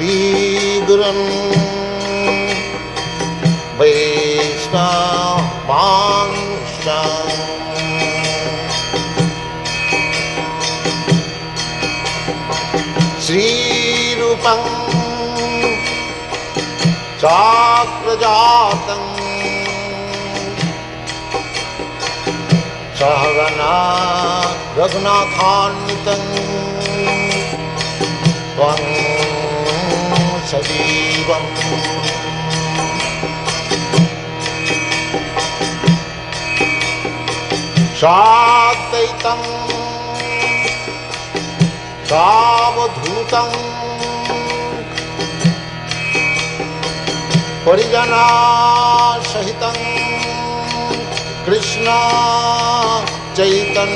श्रीगुरुन् वैष्णवांश्च श्रीरूपं चाग्रजातं सहगना रघुनाथान्वितं त्वं सजीवम् साद्वैतं सावधूतं परिजनसहितं कृष्ण चैतन्यदेवम्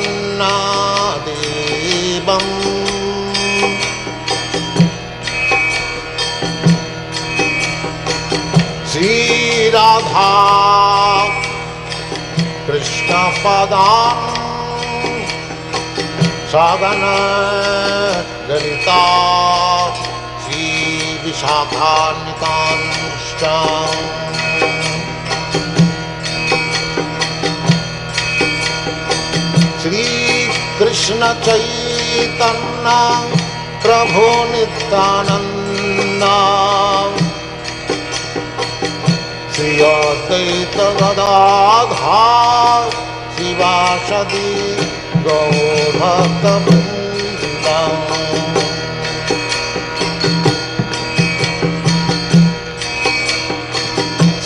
श्रीराधा कृष्णपदान् सगना ललिता श्रीविशाखान्वितांश्च श्रीकृष्ण चैतन्य प्रभु नित्यानंद श्री अद्वैत गदाधर शिवासदि गौरभक्तवृन्द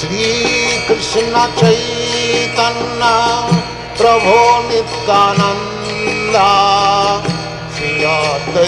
श्रीकृष्ण चैतन्य प्रभु नित्यानंद श्री अद्वैत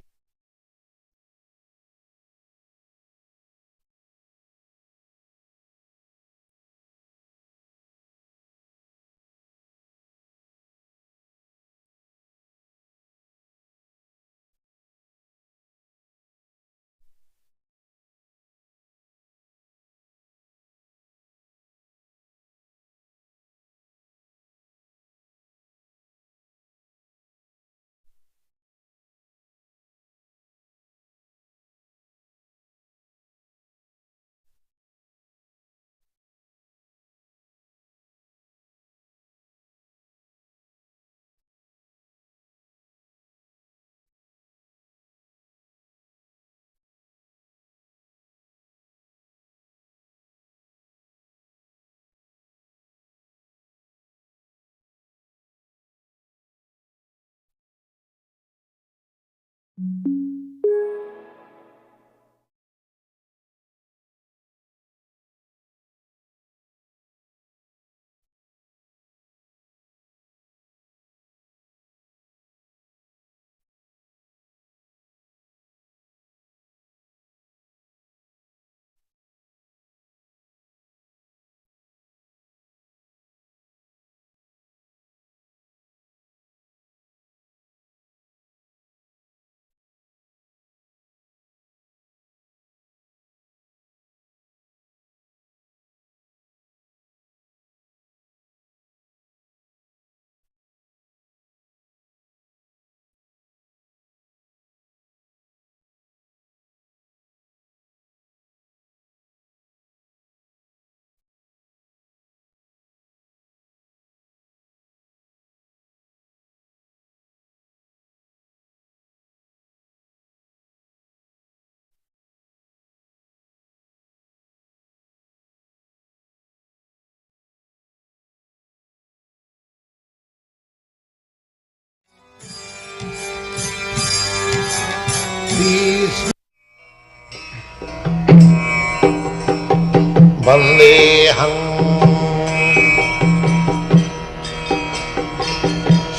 वन्देऽहं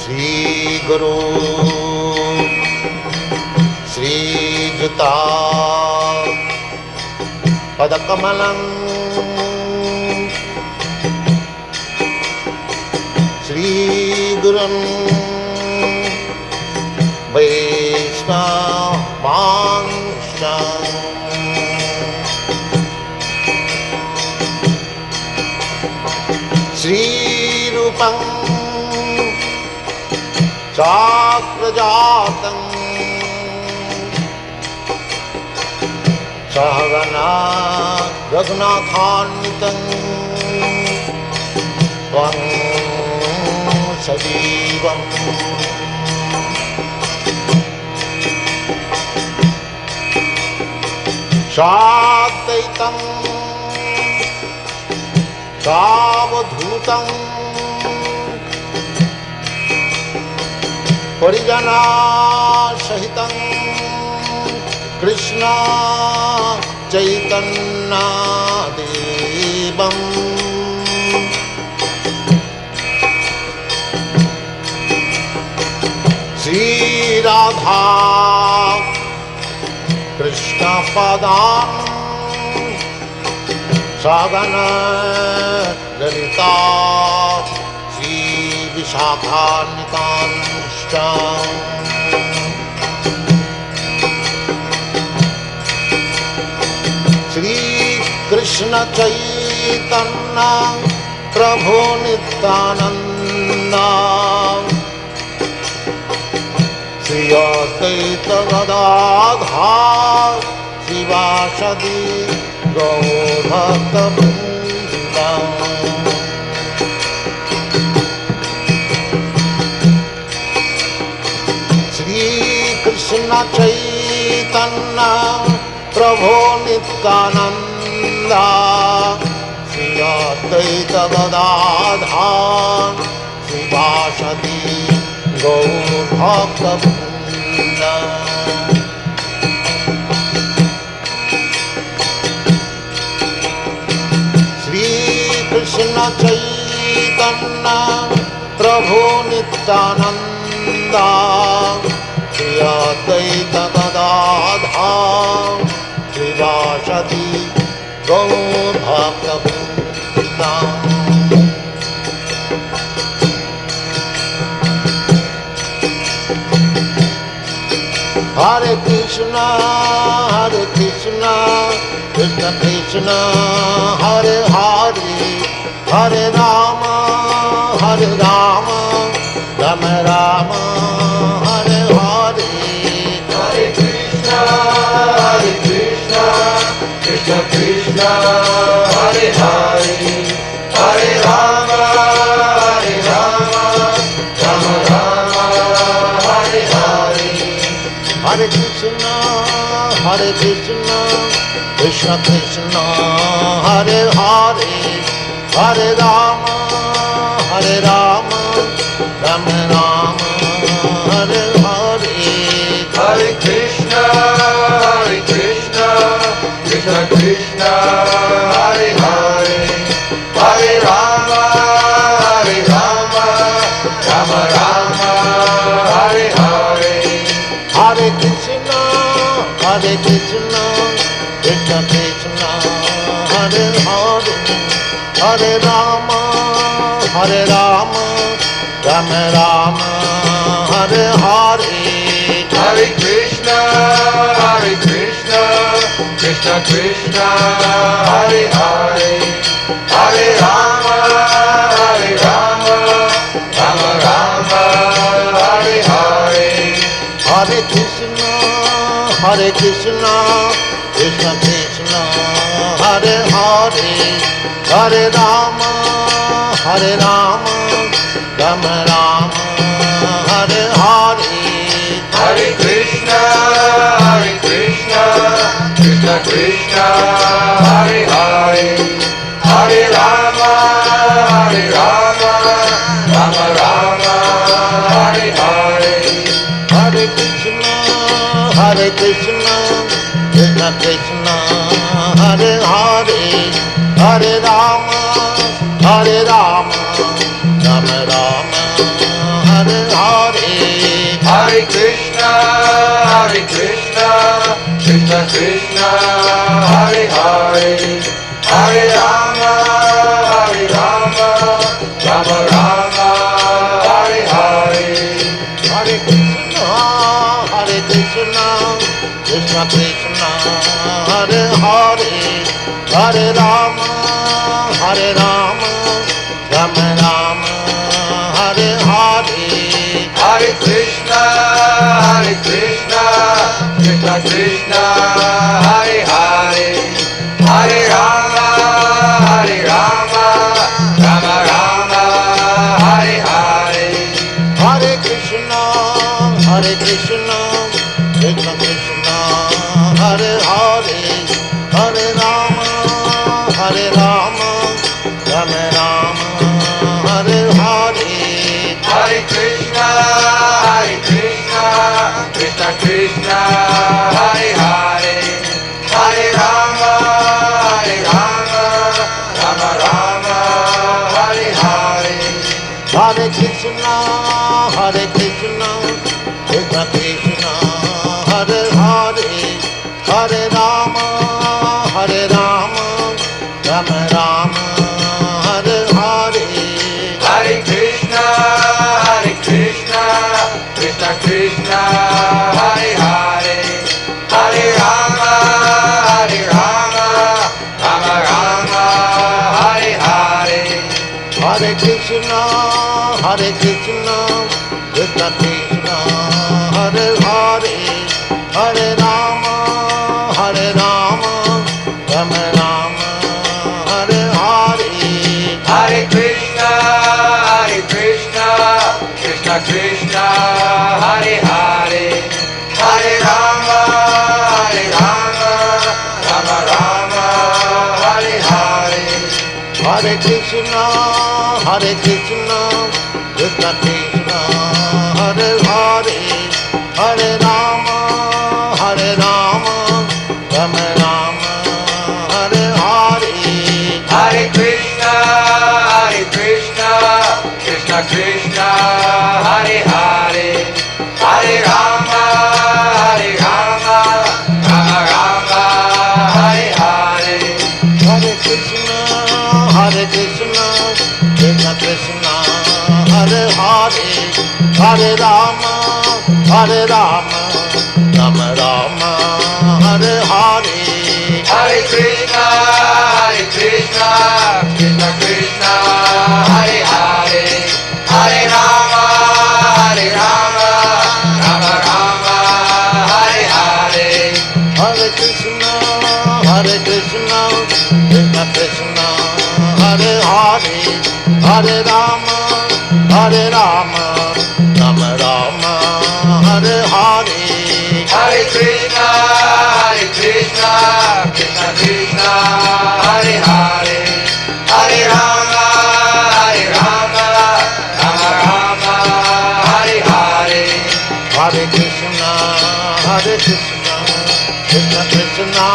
श्रीगुरो श्रीयुता पदकमलं श्रीगुरुन् वैष्णवांश्च श्रीरूपं चाग्रजातं सहगना रघुनाथान्वितं त्वं सजीवम् साद्वैतं सावधूतं परिजनासहितं कृष्ण चैतन्यदेवम् श्रीराधा कृष्णपदान् सगण ललिता श्रीविशाखान्वितांश्च श्रीकृष्ण चैतन्य प्रभु नित्यानंद श्री अद्वैत गदाधर शिवासदि गौरभक्तवृन्द श्रीकृष्ण चैतन्य प्रभु नित्यानंद श्री अद्वैत गदाधर शिवासदि गौरभक्तवृन्द श्रीकृष्ण चैतन्य प्रभु Nityanand Shri Advaita Gadadhar शिवासदि गौरभक्तवृन्द Hare Krishna, Krishna Krishna, Hare Hare, Hare Rama, Rama Rama, Hare Hare. Hare Krishna, Krishna Krishna, Hare Hare, Hare Rama, Rama Rama, Hare Hare. Hare Krishna, Krishna Krishna, Hare Hare, Hare Rama, Rama Rama, Hare Hare. Hare Krishna, Krishna Krishna, Hare Hare, Hare Rama, Rama Rama, Hare Hare. Hare Krishna, Krishna Krishna, Hare Hare, Hare Rama, Rama Rama, Hare Hare. Hare Krishna, Krishna Krishna, Hare Hare, Hare Rama, Rama Rama, Hare Hare. Hare Krishna, Krishna Krishna, Hare Hare, Hare Rama, Rama Rama, Hare Hare. Hare Krishna, Krishna Krishna, Hare Hare, Hare Rama, Rama Rama, Hare Hare. Hare Krishna, Krishna Krishna, Hare Hare, Hare Rama, Rama Rama, Hare Hare. Hare Krishna, Krishna Krishna, Hare Hare, Hare Rama, Rama Rama, Hare Hare. Hare Krishna, Krishna Krishna, Hare Hare, Hare Rama, Rama Rama, Hare Hare. Hare Krishna, Krishna Krishna, Hare Hare. Krishna, Hare Krishna, Krishna Krishna, Hare Hare, Hare Rama, Rama Rama, Hare Hare. Hare Krishna, Krishna Krishna, Hare Hare, Hare Rama, Rama Rama, Hare Hare. Hare Krishna, Krishna Krishna, Hare Hare, Hare Rama, Rama Rama, Hare Hare. Hare Krishna, Krishna Krishna, Hare Hare, Hare Rama, Rama Rama, Hare Hare. Hare Krishna, Krishna Krishna, Hare Hare, Hare Rama, Rama Rama, Hare Hare. Hare Krishna, Krishna Krishna, Hare Hare, Hare Rama, Rama Rama, Hare Hare. Hare Krishna, Krishna Krishna, Hare Hare, Hare Rama, Rama Rama, Hare Hare. Hare Krishna, Krishna Krishna, Hare Hare, Hare Rama, Rama Rama, Hare Hare. Hare Krishna, Krishna Krishna,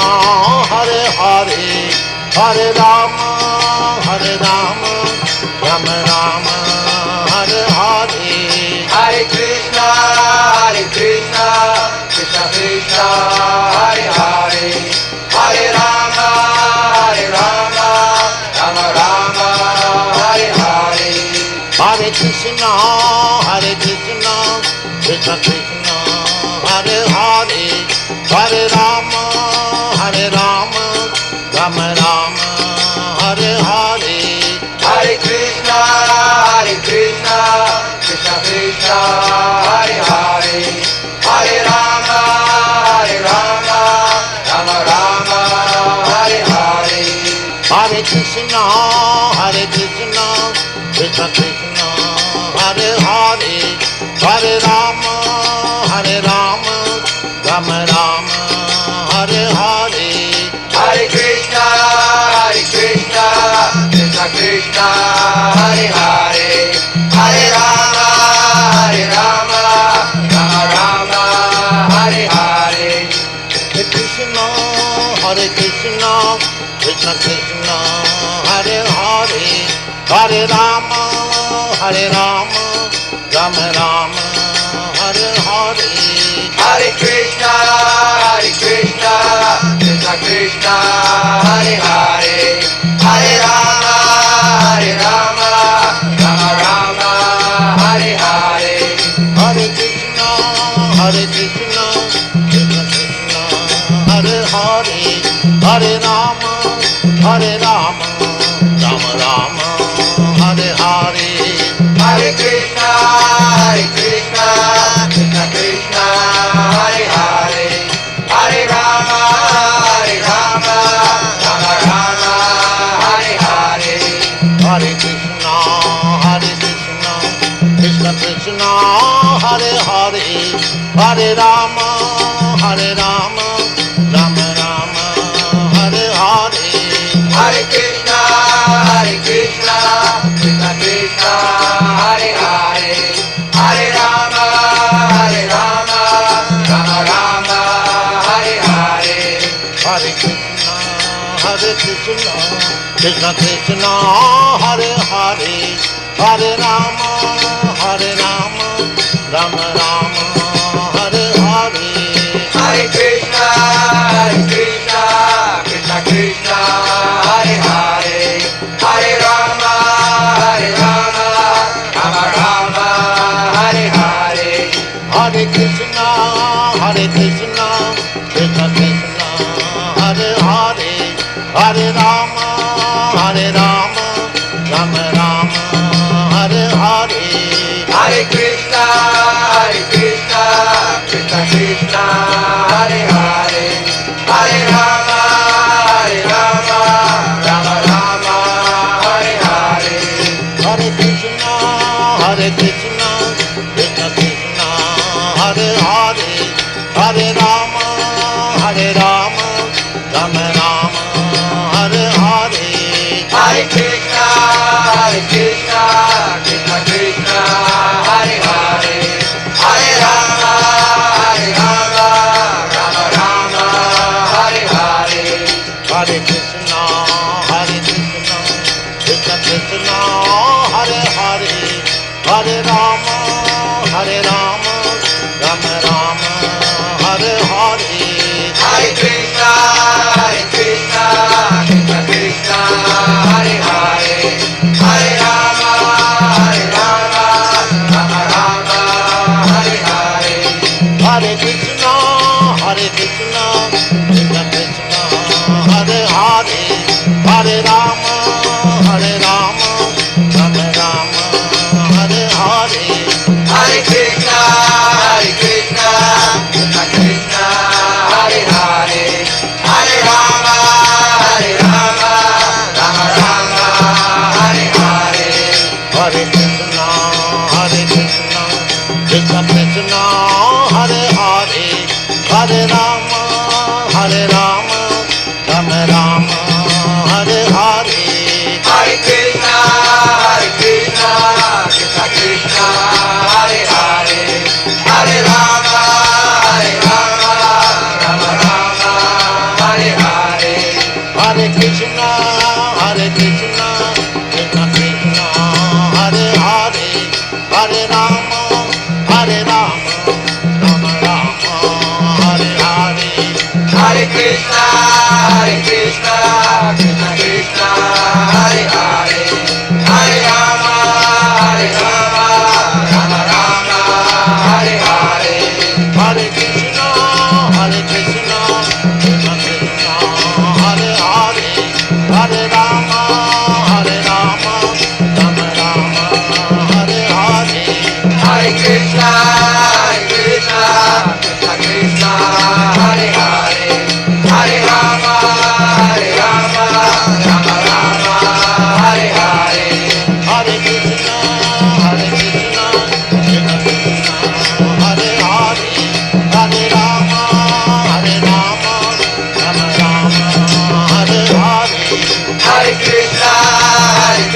Hare Hare, Hare Rama, Rama Rama, Hare Hare. Hare Krishna, Krishna Krishna, Hare Hare, Hare Rama, Rama Rama, Hare Hare. Hare Krishna, Krishna Krishna, Hare Hare, Hare Rama, Rama Rama, Hare Hare. Hare Krishna, Krishna Krishna, Hare Hare, Hare Rama, Rama Rama, Hare Hare. Hare Krishna, Krishna Krishna, Hare Hare, Hare Rama, Rama Rama, Hare Hare. Hare Krishna, Krishna Krishna, Hare Hare, Hare Rama, Rama Rama, Hare Hare. Hare Krishna, Krishna Krishna, Hare Hare, Hare Rama, Rama Rama, Hare Hare. Hare Krishna, Krishna Krishna, Hare Hare, Hare Rama, Rama Rama, Hare Hare. Hare Krishna, Krishna Krishna, Hare Hare, Hare Rama, Rama Rama, Hare Hare. Hare Krishna, Krishna Krishna, Hare Hare, Hare Rama, Rama Rama, Hare Hare. Hare Krishna, Krishna Krishna, Hare Hare, Hare Rama, Rama Rama, Hare Hare. Hare Krishna, Krishna Krishna, Hare Hare, Hare Rama, Rama Rama, Hare Hare. Hare Krishna, Krishna Krishna, Hare Hare, Hare Rama, Rama Rama, Hare Hare. Hare Krishna, Krishna Krishna, Hare Hare, Hare Rama, Rama Rama, Hare Hare. Hare Krishna, Krishna Krishna, Hare Hare, Hare Rama, Rama Rama, Hare Krishna, Krishna Krishna, Hare Hare, Hare Rama, Hare Rama, Rama Rama, Hare Hare. Hare Krishna, Krishna Krishna, Hare Hare, Hare Rama, Rama Rama, Hare Hare. Hare Krishna, Krishna Krishna, Hare Hare, Hare Rama, Rama Rama, Hare Hare. Hare Krishna, Krishna Krishna, Hare Hare, Hare Rama, Rama Rama, Hare Hare. Hare Krishna, Krishna Krishna, Hare Hare, Hare Rama, Rama Rama, Hare Hare. Hare Krishna, Krishna Krishna, Hare Hare, Hare Rama, Rama Rama, Hare Hare. Hare Krishna, Krishna Krishna, Hare Hare, Hare Rama, Rama Rama, Hare Hare. Hare Krishna, Krishna Krishna, Hare Hare, Hare Rama, Rama Rama, Hare Hare. Hare Krishna, Krishna Krishna, Hare Hare, Hare Rama, Rama Rama, Hare Hare. Hare Krishna, Krishna Krishna, Hare Hare, Hare Rama, Rama Rama, Hare Hare. Hare Krishna, Krishna Krishna, Hare Hare, Hare Rama, Rama Rama, Hare Hare. Hare Krishna,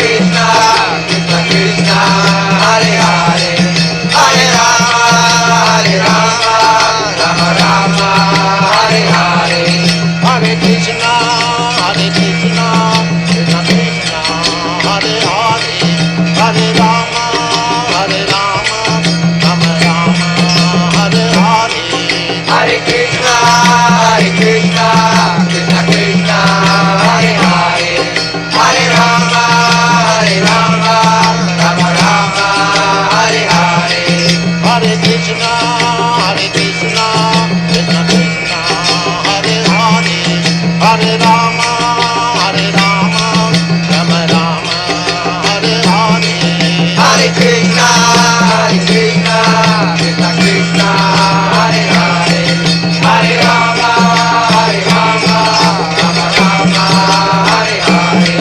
Krishna Krishna, Hare Hare, Hare Rama, Rama Rama, Hare Hare. Hare Krishna, Krishna Krishna, Hare Hare, Hare Rama, Rama Rama, Hare Hare. Hare Krishna, Krishna Krishna, Hare Hare, Hare Rama, Rama Rama, Hare Hare. Hare Krishna, Krishna Krishna, Hare Hare, Hare Rama, Rama Rama, Hare Hare. Hare Krishna, Krishna Krishna, Hare Hare, Hare Rama, Rama Rama, Hare Hare.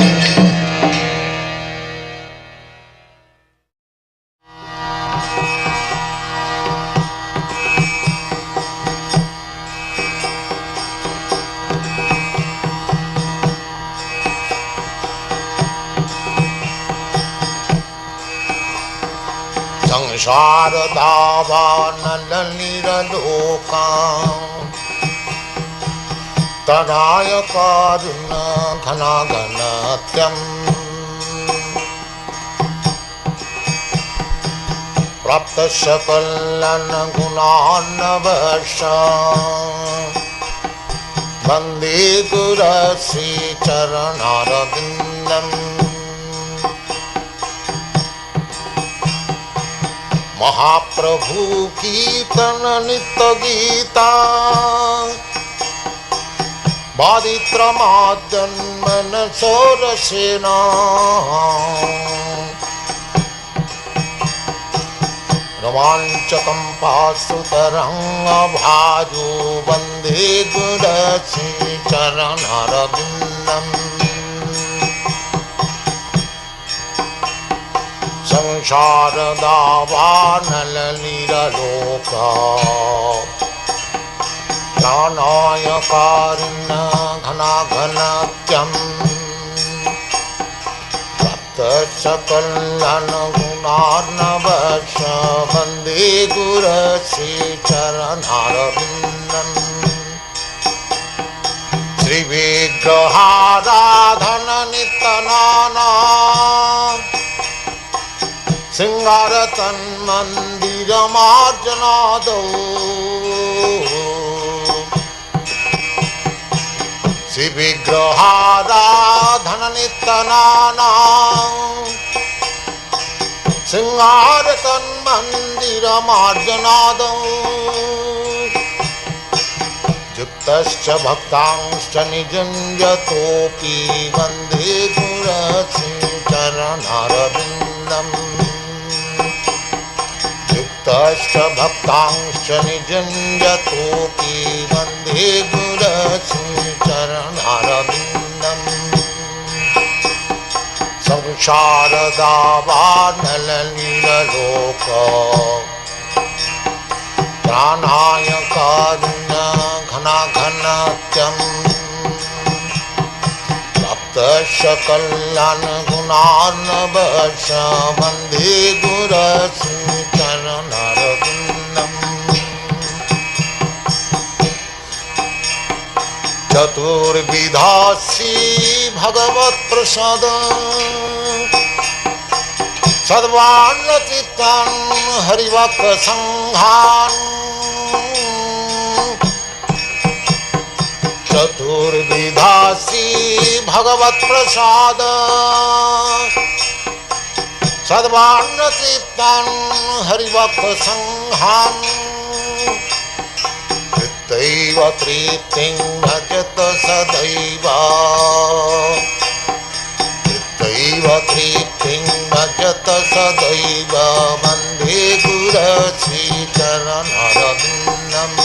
संसार दावानल निरलोका तराय कारुण घनाघनत्यम् प्राप्त सकलन गुणान्नवश वन्दे गुरश्री चरणारविन्दम् महाप्रभु कीर्तन नित्य गीता बादित्रमाद्यन्मन सोरसेना रोमाञ्चकं पाशुतरङ्गभाजो वन्दे गुरश्री चरणारविन्दम् संसार दावानल निरलोका प्राणाय कारुण्य घनाघनत्यम् प्राप्त सकलन गुणार्णवश वन्दे गुरश्री चरणारविन्दम् श्रीविग्रहाराधना सिंगार तन्मन्दिरमार्जनादौ श्रीविग्रहाराधननित्यनाना सिंगार तन्मन्दिरमार्जनादौ युक्तश्च भक्तांश्च निजुञ्जतोऽपि वन्दे गुरश्रीचरणारविन्दम् युक्तश्च भक्तांश्च निजुञ्जतोऽपि वन्दे गुरश्रीचरणारविन्दम् संसारदावानलनीललोक प्राणाय कारुण्य घनाघनत्यम् प्राप्तस्य कल्याणगुणार्णवश्च वन्दे गुरश्रीचरणारविन्दम् चतुर्विधासी भगवत्प्रसाद सर्वान्नचित्तान् हरिभक्तसङ्घान् चतुर्विधासी भगवत्प्रसाद सर्वान्नचित्तान् हरिभक्तसङ्घान् तृप्तैव तृप्तिं भजत सदैव तृप्तैव तृप्तिं भजत सदैव वन्दे गुरश्रीचरणारविन्दम्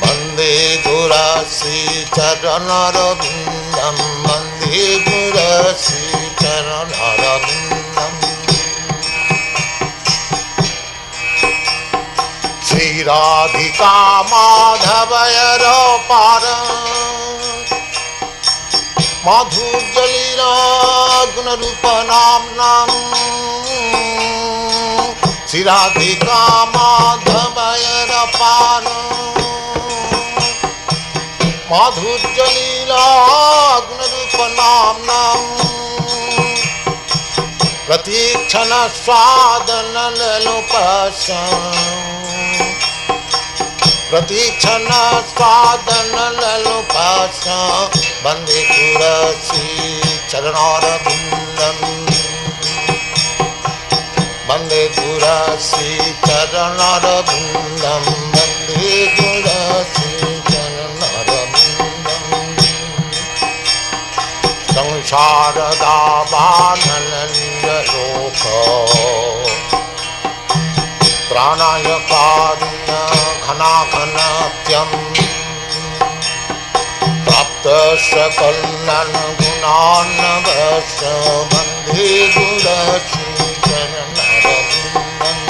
वन्दे गुरश्रीचरणारविन्दम् वन्दे गुरश्रीचरणारविन्दम् श्रीराधिका माधवयरपार माधुर्यलीला गुणरूपनाम्नाम् श्रीराधिका माधवयरपार माधुर्यलीला गुणरूपनाम्नाम् प्रतीक्षण स्वादनलोपस्याम् प्रतीक्षण स्वादनलोपस्या वन्दे गुरश्रीचरणारविन्दम् वन्दे गुरश्रीचरणारविन्दम् वन्दे गुरश्रीचरणारविन्दम् संसारदावानलनीललोक प्राणाय कारुण्य घनाघनत्यम् प्राप्तस्य कल्याणगुणार्णवश्च वन्दे गुरश्रीचरणारविन्दम्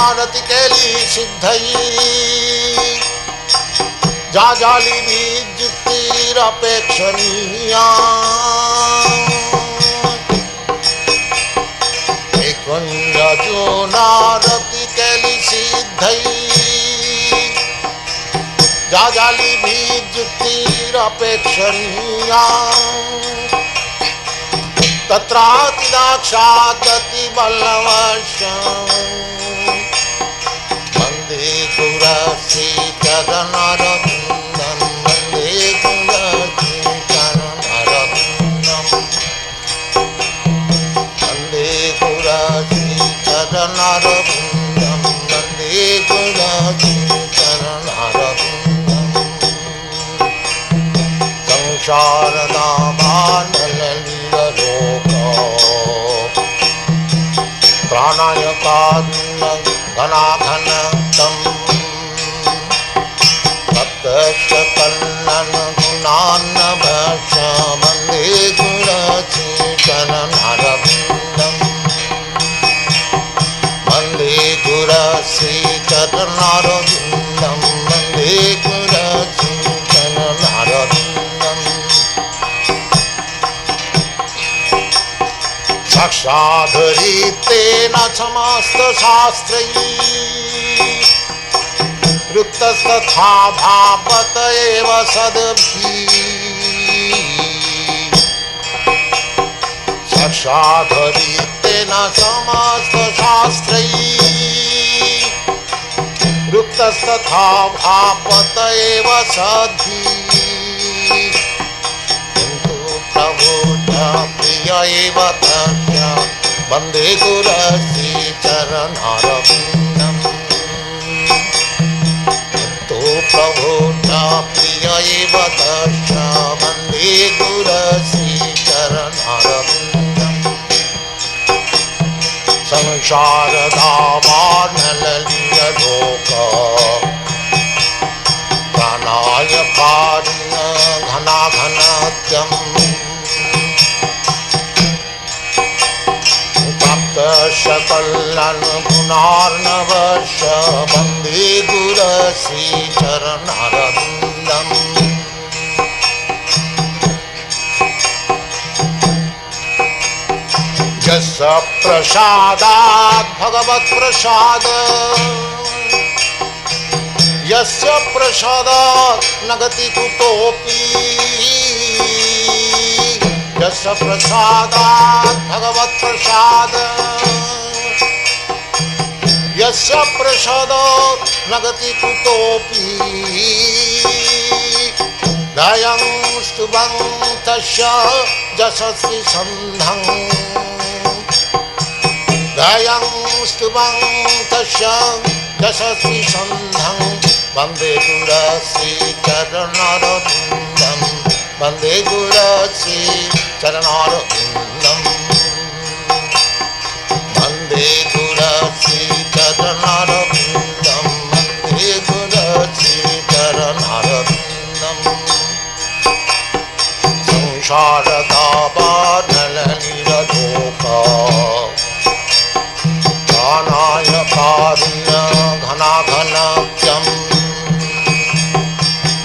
निकुञ्जजूनारतिकेली सिद्धयी जाजालिभिर्युक्तिरपेक्षणीया निकुञ्जजूनारतिकेली सिद्धयी जाजालिभिर्युक्तिरपेक्षणीया तत्रातिदाक्षादतिवल्लभश्च वन्दे गुरश्रीचरणारविन्दम् वन्दे गुरश्रीचरणारविन्दम् वन्दे गुरश्रीचरणारविन्दम् वन्दे गुरश्रीचरणारविन्दम् संसारदावानलनीललोक प्राणाय कारुण्य घनाघनतम् भक्तस्य कल्याणगुणार्णवश्च वन्दे गुरश्रीचरणारविन्दम् वन्दे गुरश्रीचरणारविन्दम् वन्दे गुरश्रीचरणारविन्दम् साक्षाधरितेन समस्तशास्त्रैः युक्तस्तथा भावत एव सद्भिः साक्षाधरितेन समस्तशास्त्रैः युक्तस्तथा भावत एव सद्भिः किन्तु प्रभुता प्रिय एव तस्य वन्दे गुरस्य चरणारविन्दम् किन्तु प्रभुता प्रिय एव तस्य वन्दे गुरस्य चरणारविन्दम् संसारदावानललितलोक प्राणाय कारुण्य घनाघनत्यम् सकल्यान्गुणार्णवश वन्दे गुरस्य चरणारविन्दम् यस्य प्रसादात् भगवत्प्रसाद यस्य प्रसादात् न गति कुतोऽपि यस्य प्रसादात् भगवत्प्रसाद यस्य प्रसादात् न गति कुतोऽपि गायं स्तुवं तस्य यशस्वी सन्धं गायं स्तुवं तस्य यशस्वी सन्धं वन्दे गुरस्य चरणारविन्दम् वन्दे गुरस्य चरणारविन्दम् वन्दे गुरस्य चरणारविन्दम् वन्दे गुरस्य चरणारविन्दम् संसारदावानललितलोक प्राणाय कारुण्य घनाघनत्यम्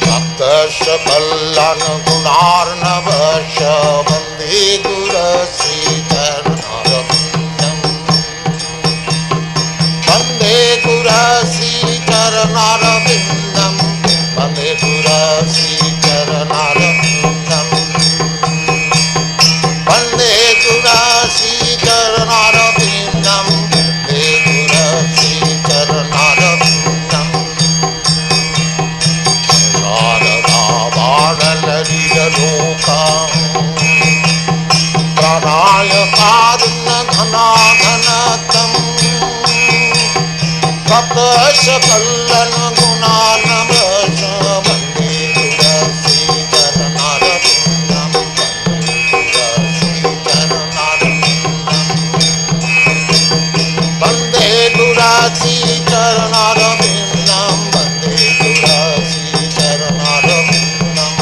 भक्तस्य कल्याणगुणार्णवश वन्दे गुरस्य चरणारविन्दम् वन्दे गुरस्य चरणारविन्दम् वन्दे गुरस्य चरणारविन्दम् वन्दे गुरस्य चरणारविन्दम् वन्दे गुरस्य चरणारविन्दम् शारदावानललितलोकम् प्राणाय कारुण्य घनाघनतम् भक्तस्य कल्याणगुणार्णवश वन्दे गुरस्य चरणारविन्दम् वन्दे गुरस्य चरणारविन्दम् वन्दे गुरस्य चरणारविन्दम् वन्दे गुरस्य चरणारविन्दम्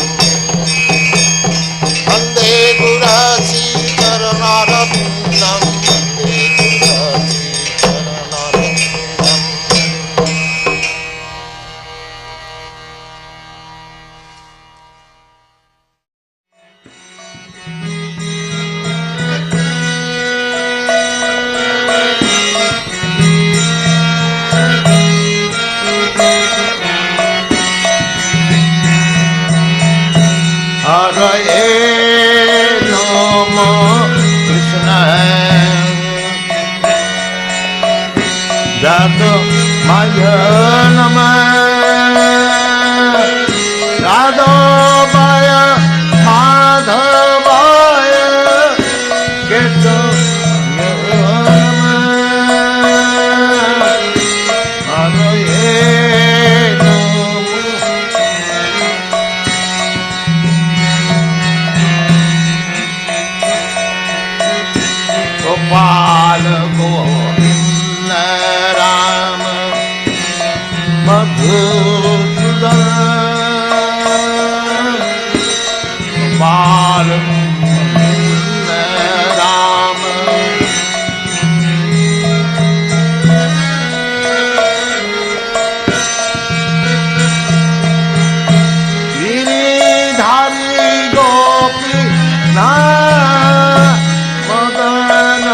वन्दे गुरस्य चरणारविन्दम् हरे नमः कृष्ण जातमाय नमः राधाय माधवाय केशवाय नमः हरे गोपाल गोविंद राम मधुसूदन गोपाल गोविंद राम गिरिधारी गोपी ना मदन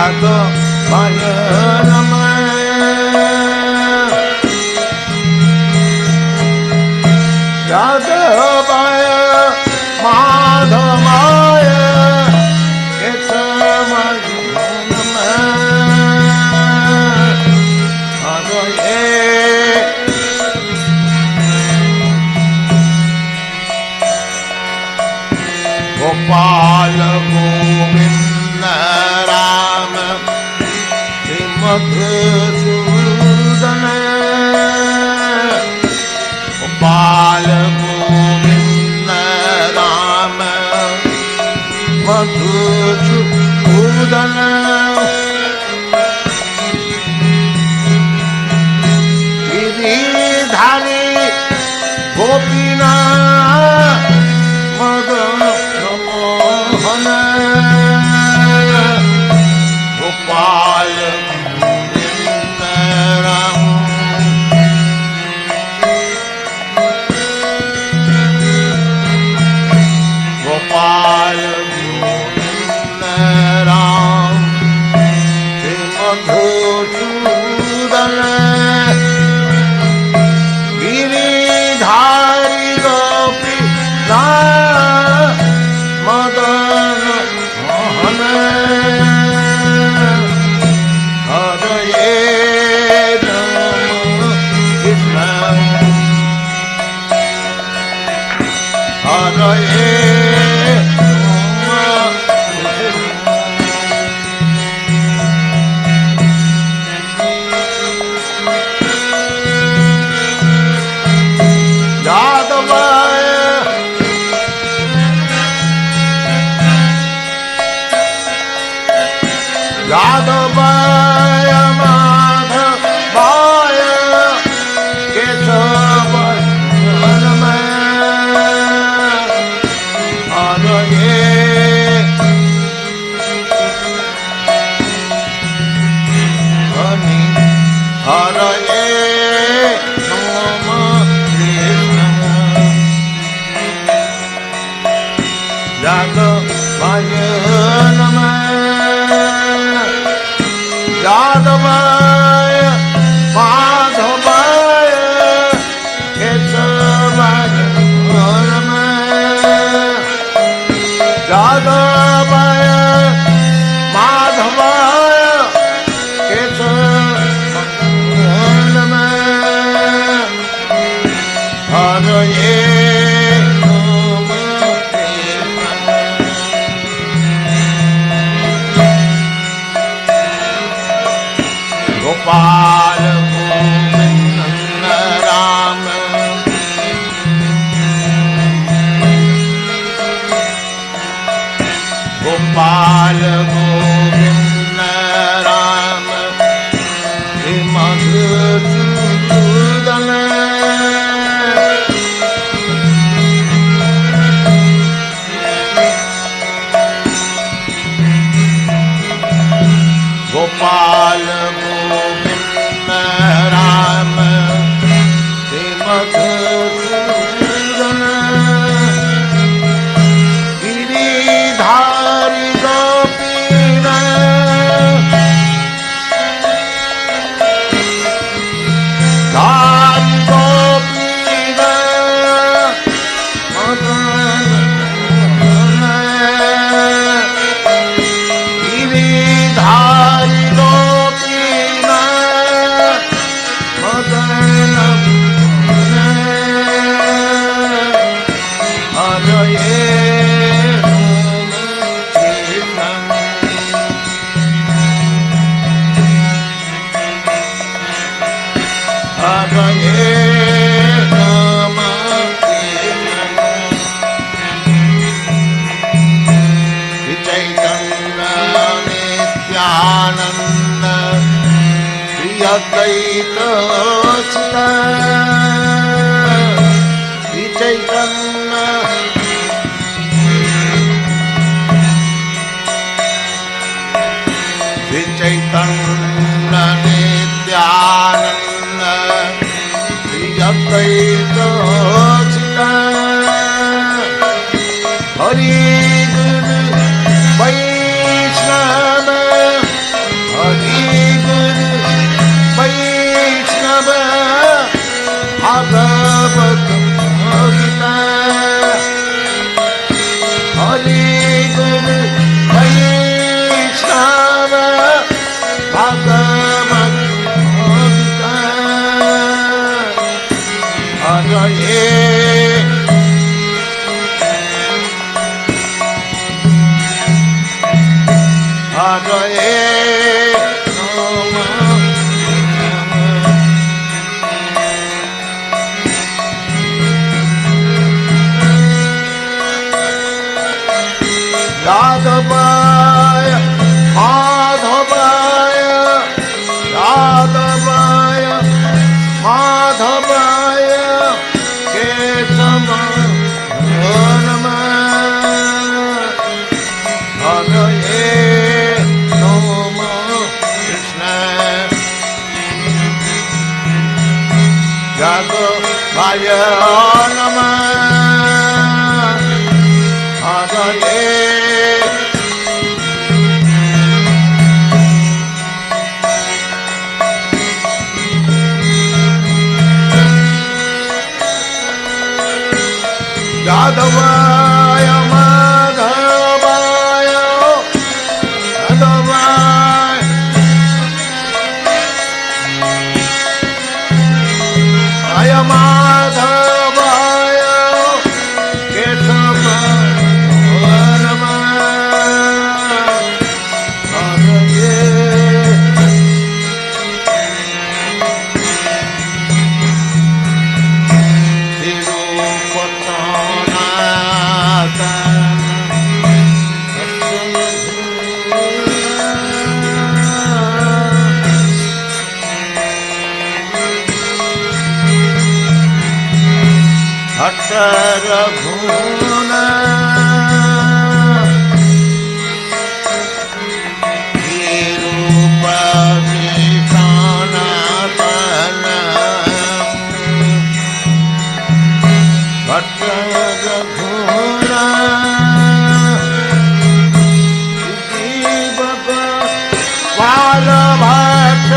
यादवाय नमः यादवाय माधवाय केशवाय नमः हरये गोपाल गोविंद राम मधुसूदन गोपाल गोविंद राम मधुसूदन गिरिधारी गोपीनाथ मदन मोहन गोपाल गोविंद राम गोपाल गोविंद राम श्री मधुसूदन गिरिधारी गोपी मदन मोहन हरये नमः कृष्ण हरये यादवाय यादवाय माधवाय केशवाय नमः हरये हरि हरये नमः कृष्ण यादवाय नमः यादवाय माधवाय केशवाय नमः यादवाय माधवाय केशवाय नमः हरये गोपाल गोविंद राम गोपाल गोविंद राम श्री मधुसूदन गोपाल गोविंद राम श्री मधुसूदन गिरिधारी गोपीनाथ धारी गोपीनाथ मदन गिरिधारी गोपीनाथ मदन हरये हरये नमः कृष्ण चैतन्य नित्यानंद प्रिय अद्वैत श्री चैतन्य श्री चैतन्य नित्यानंद श्री अद्वैत हरि गुरु वैष्णव यादवाय माधवाय यादवाय माधवाय केशव नमः हरये नमः कृष्ण यादवाय नमः हरये यादवाय माधवाय यादवाय आय माधवाय केशव नमः हरये रघुना रूप सनातन भट्ट रघुना बाल भट्ट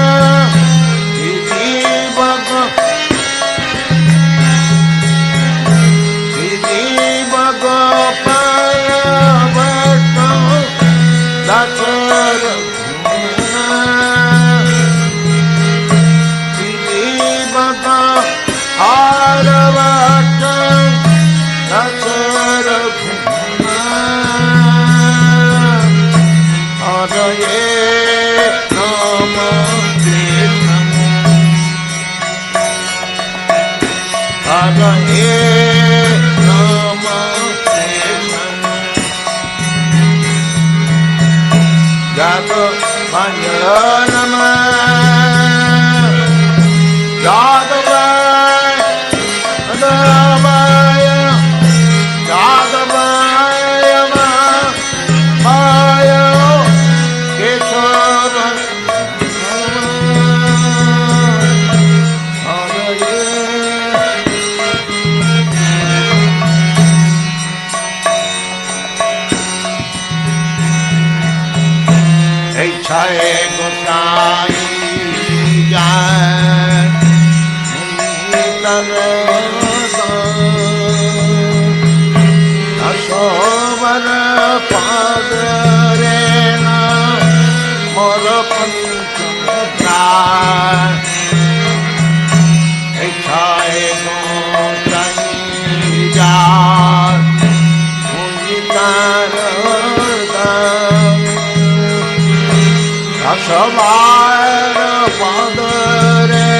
सवार पदरे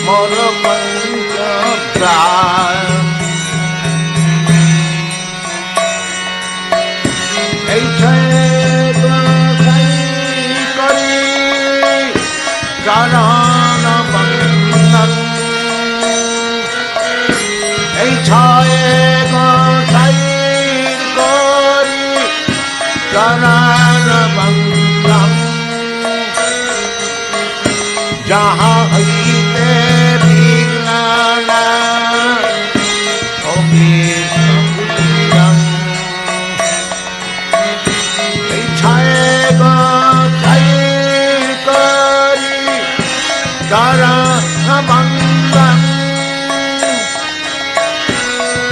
मोर पंच प्राण करी चरण बंदन करी चरण बंदन जहाँ हईते विज्ञाना चरण बंदन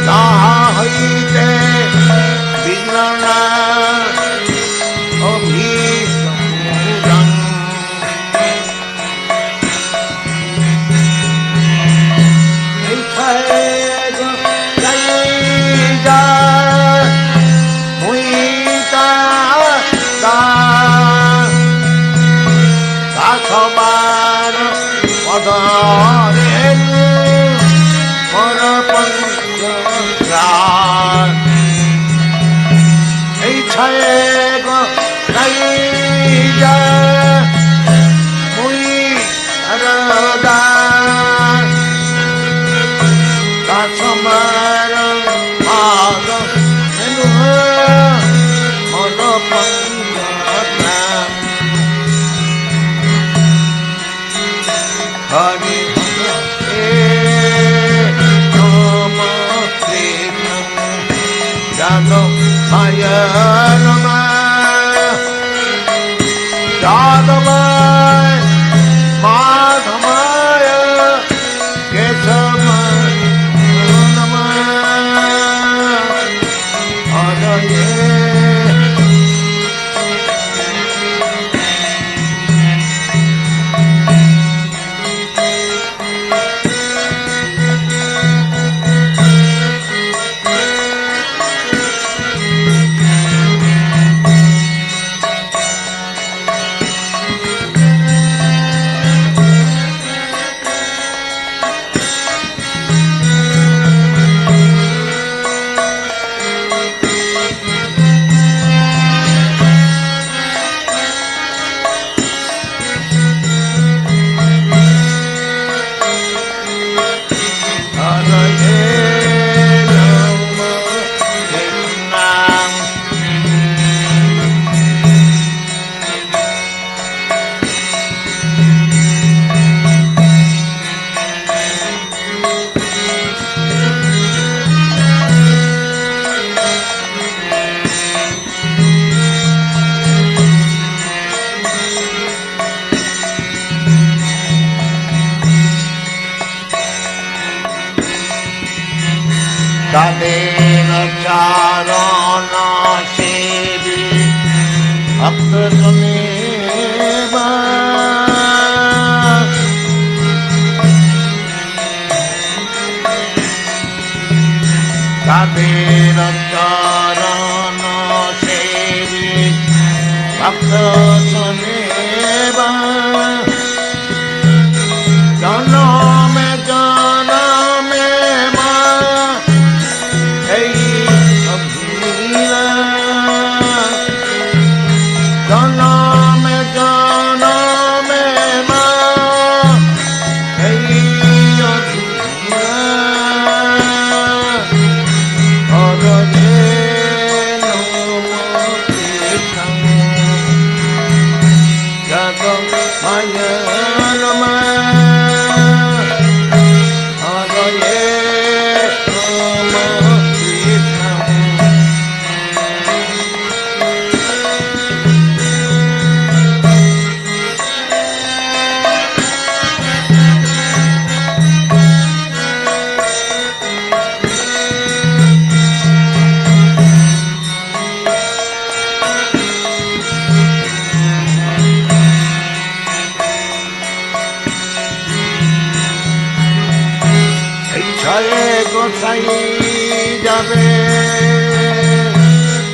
जहाँ हईते विज्ञाना 이차에고 나이자 무이 하러다 가서말은 하고 내누어 어느 번거다 거리 마야노마 야도마이 마도마야 게서마노마 어더예 다데나 차라나 세비 악드선에바 다데나 차라나 세비 악드선에바 전놈의 전놈의 마 साई जाबे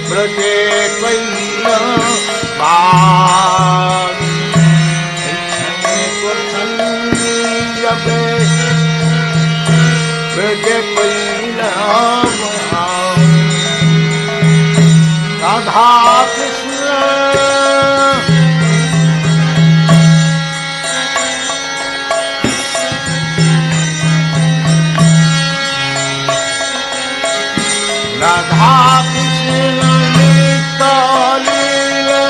ब्रजे कैलो बाग को संगी जाबे ब्रजे कैलो बाग राधा कृष्ण राधा कृष्ण नित्य लीला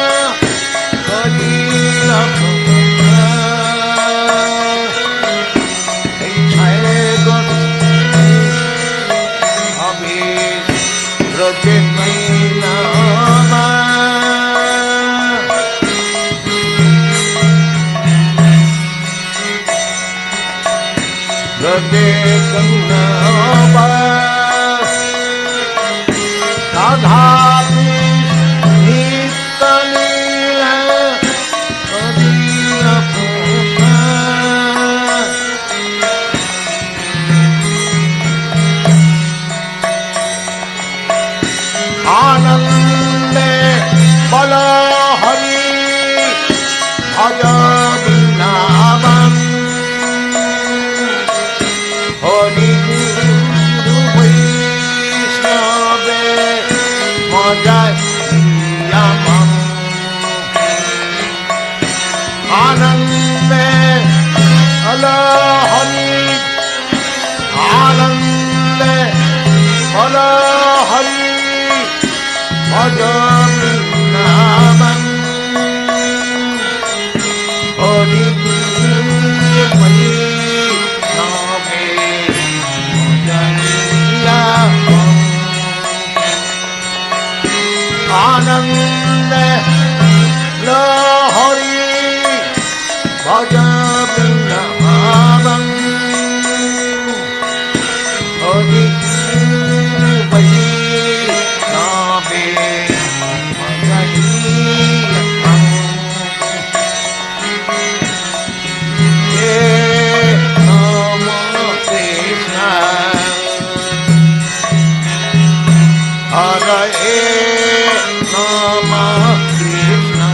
कलीला अभी ब्रजे कैला ब्रजे कैला राधा नित्य लीला कलीला आनंदे बल हरि भज वृंदावन हरि गुरु বল হরি ভজ বৃন্দাবন হরি आनंद लहरी भज वृंदावन हरि वैष्णवे हे नम कृष्ण हरे Namo Krishna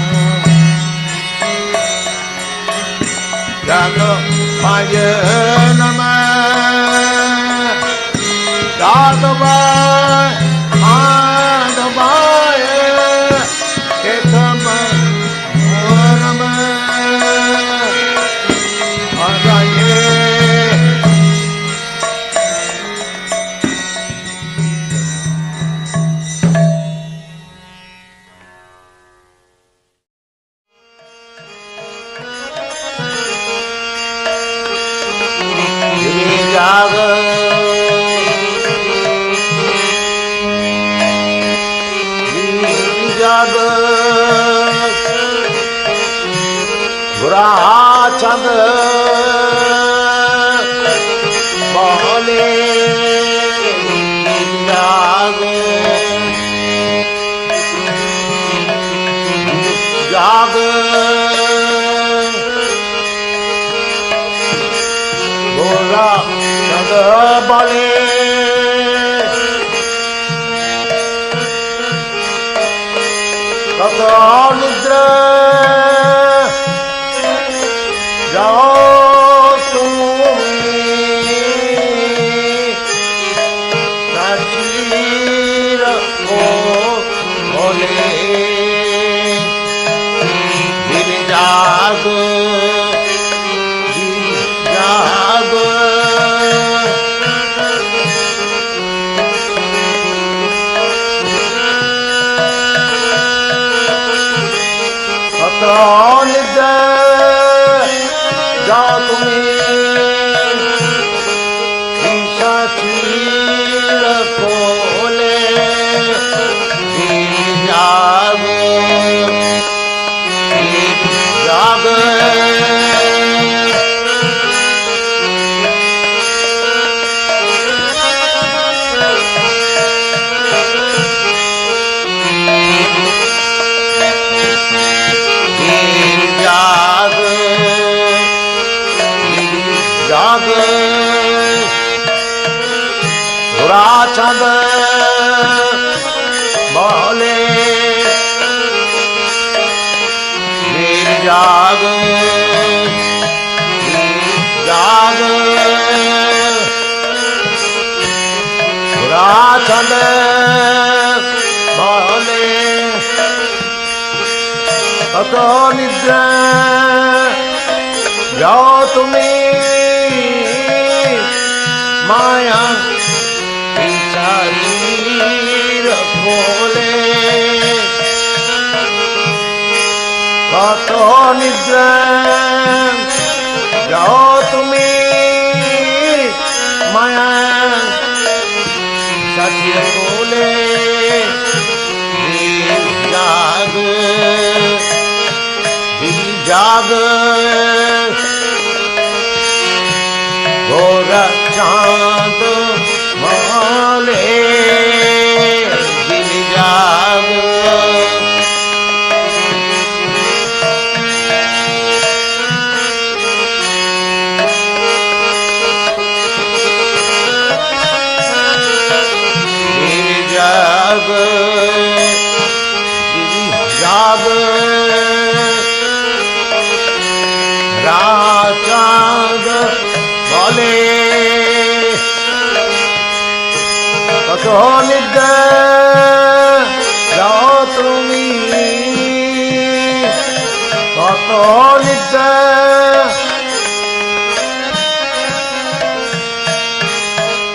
Jagapaya Namah Jagapaya Ketamah Namah Haraye चंद बोले जाग जाग गोरा चंद बोले कत निद्रा जाओ तुम्हें सचीर को बोले गिर जाग जाग निद्रा जाओ तुम्हें सचीर खोले जाग जाग जाग गोरा चंद बोले जाग जाग गोरा चंद बोले कत निद्रा जाओ तुम्हें माया शरीर खोले कत निद्रा जाओ तुम्हें माया शरीर खोले जाग जाग गोरा चांद माले गिर जाग गिर जाग जाग चांद बोले कत निद्रा जाओ तुम्हें कत निद्रा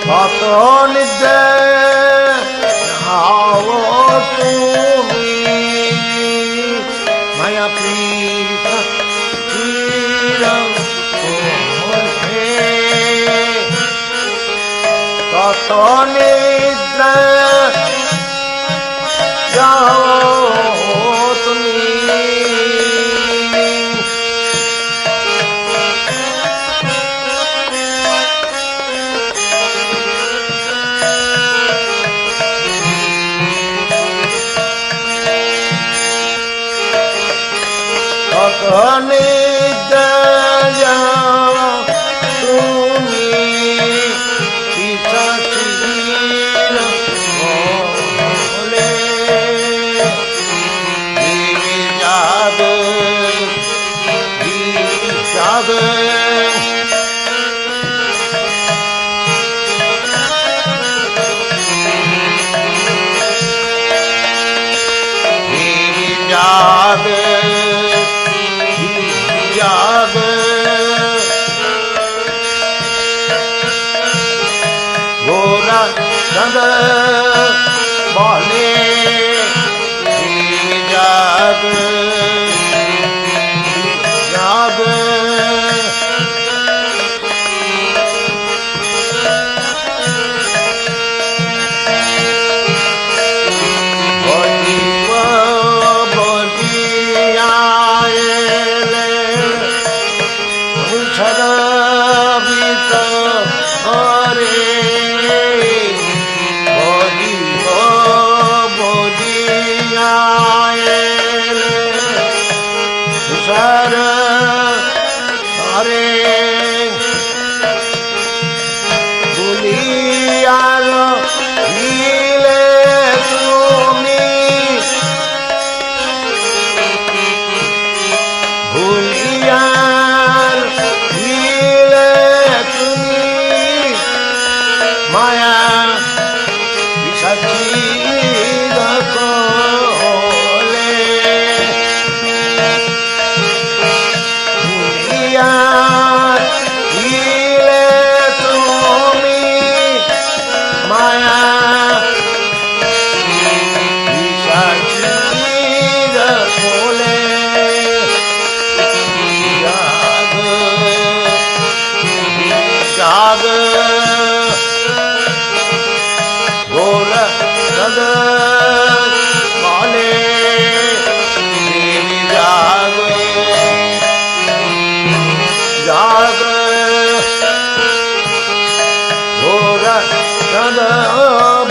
कत निद्रा নিদ্রা যাও তুমি পিশাচির বলে যাবে যাবে গোরা চন্দ বলে যাবে যাবে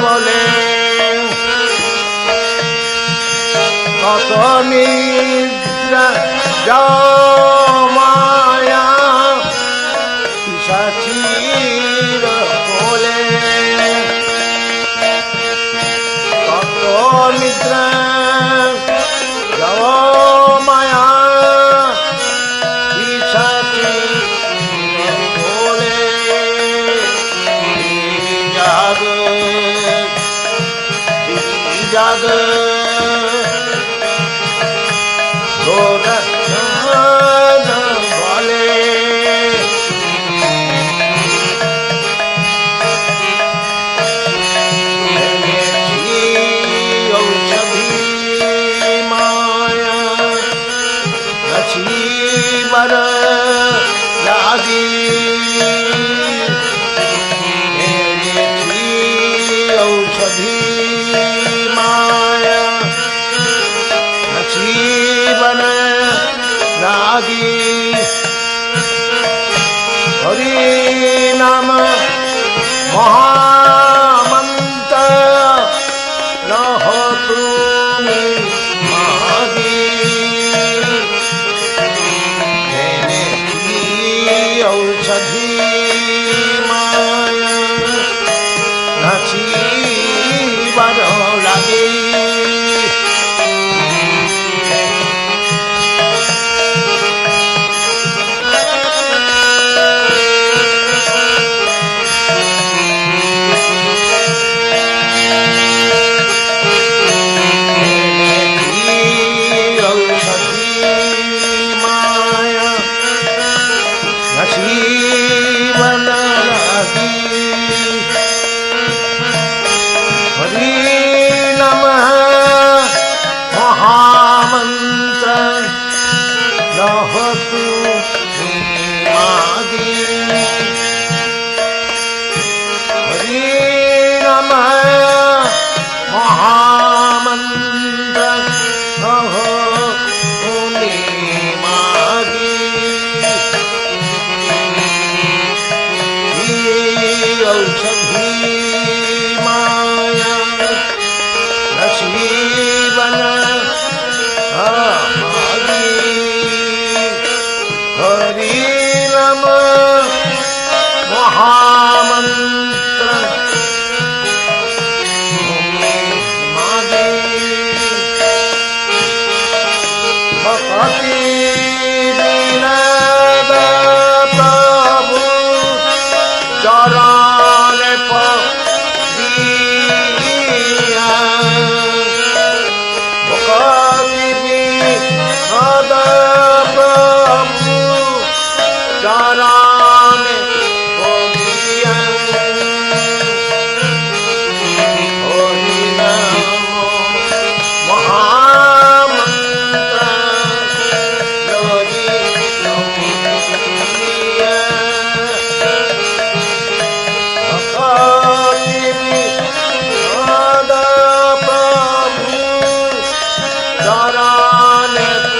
বলে কত নিদ্রা যাও মায়া পিশাচির বলে কত নিদ্রা যাও মায়া পিশাচির বলে জাগ গোরা বলে ঔষধি মায়া বার লাগি ঔষধি माया जीवन रागी हरि नाम महामंत्र रहो तुम मागी औषधि माया जीवन रागी राधा प्रभु चरण गोविया हरि नाम महामंत्र हरि गोविया भक्ति राधा प्रभु चरण गोविया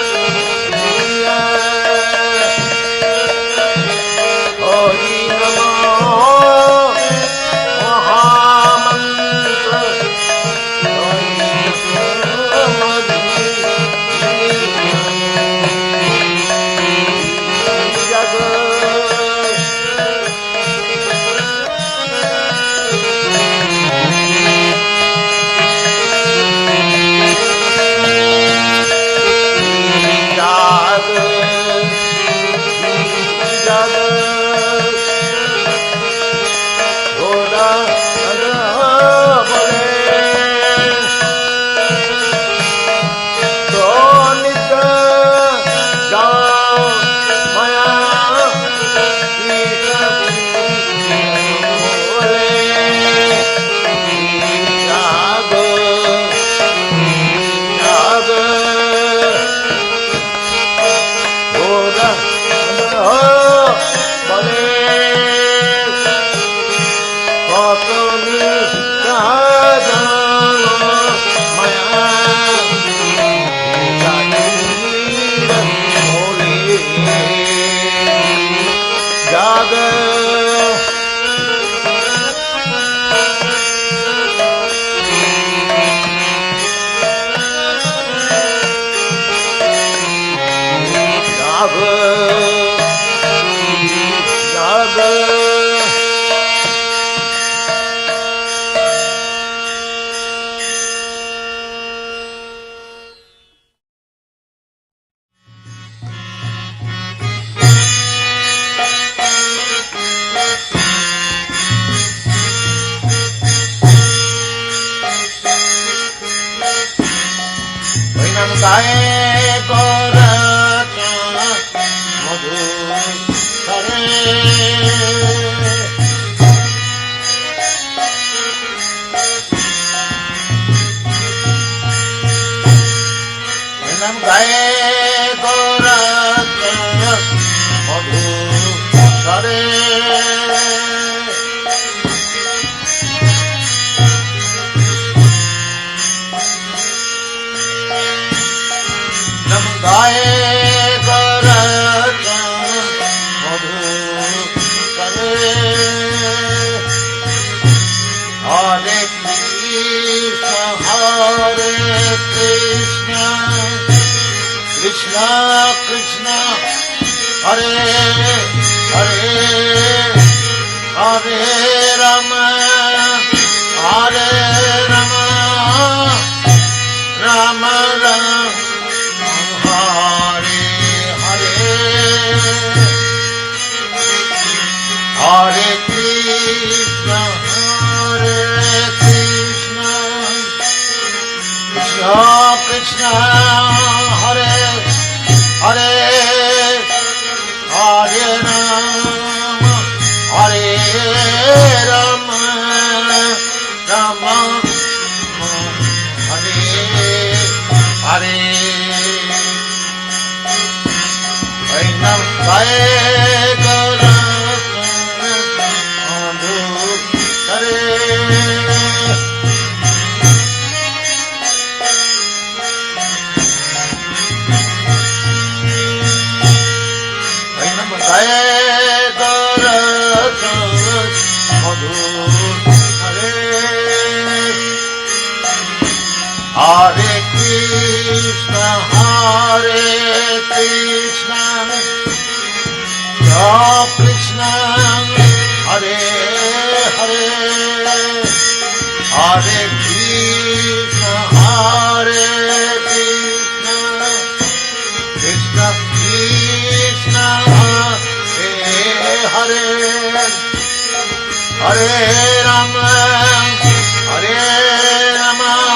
हरि नमः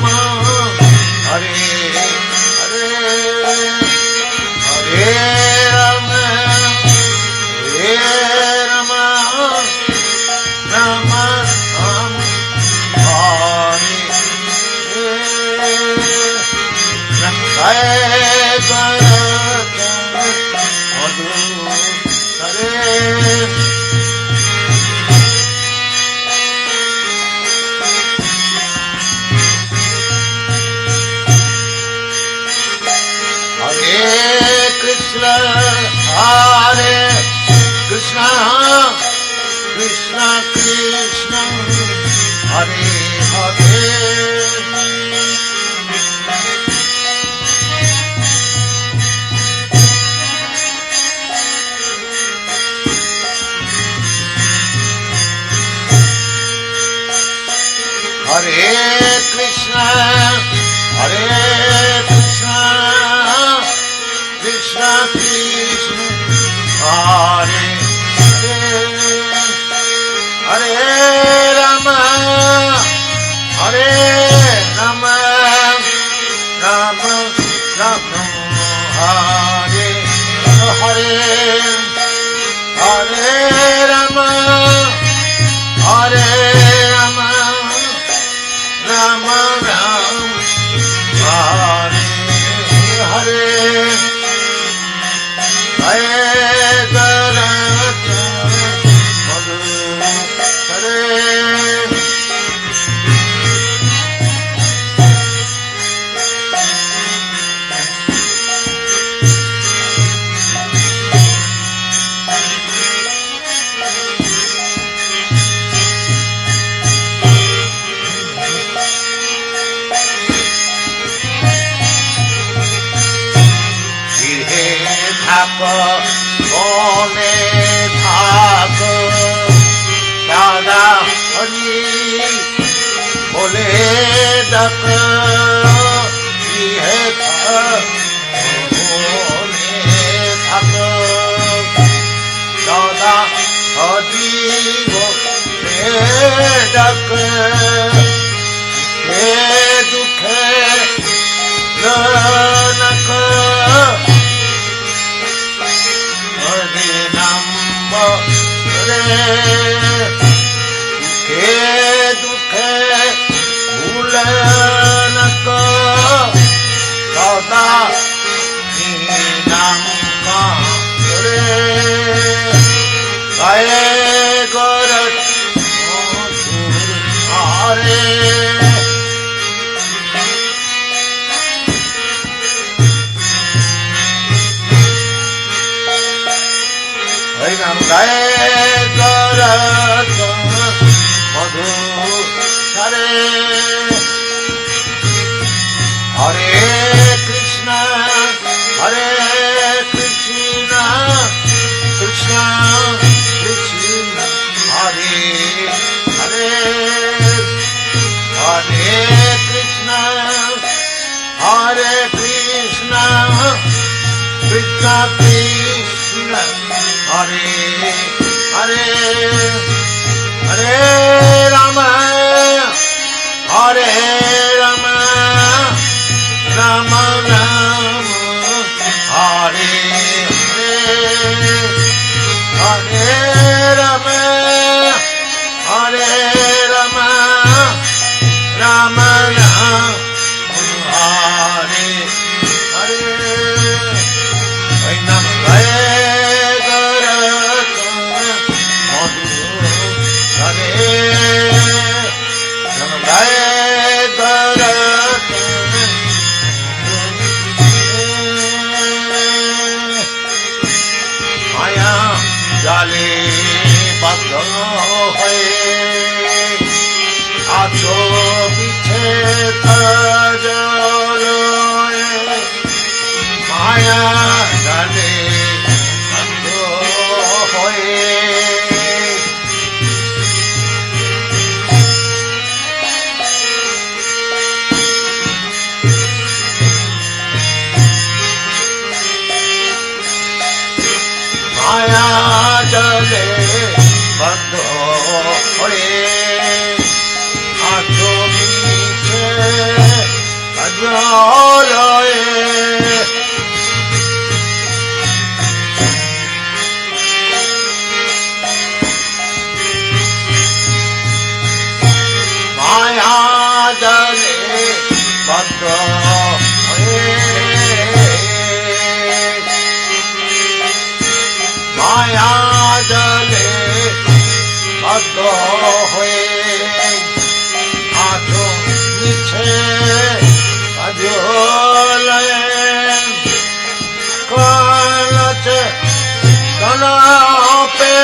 महामंत्र Krishna Hare Hare Hare Krishna Krishna Krishna Hare Hare Rama Hare Rama Rama Rama Hare Hare Hare Rama Hare Rama Rama Rama Hare Hare Bone thak dada hari bole dak ye bone thak dada hari bole dak ye dukhe nanak Dukhe dukhe bhulanak sada ninam kare gaye garat hare Nam gaye garat madhu hare Hare Krishna Krishna Krishna Hare Hare Hare Krishna Krishna Krishna Hare Hare Hare Rama Hare Rama Rama Rama Hare Hare Hare Rama Hare Rama Rama Rama Hare Hare Nam Jale badho hoye acho biche tajaloye Maya jale badho hoye Maya jale badho hoye acho biche tajaloye Maya jale badho hoye Maya jale badho hoye acho niche kajolaye kalache kana pe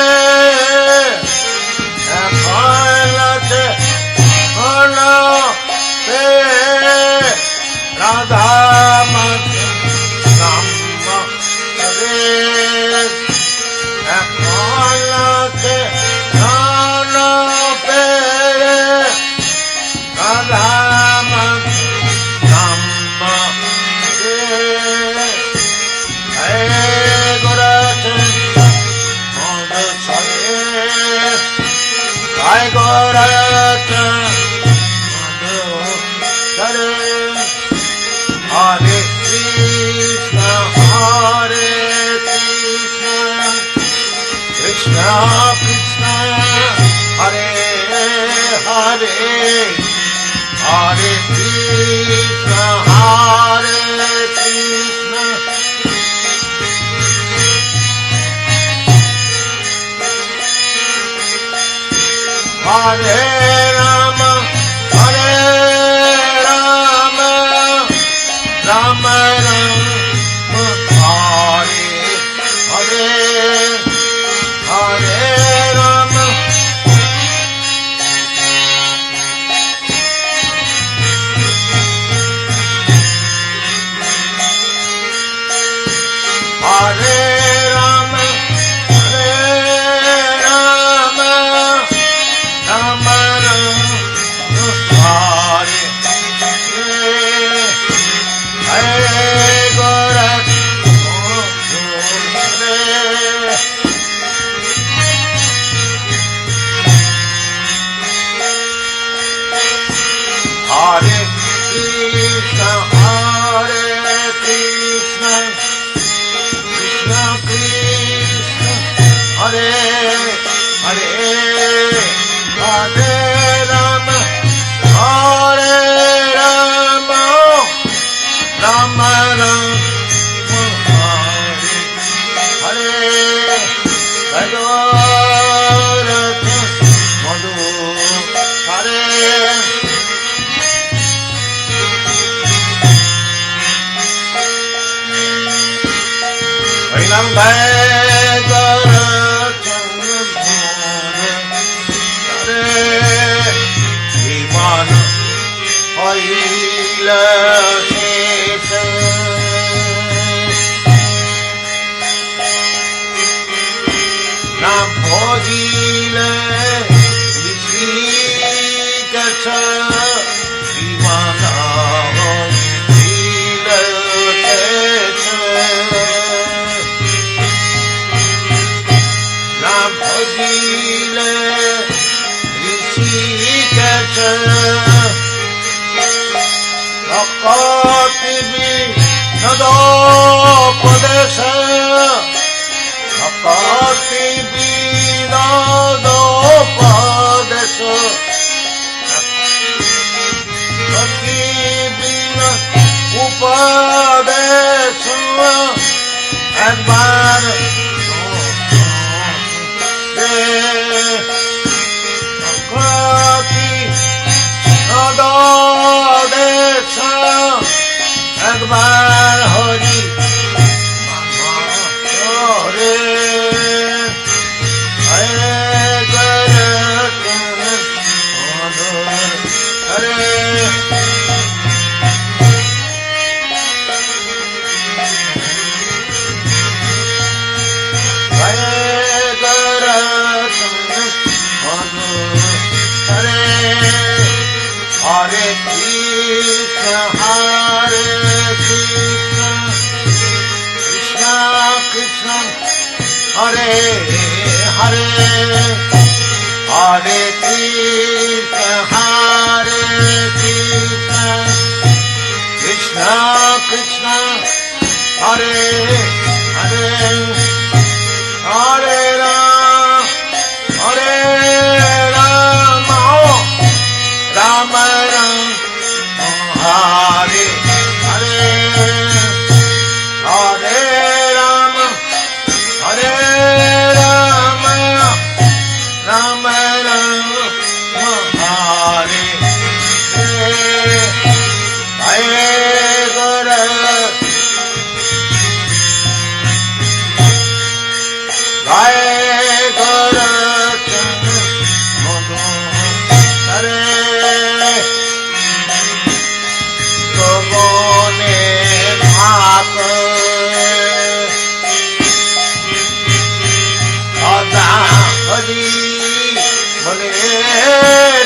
Hare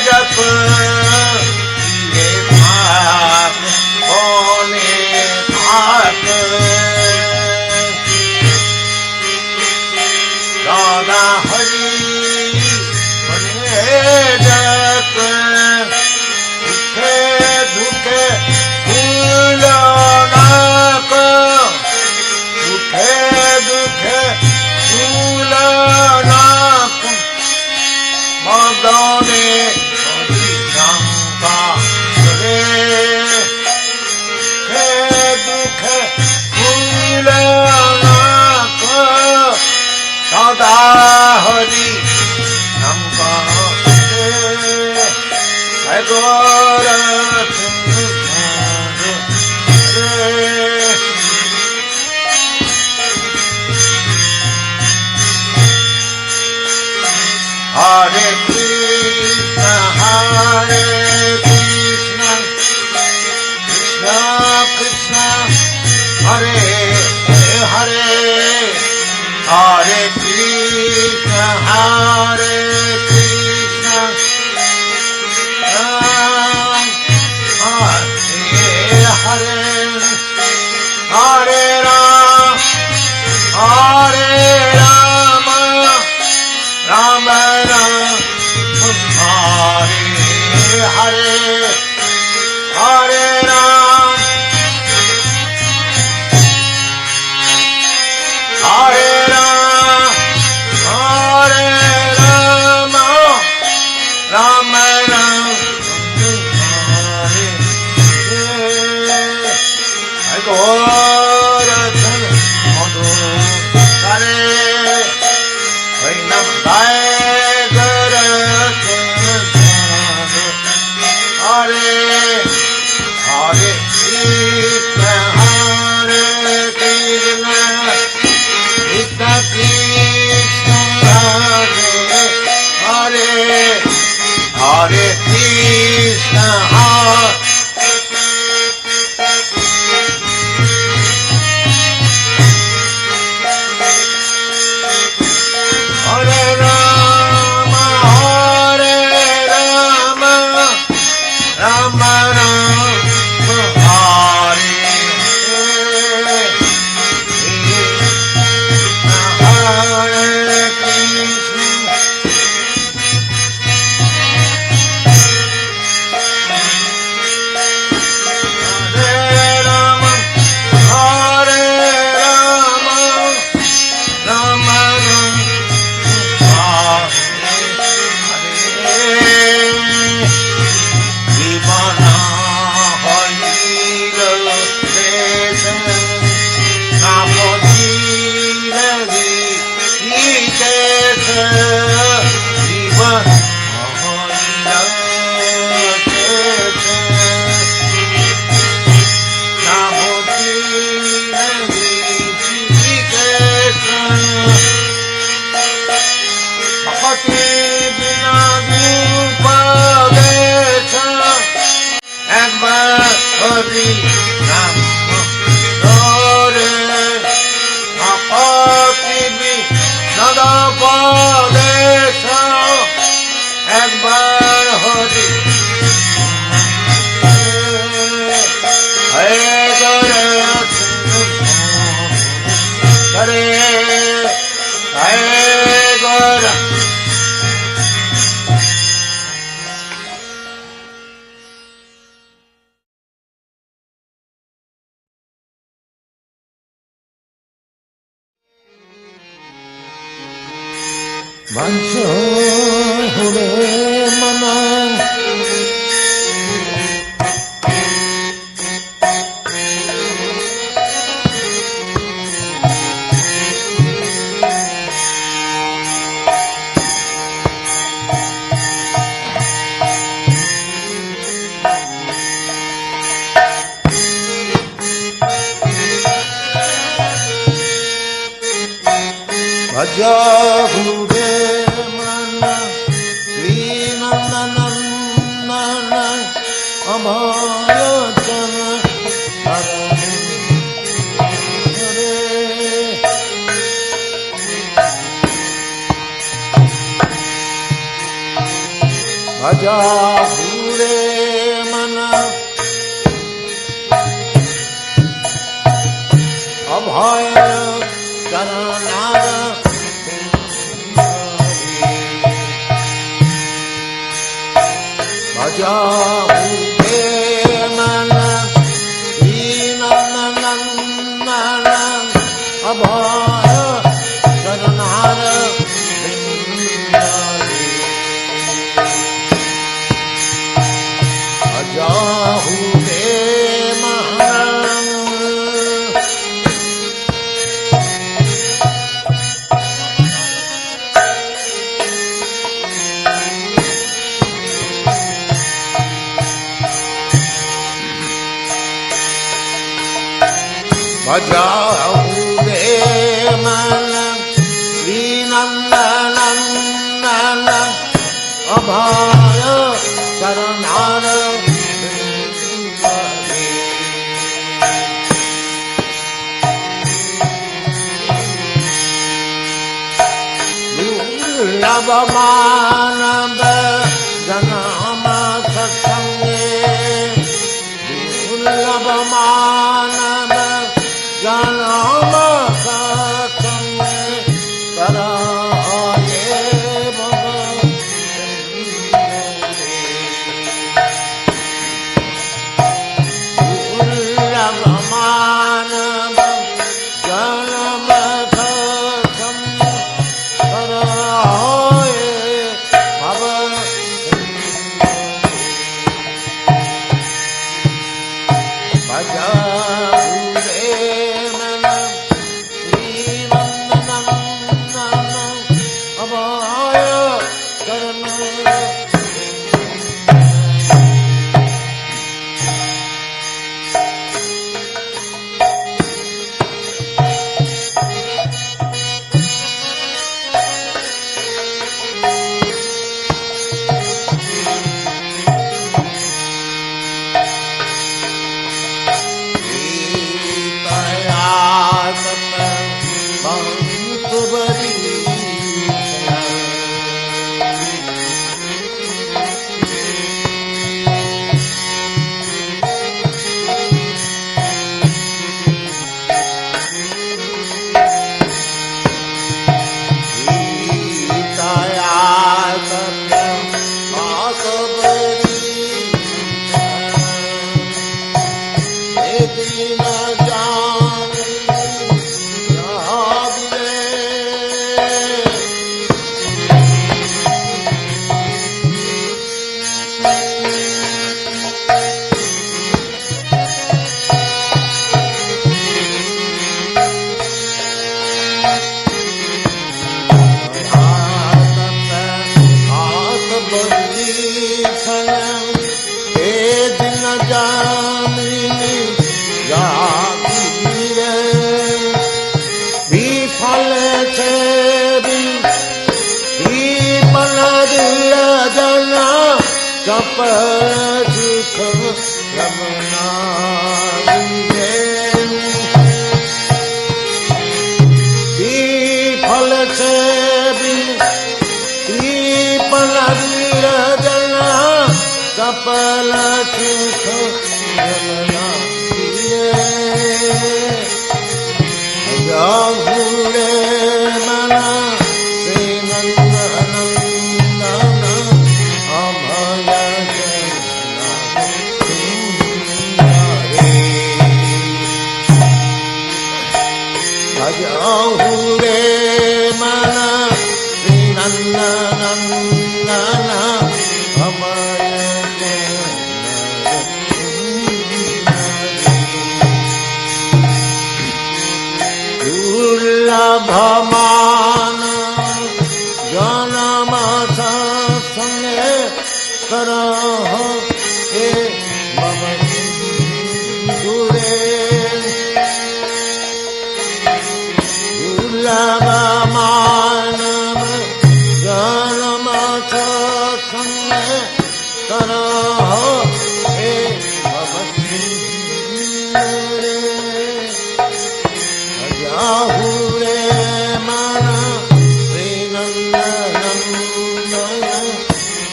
जप ये भाग बोले भाग दादा हरि बने जप दुखे दुखे फूल नाक दुखे दुखे फूल नाक मदने हरिशंका रे दुखे दुखे फूल नाक सदा हरि शंका रे गौर Hare Krishna, Krishna Krishna, Hare Hare, Hare Krishna, Krishna Hare Hare, Hare Ram, Hare Rama, Rama Rama, Hare Hare, Hare Ram, Hare Ram, Hare Rama, Rama Rama, Hare Hare. Gaura Dhan Madhu Hare. Hare Hare Krishna, Hare Krishna, Krishna Krishna, Hare Hare, Hare Krishna, Vancho Hore Mama Bhaja Hure Mana Vina Nana Amaya भजाहुरे मन अभय चरणार भजाहुरे मन दीननंदन अभय चरणार भजाहुरे भजाहुरे मन श्रीनंदनंदन अभय चरणार दुर्लभ मानव जन्म सत्संगे दुर्लभ मानव जन्म सत्संगे कराये दुर्लभ मानव जन्म सत्संगे कराये भजाहुरे मन श्रीनंदनंदन अभय चरणार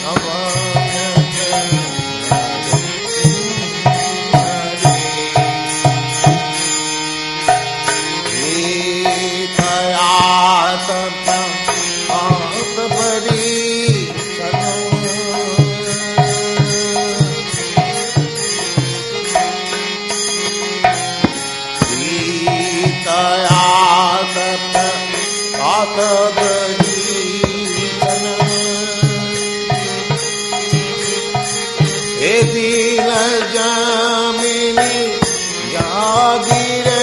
Namo दीन जामिनी जागिरे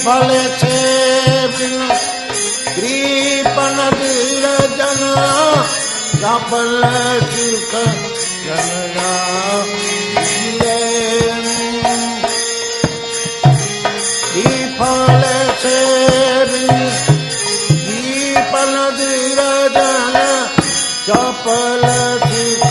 फले छे कृपन विरजन सफल सुख जनना फले छे कृपन विरजन सफल सुख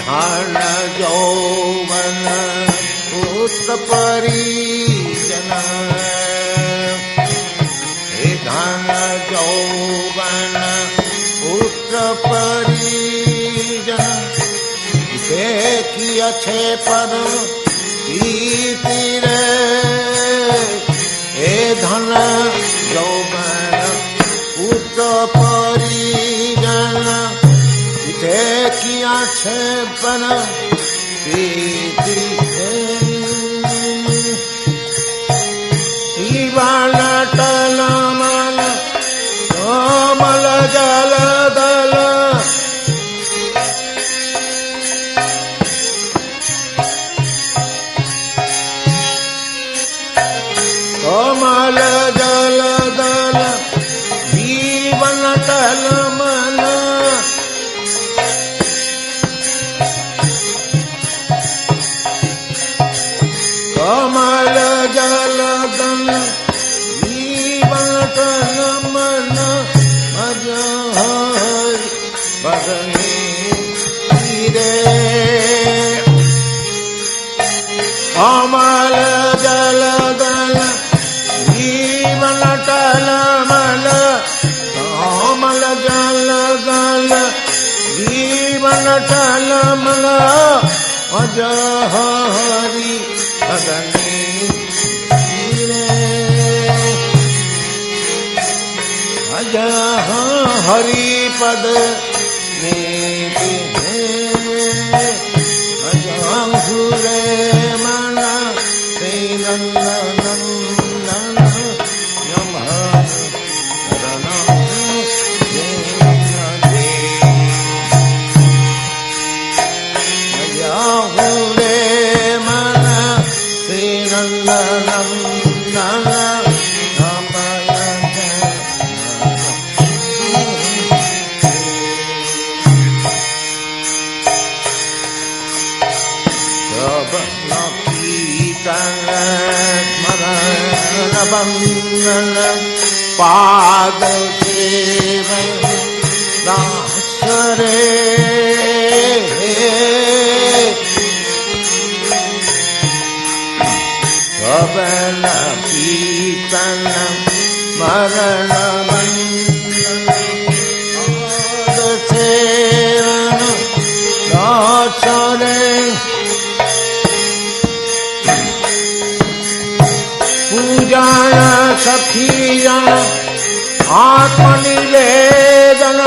धन यौवन पुत्र परिजन धन यौवन पुत्र परिजन देखिए छे पर प्रीति रे धन यौवन पुत्र परिजन देखिया छे पर प्रीति जीवन टलमल कोमल जल दल कोमल जल दल जीवन टलमल कमल जल दल जीवन टलमल अज बदनी रे कमल जल दल जीवन टलमल कमल जल दल जीवन टलमल अज हरि भगनी अज हरि पद अजूरे मन श्री नंदन यम अजूरे मन श्री नंदन स्मरण बंदन पाद सेवन दास रे कवन कीर्तन स्मरण बंदन पाद सेवन दास रे पूजन सखीजन आत्मनिवेदन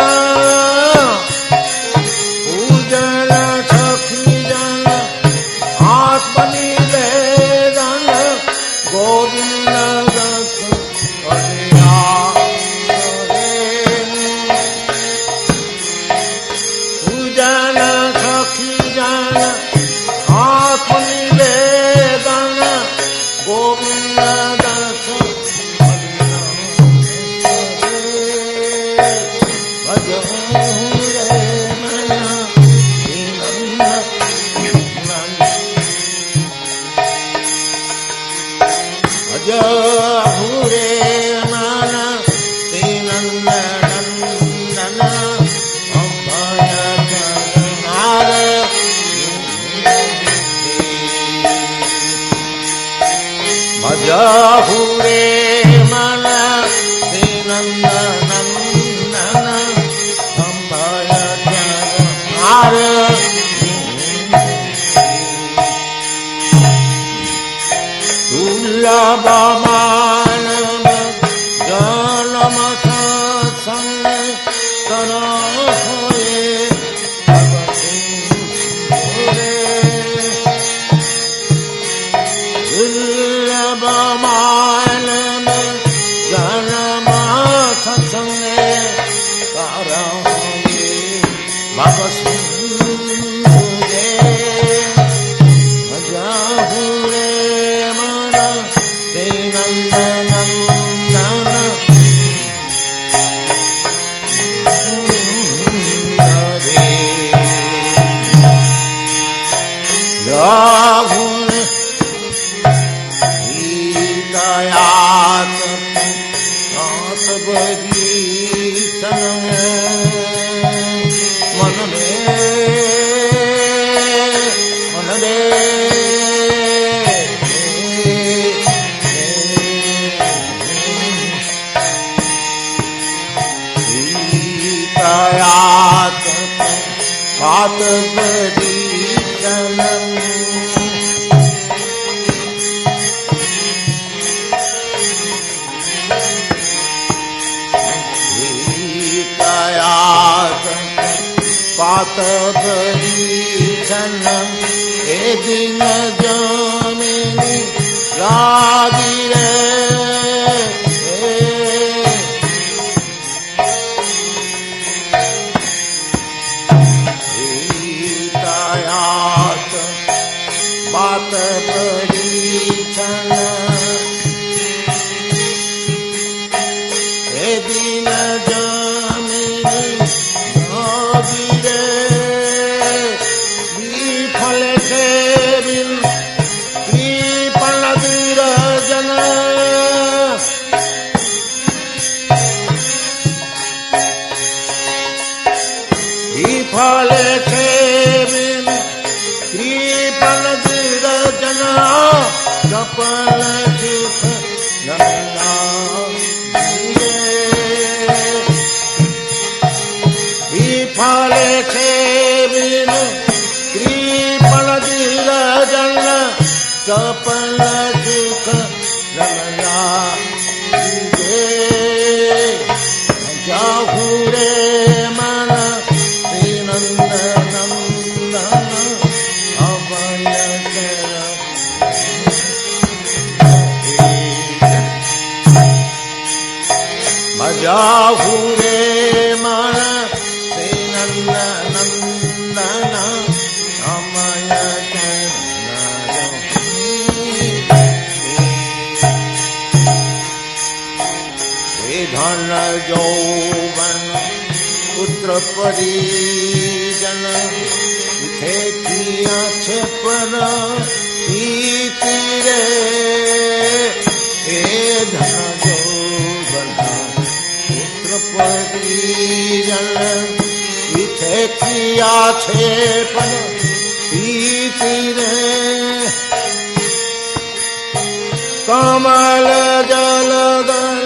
कमल जलदल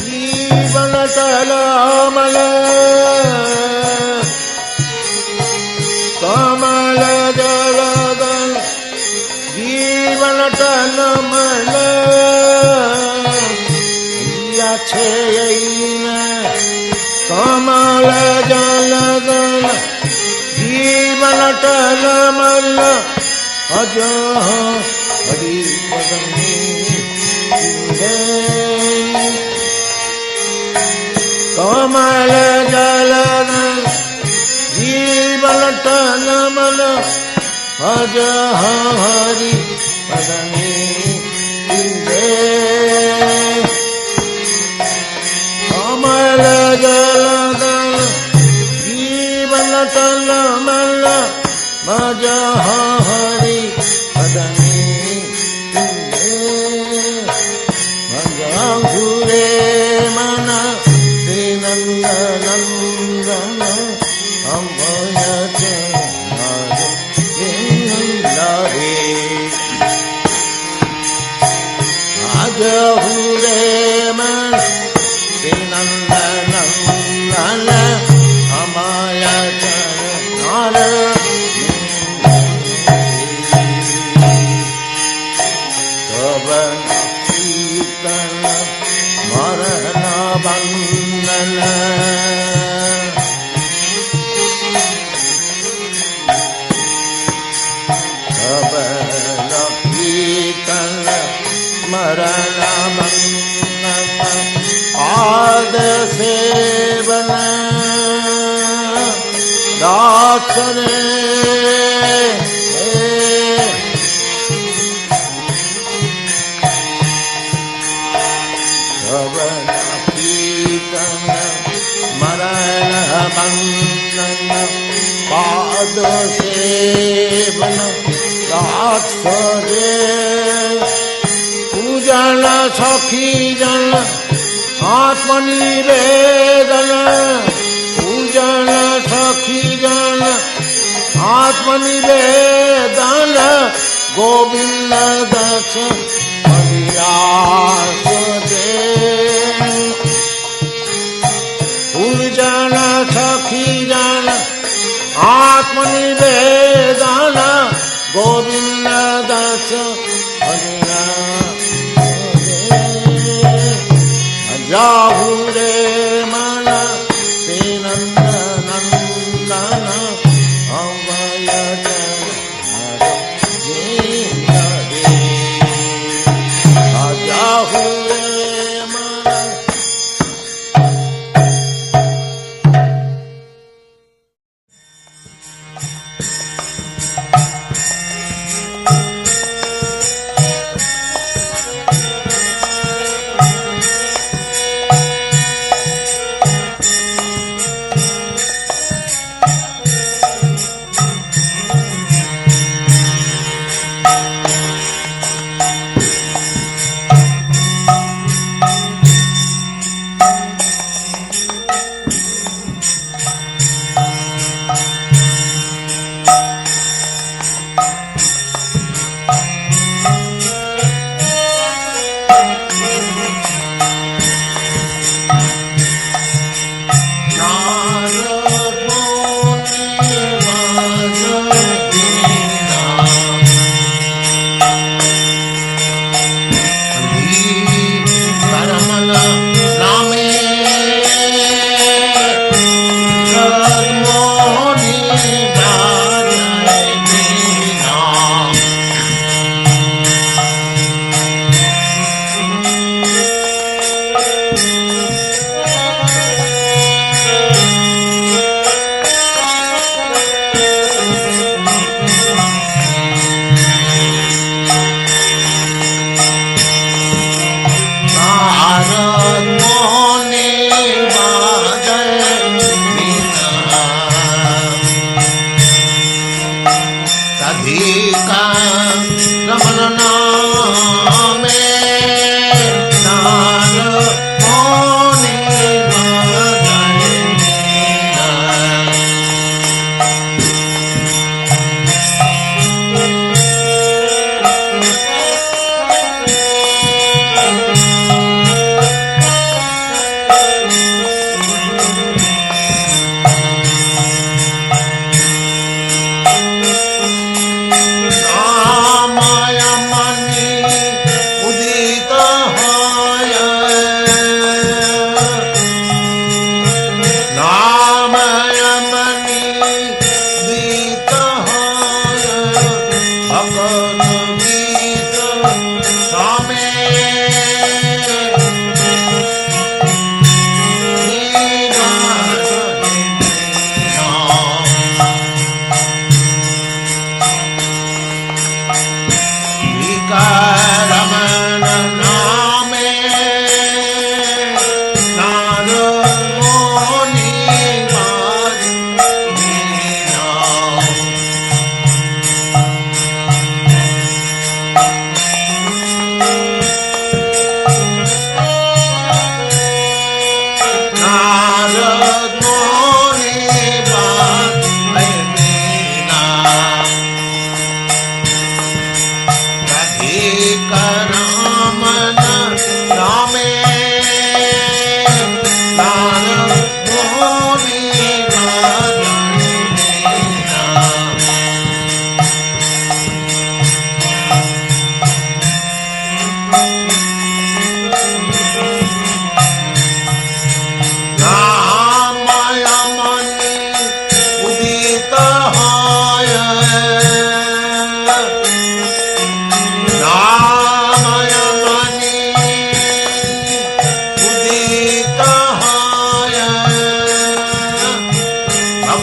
जीवन टलमल कमल जलदल जीवन टलमल छे कमल जलदल जीवन टलमल अज हरि कमल जलदल जीवन टलमल अज हरि पदमे कमल जलदल अटल मल मज हरि पदनी घुरे मन श्री नंद नंदन अभयत आज घुरे मन श्री नंद नंदन अभयत मरण बंदन कीर्तन मरण बंदन पाद सेवन दास रे मरण बंदन पाद सेवन दास रे पूजन सखी जन आत्मनिवेदन पूजन सखी जन आत्मनिवेदन गोविंद दक्ष अभिलाष दे पूजन सखी जन आत्मनिवेदन गोविंद दक्ष जाहु रे मन श्री नंद नंदन अभयत जाहु रे मन।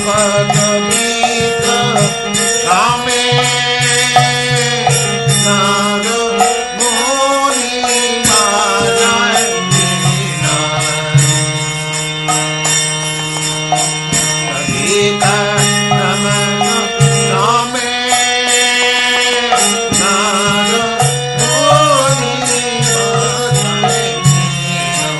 भगवत गीत रामे नाद मोरी बाजाए मीना गीत रमन रामे नाद मोरी बाजाए मीना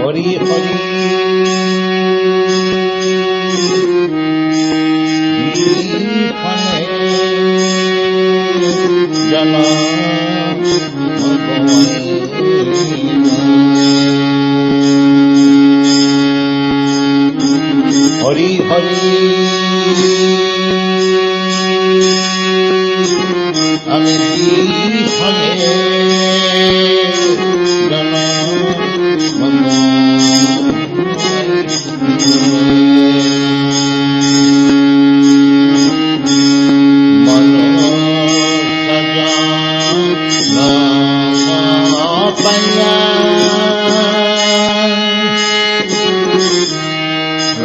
হরি হরি জন হরি হরি আমি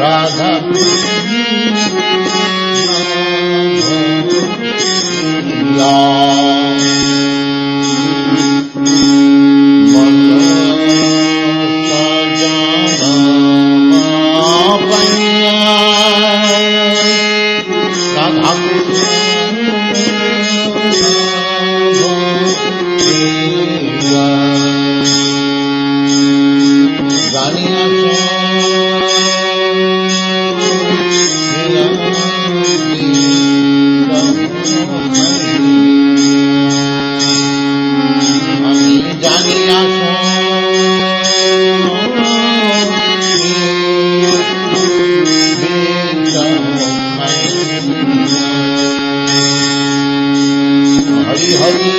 রাধা हरि हरि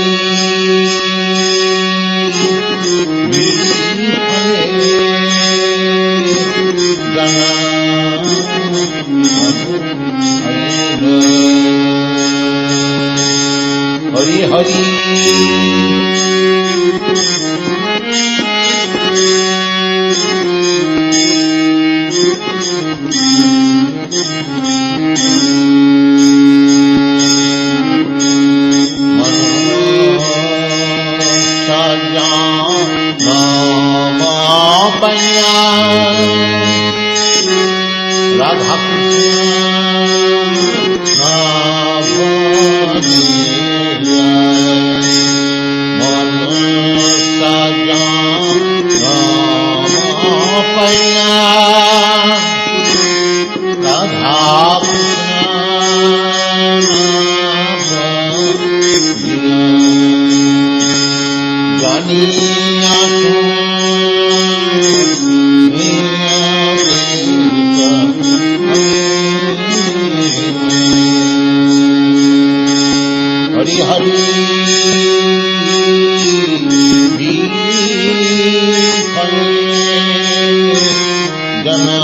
राधा कृष्ण हरि हरि जना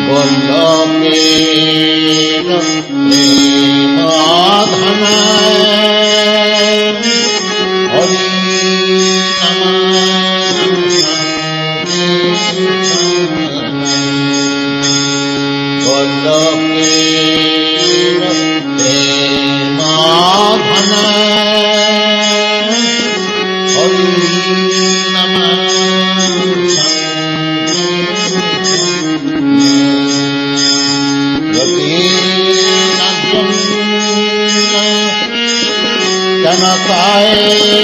वल्लभे प्रेमाधन हरि वल्लभे प्रेमाधन जनताए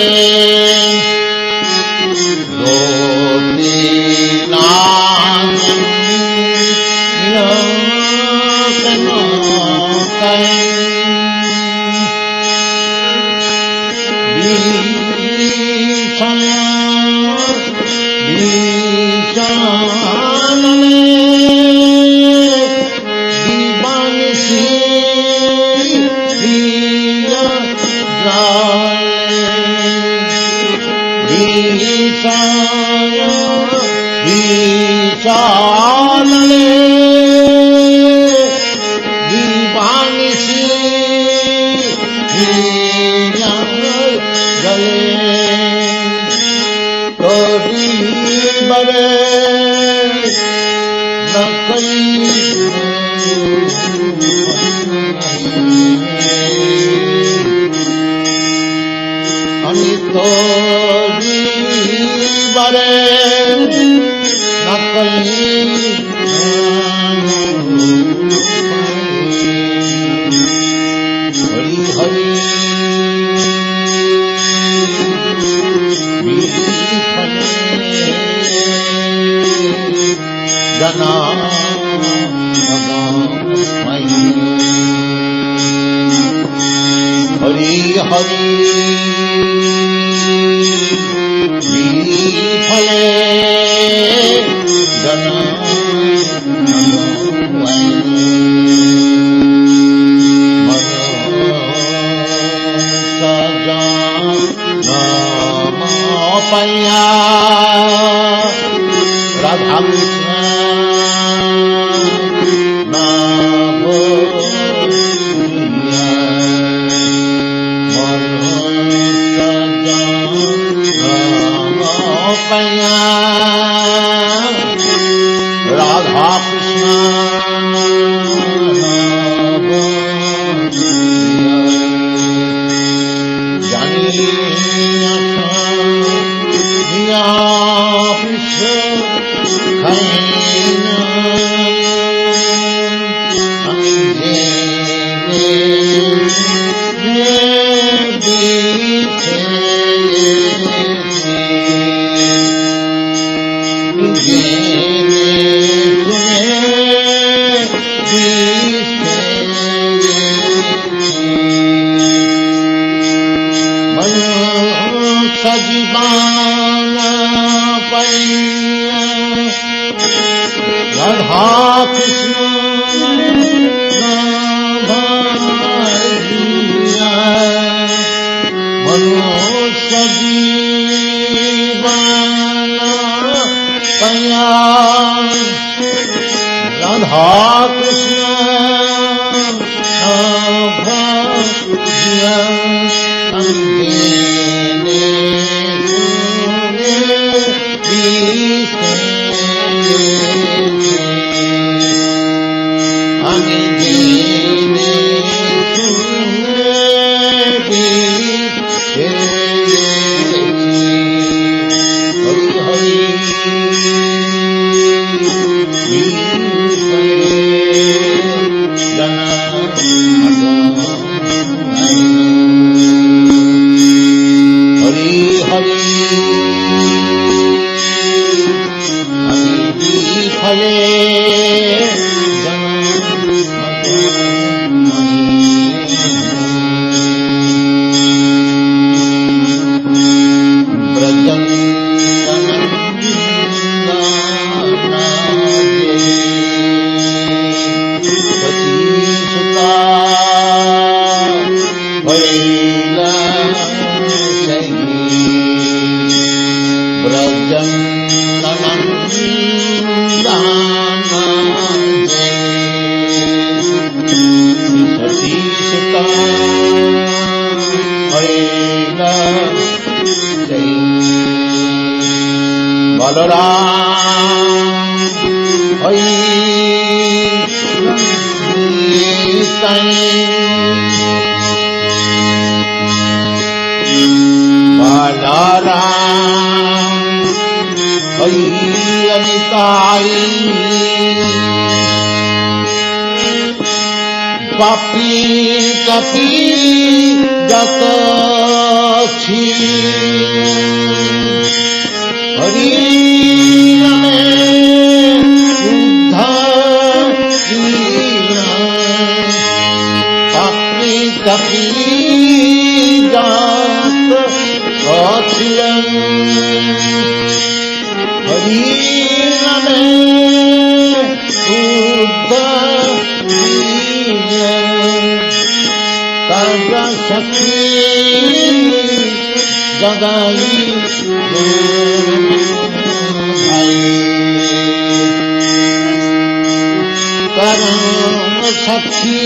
हरि हरि फले जना पैया राधा कृष्ण राधा कृष्ण फले राम हरि बलराम हरि अनिताई पापी कपी जत छी हरि नमे उद्धार पापी कपी जत छी हरि नमे उद्धार सखी जगाई करम सखी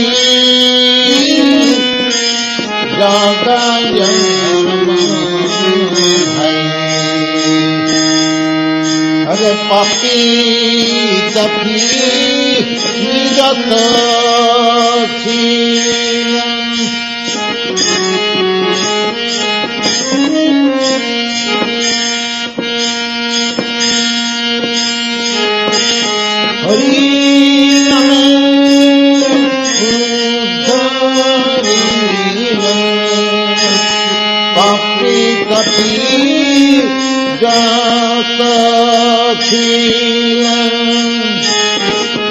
जगाई अरे पापी तपी जत छी हरि नमे पापी कपी जत छी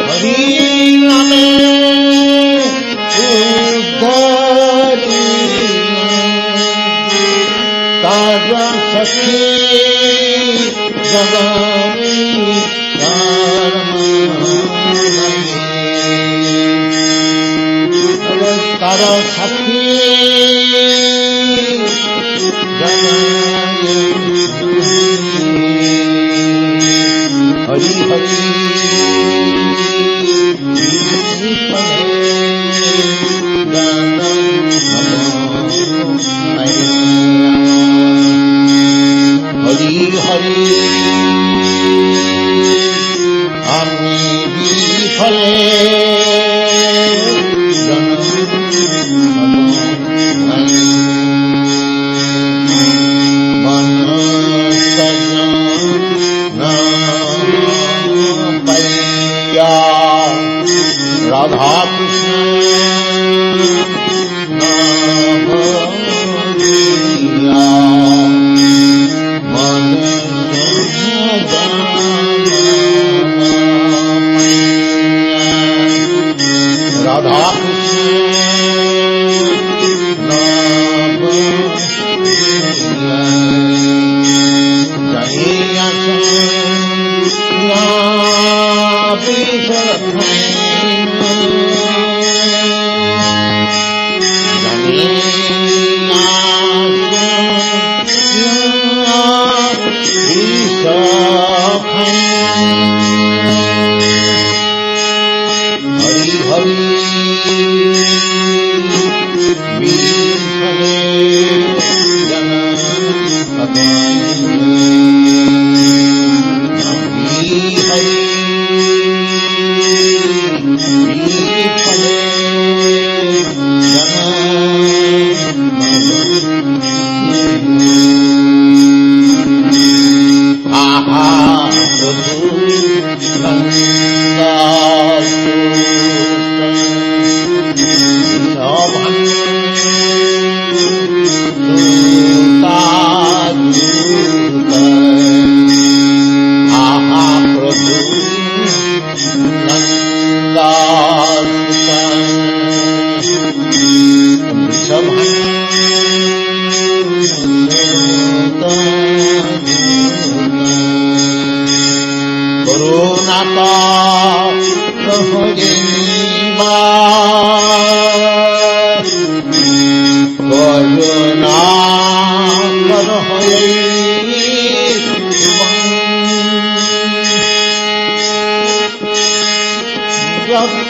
हरि नमे उद्धारी ताजा सखी जगाई तारा सखी हरि हरि हरि हरि আমি বিফলে राधा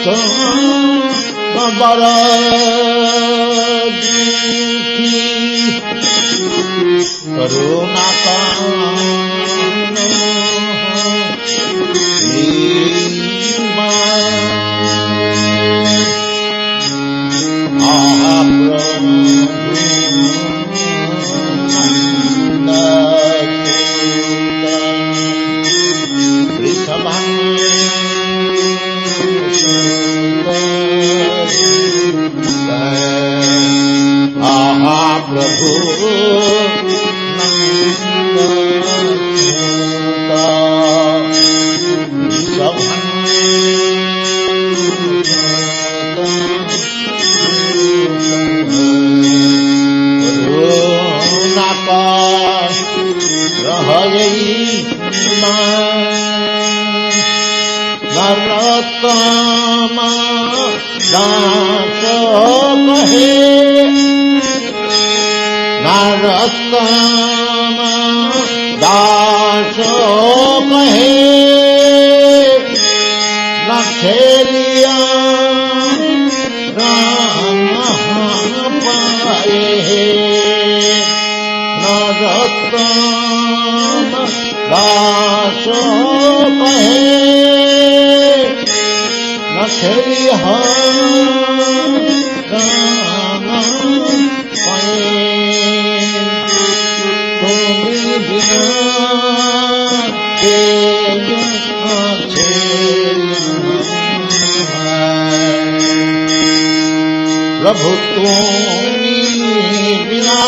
कृष्ण मन राधा कृष्ण करुणा दास कहे नरोत्तम दास कहे न खेलिया राम पाए नरोत्तम दास कहे न खेलिया राम पाए प्रभु तुम्ही बिना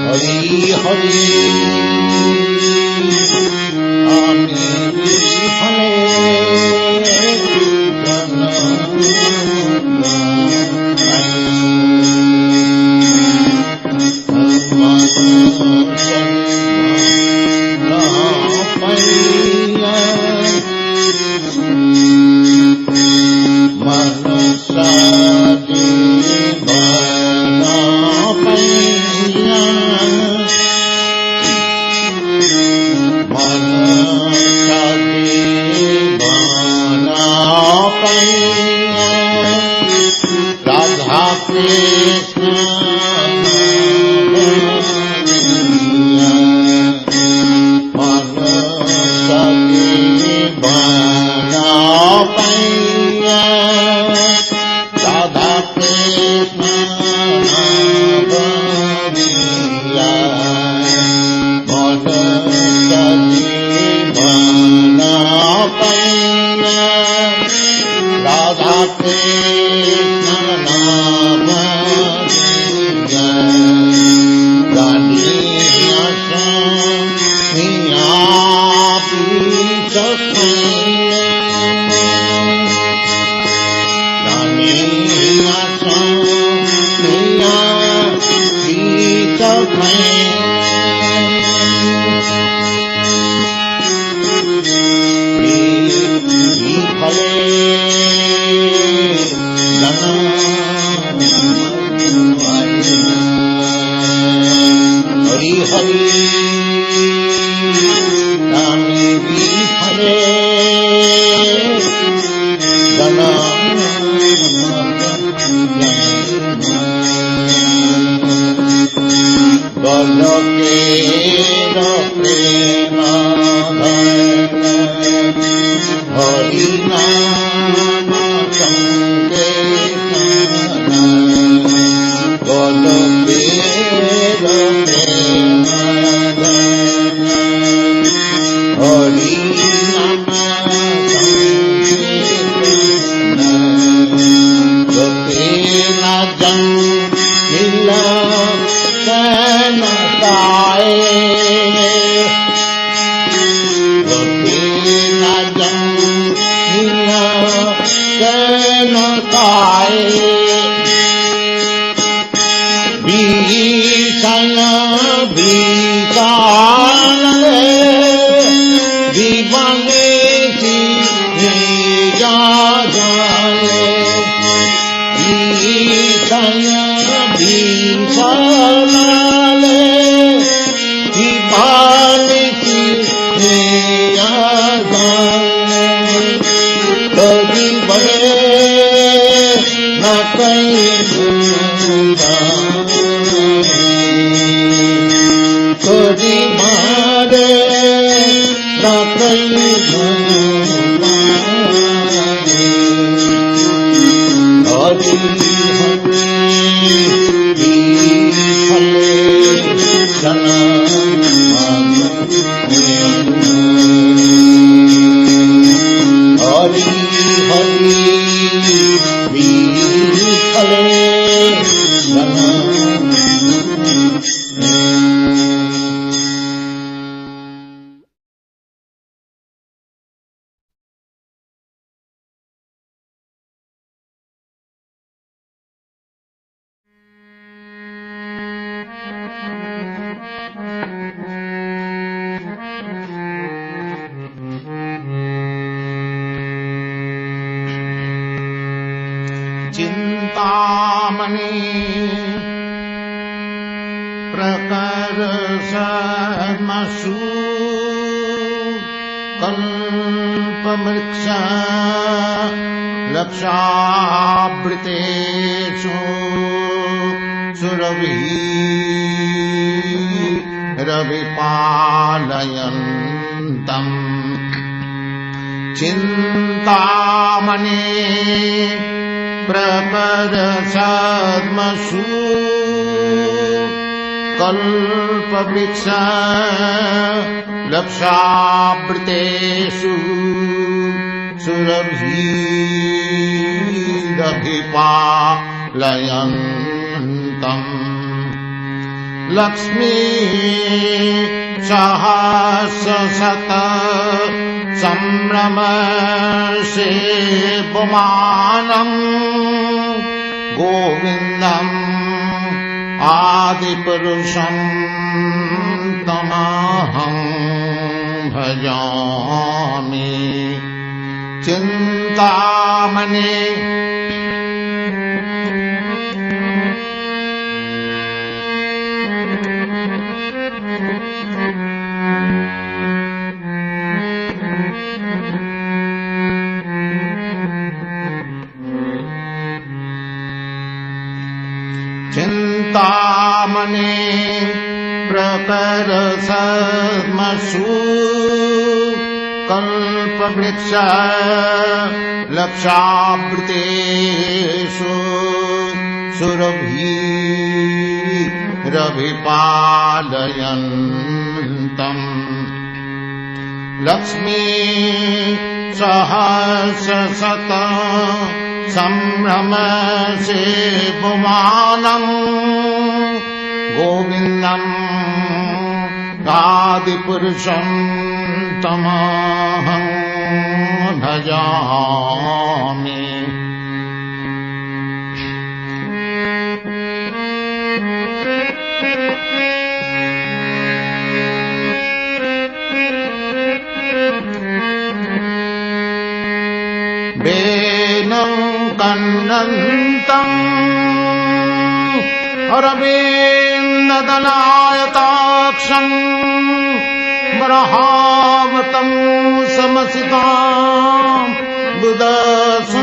हरि हरि हरि हरि हरि हरि राम भी फले चिंतामणि प्रकर सर्मसु कल्पवृक्ष लक्षावृतेषु सुरभिरविपालयन्तम् चिन्तामणि प्रपरसद्मसु कल्पवृक्ष लक्षावृतेषु सुरभिरभिपालयन्तम् लक्ष्मी सहस्रशत संभ्रम सेवमानम् गोविन्दम् आदिपुरुषं तमहं भजामि चिन्तामणि चिन्तामणि प्रकरसद्मसु कल्पवृक्ष लक्षावृतेषु सुरभिरभिपालयन्तम् लक्ष्मी सहस्रशत संभ्रम सेवमानम् गोविन्दम् आदिपुरुषं तमहं भजामि वेनं कन्नन्तम् अरविन्ददलायताक्षम् बरहावतं समसिताम् बुधसुन्दराङ्गम्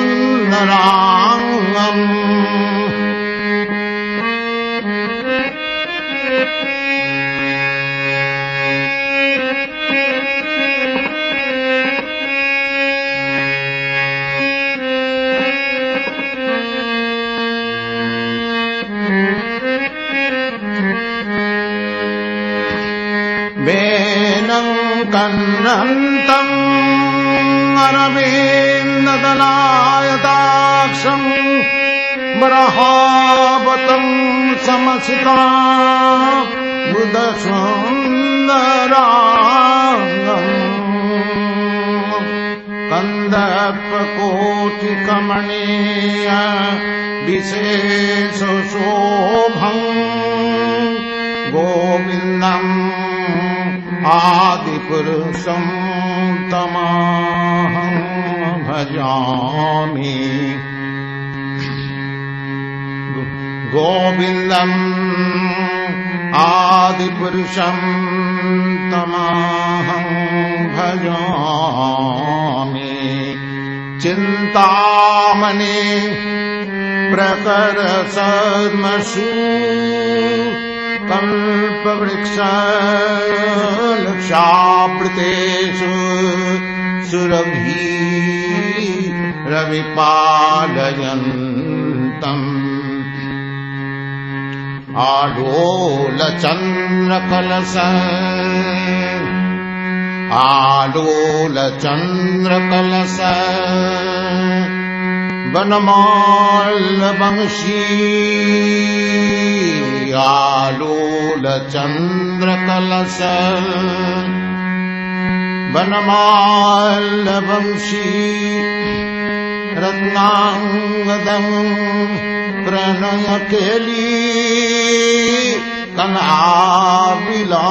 वेनं कन्नन्तम् अरविन्ददलायताक्षम् बरहावतं समसिताम् बुधसुन्दराङ्गम् कन्दर्पकोटिकमनीय विशेषशोभम् गोविन्दम् आदिपुरुषं तमहं भजामि गोविन्दम् आदिपुरुषं तमहं भजामि चिन्तामणि प्रकरसद्मसु कल्पवृक्ष लक्षावृतेषु सुरभिरविपालयन्तम् आलोलचन्द्रकलश वनमाल्यवंशी आलोलचन्द्रकलश वनमाल्यवंशी रत्नाङ्गदम् प्रणयकेली कलाविलासम्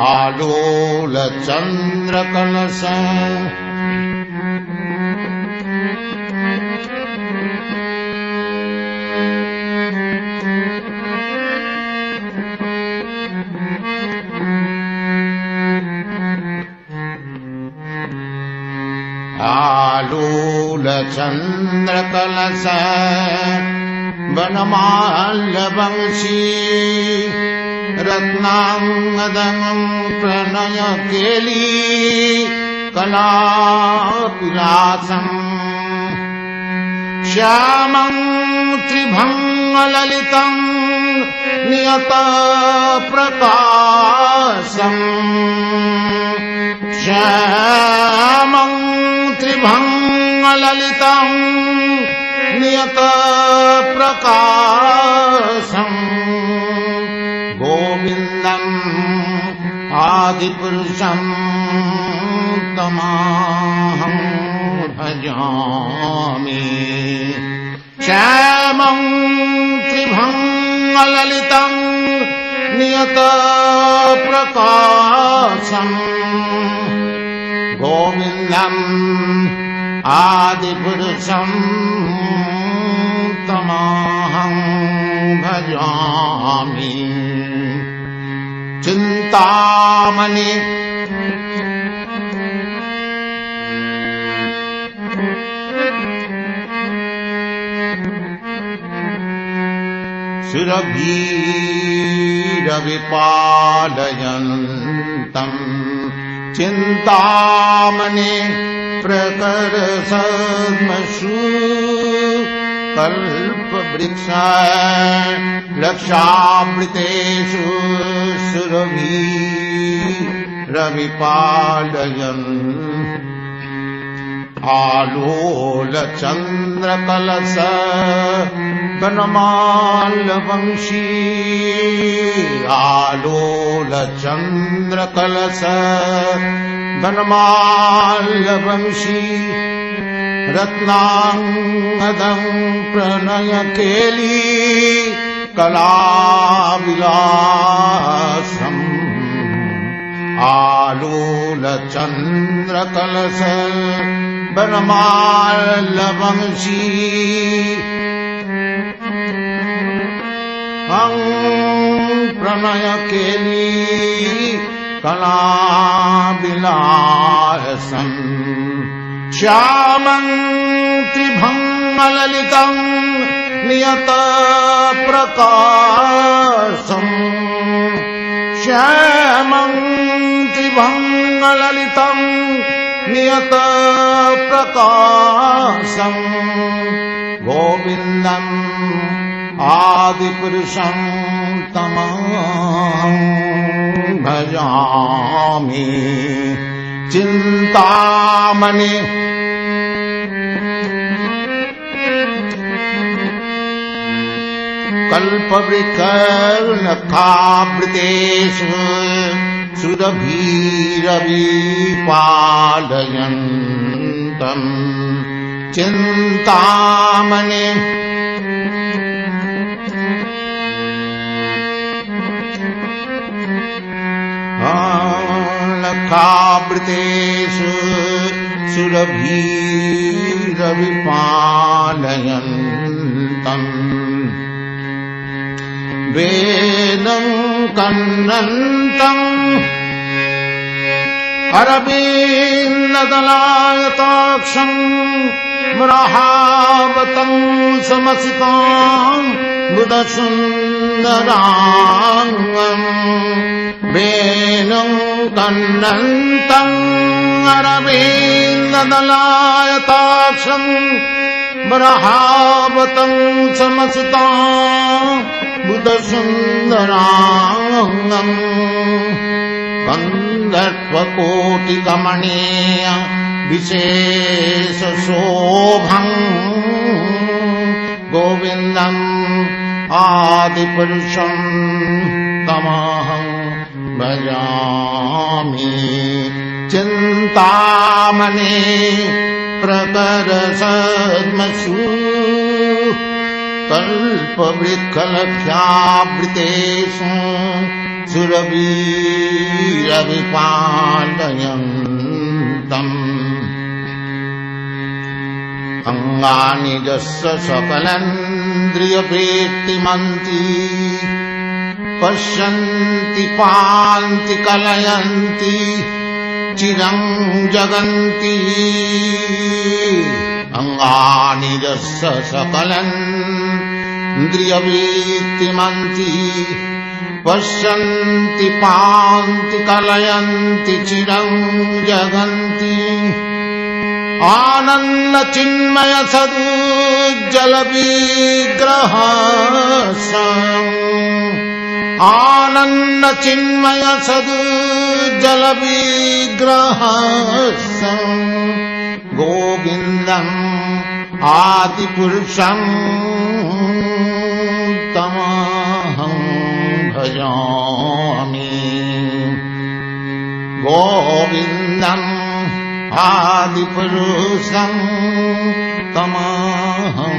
आलोलचन्द्रकलशम् आलोलचन्द्रकलश वनमाल्यवंशी रत्नांगदं प्रणयकेली कलाविलासम् श्यामं त्रिभङ्गललितं नियतप्रकाशम् श्यामं त्रिभङ्गललितं नियतप्रकाशम् गोविन्दम् आदिपुरुषं तमाहं भजामि श्यामं त्रिभङ्गललितं नियतप्रकाशम् गोविन्दम् आदिपुरुषं तमाहं भजामि चिन्तामणि सुरभीरविपालयन्तम् चिन्तामणि प्रकरसद्मसु कल्पवृक्ष लक्षामृतेषु सुरभीरविपालयन् आलोलचन्द्रकलश वनमाल्यवंशी आलोलचन्द्रकलश वनमाल्यवंशी रत्नांगदं प्रणयकेली कलाविलासम् आलोलचन्द्रकलश वनमाल्यवंशी प्रणयकेली कलाविलासम् श्यामं त्रिभङ्गललितं नियतप्रकाशम् श्यामं त्रिभङ्गललितं नियतप्रकाशम् गोविन्दम् आदिपुरुषं तमाहं भजामि चिन्तामणि कल्पवृक्षलतावृतेषु सुरभीरविपालयन्तम् चिन्तामणि लतावृतेषु सुरभीरविपालयन्तम् वेदं कन्नन्तं अरविन्ददलायताक्षं मृहावतं समसितां बुधसुन्दराङ्गम् वेणुं कन्नन्तं अरविन्ददलायताक्षं मृहावतं समसितां बुधसुन्दराङ्गम् गन्धर्वकोटिकमनीय विशेषशोभम् गोविन्दम् आदिपुरुषं तमहं भजामि चिन्तामणि प्रकरसद्मसु कल्पवृक्षलक्ष्यावृतेषु सुरभिरभिपालयन्तम् अंगानि यस्य सकलेन्द्रियवृत्तिमन्ति पश्यन्ति पान्ति कलयन्ति चिरं जगन्ति अंगानि यस्य सकलेन्द्रियवृत्तिमन्ति पश्यन्ति पान्ति कलयन्ति चिरं जगन्ति आनंद चिन्मय सदुज्जल विग्रह आनंद चिन्मय सदुज्जल विग्रह गोविंदम आदिपुरुषं तमहं भजामि गोविंदम आदिपुरुषं तमहं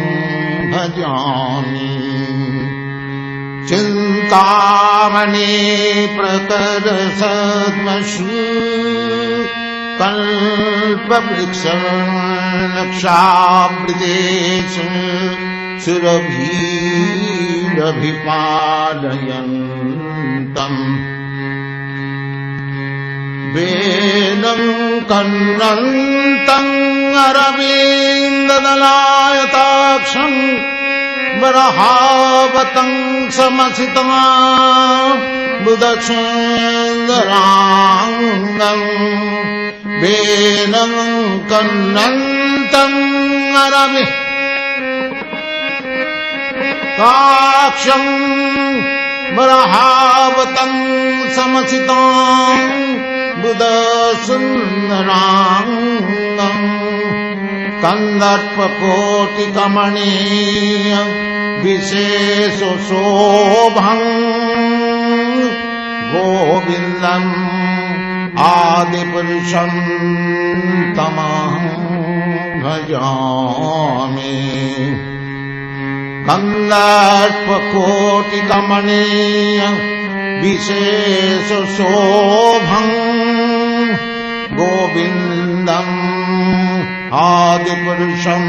भजामि चिन्तामणि प्रकरसद्मषु कल्पवृक्षलक्षावृतेषु सुरभिरभिपालयन्तम् वेदं कन्नन्तं अरविन्ददलायताक्षं बरहावतं समसितं बुधचन्द्राङ्गं वेदं कन्नन्तं अरविन्ददलायताक्षं बरहावतं समसितं बुधसुन्दराङ्गं कन्दर्पकोटिकमणीय विशेषशोभं गोविन्दम् आदिपुरुषं तमहं भजामि कन्दर्पकोटिकमणीय विशेषशोभं गोविन्दम् आदिपुरुषं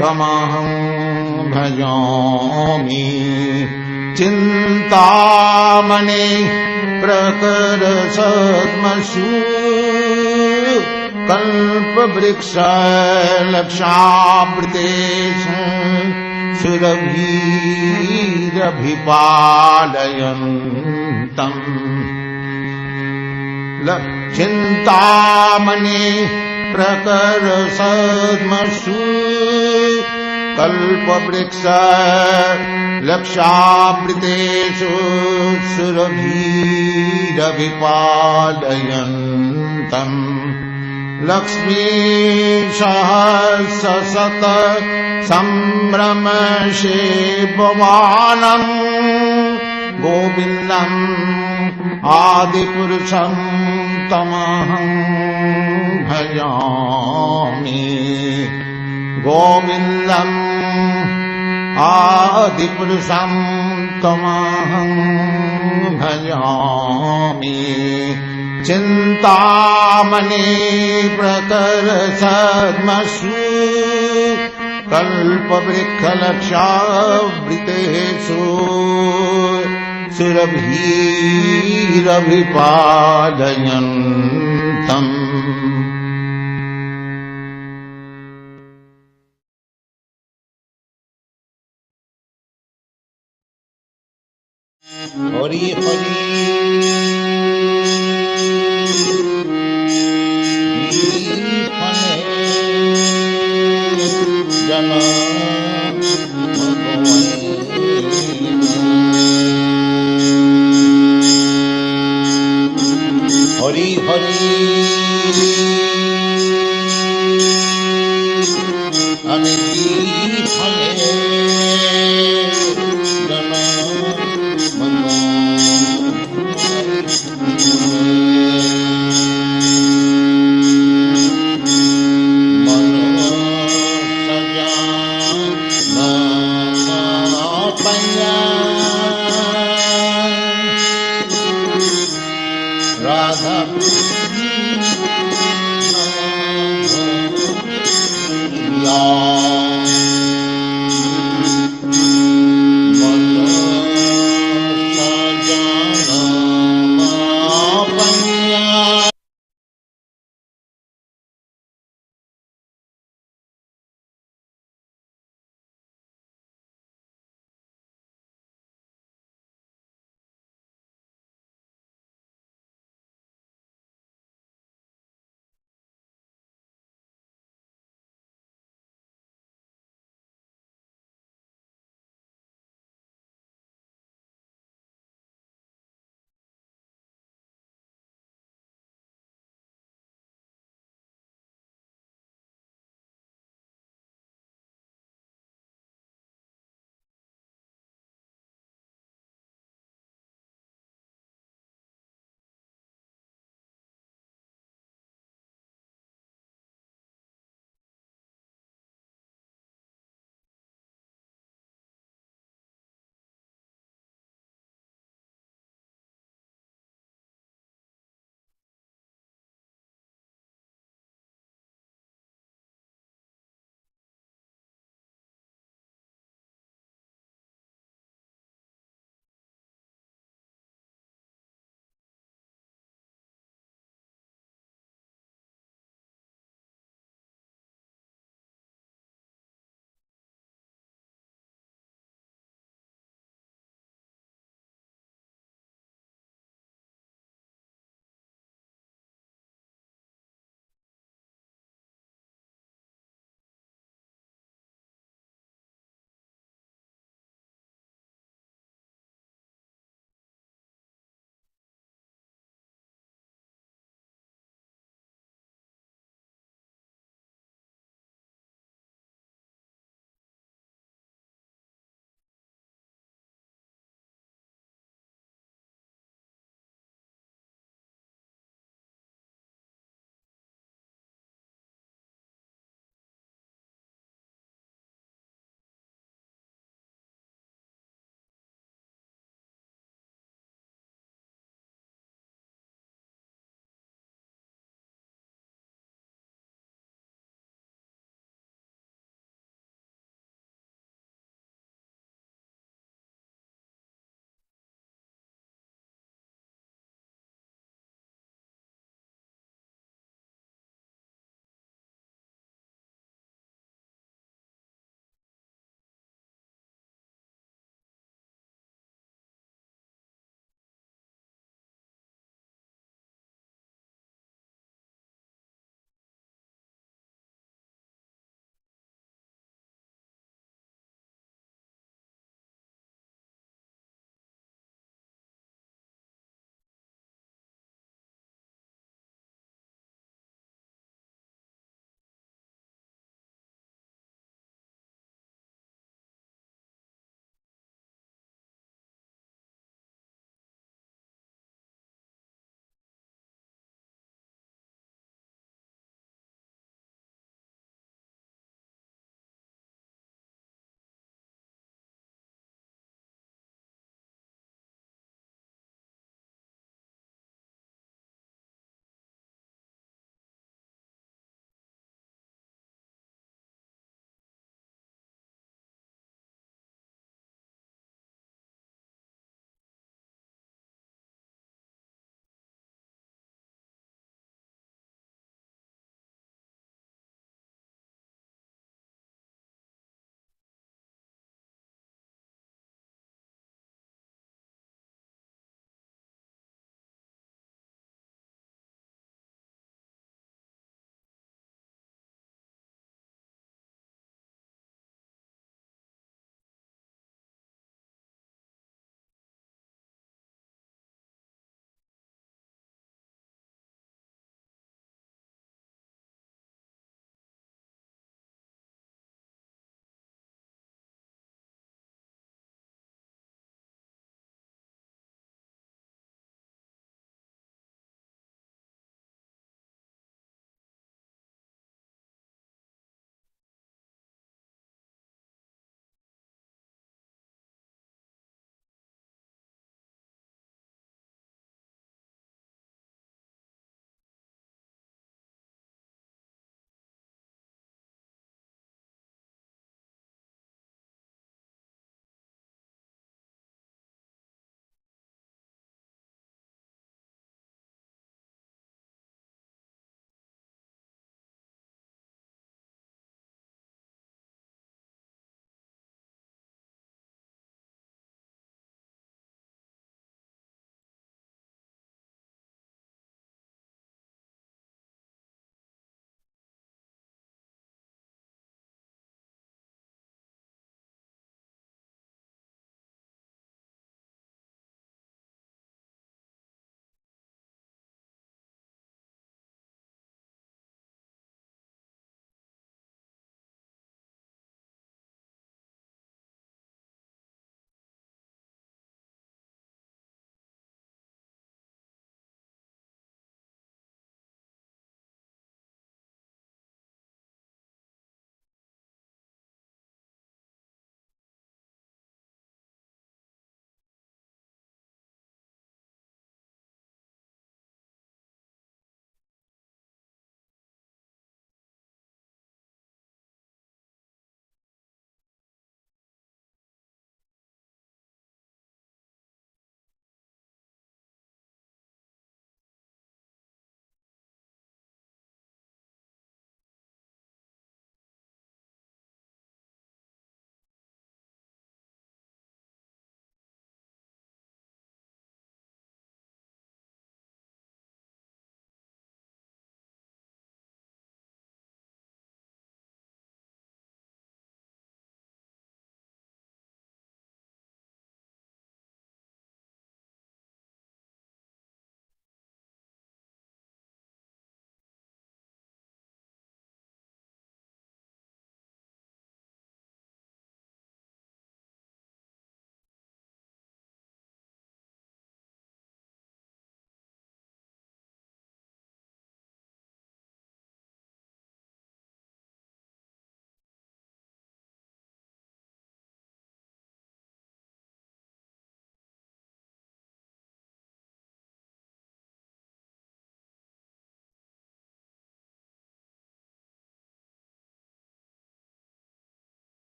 तमहं भजामि चिन्तामणि प्रकरसद्मषु कल्पवृक्षलक्षावृतेषु सुरभिरभिपालयन्तम् चिन्तामणि प्रकरसद्मषु कल्पवृक्षलक्षावृतेषु सुरभिरभिपालयन्तम् लक्ष्मीसहस्रशत सम्भ्रमसेव्यमानं गोविन्दम् आदिपुरुषं तमहं भजामि गोविन्दम् आदिपुरुषं तमहं भजामि चिन्तामणि प्रकरसद्मषु कल्पवृक्षलक्षावृतेषु सुरभिरभिपालयन्तम् हरि हरि जन हरि हरि फले जन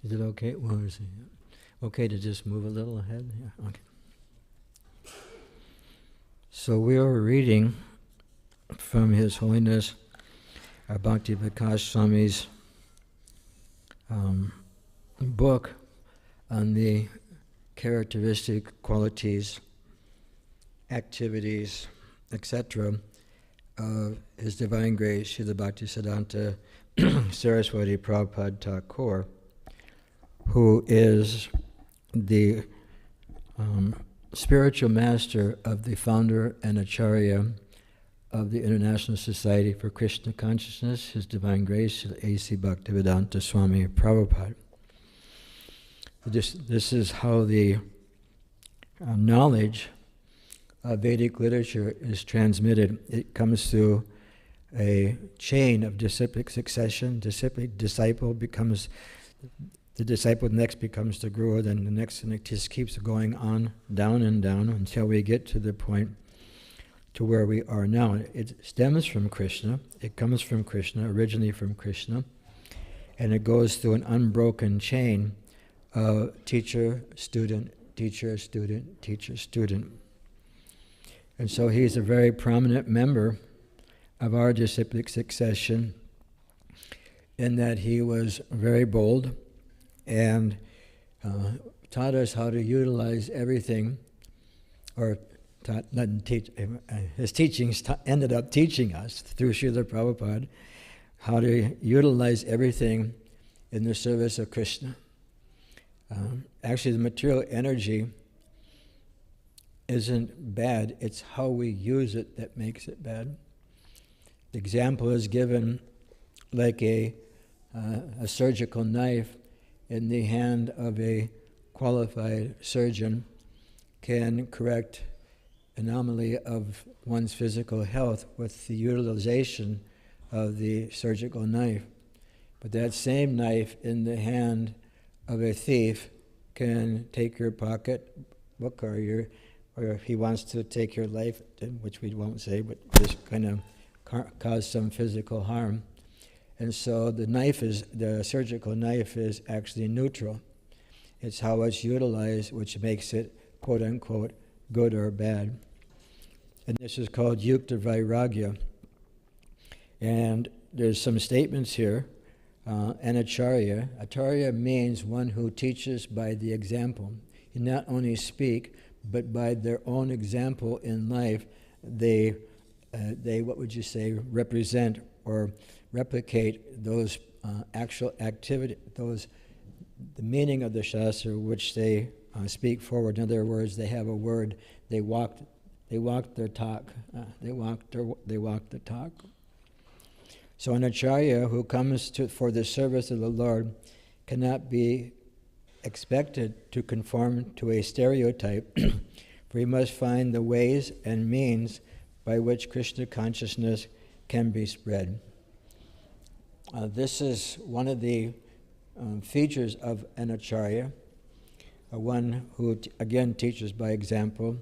Is it okay? Where is he? Okay to just move a little ahead? Yeah, okay. So we are reading from His Holiness Bhakti Vikas Swami's book on the characteristic qualities, activities, etc. of His Divine Grace, Srila Bhaktisiddhanta Saraswati Prabhupada Thakur, who is the spiritual master of the founder and acharya of the International Society for Krishna Consciousness, His Divine Grace, A.C. Bhaktivedanta Swami Prabhupada. This is how the knowledge of Vedic literature is transmitted. It comes through a chain of disciplic succession. Disciple becomes the disciple, next becomes the guru, then the next, and it just keeps going on, down and down, until we get to the point to where we are now. It stems from Krishna, it comes from Krishna, originally from Krishna, and it goes through an unbroken chain of teacher, student, teacher, student, teacher, student. And so he's a very prominent member of our disciplic succession in that he was very bold and taught us how to utilize everything, or his teachings ended up teaching us through Srila Prabhupada how to utilize everything in the service of Krishna. Actually, the material energy isn't bad, it's how we use it that makes it bad. The example is given like a surgical knife in the hand of a qualified surgeon can correct anomaly of one's physical health with the utilization of the surgical knife. But that same knife in the hand of a thief can take your pocketbook, or if he wants to take your life, which we won't say, but just kind of cause some physical harm. And so the surgical knife is actually neutral. It's how it's utilized which makes it, quote unquote, good or bad. And this is called yukta vairagya. And there's some statements here. An acharya. Acharya means one who teaches by the example. You not only speak, but by their own example in life, they what would you say, represent or replicate those actual activity, the meaning of the Shastra which they speak forward. In other words, they have a word, they walk their talk, they walk the talk. So an acharya who comes for the service of the Lord cannot be expected to conform to a stereotype, for he must find the ways and means by which Krishna consciousness can be spread. This is one of the features of an acharya, one who again teaches by example.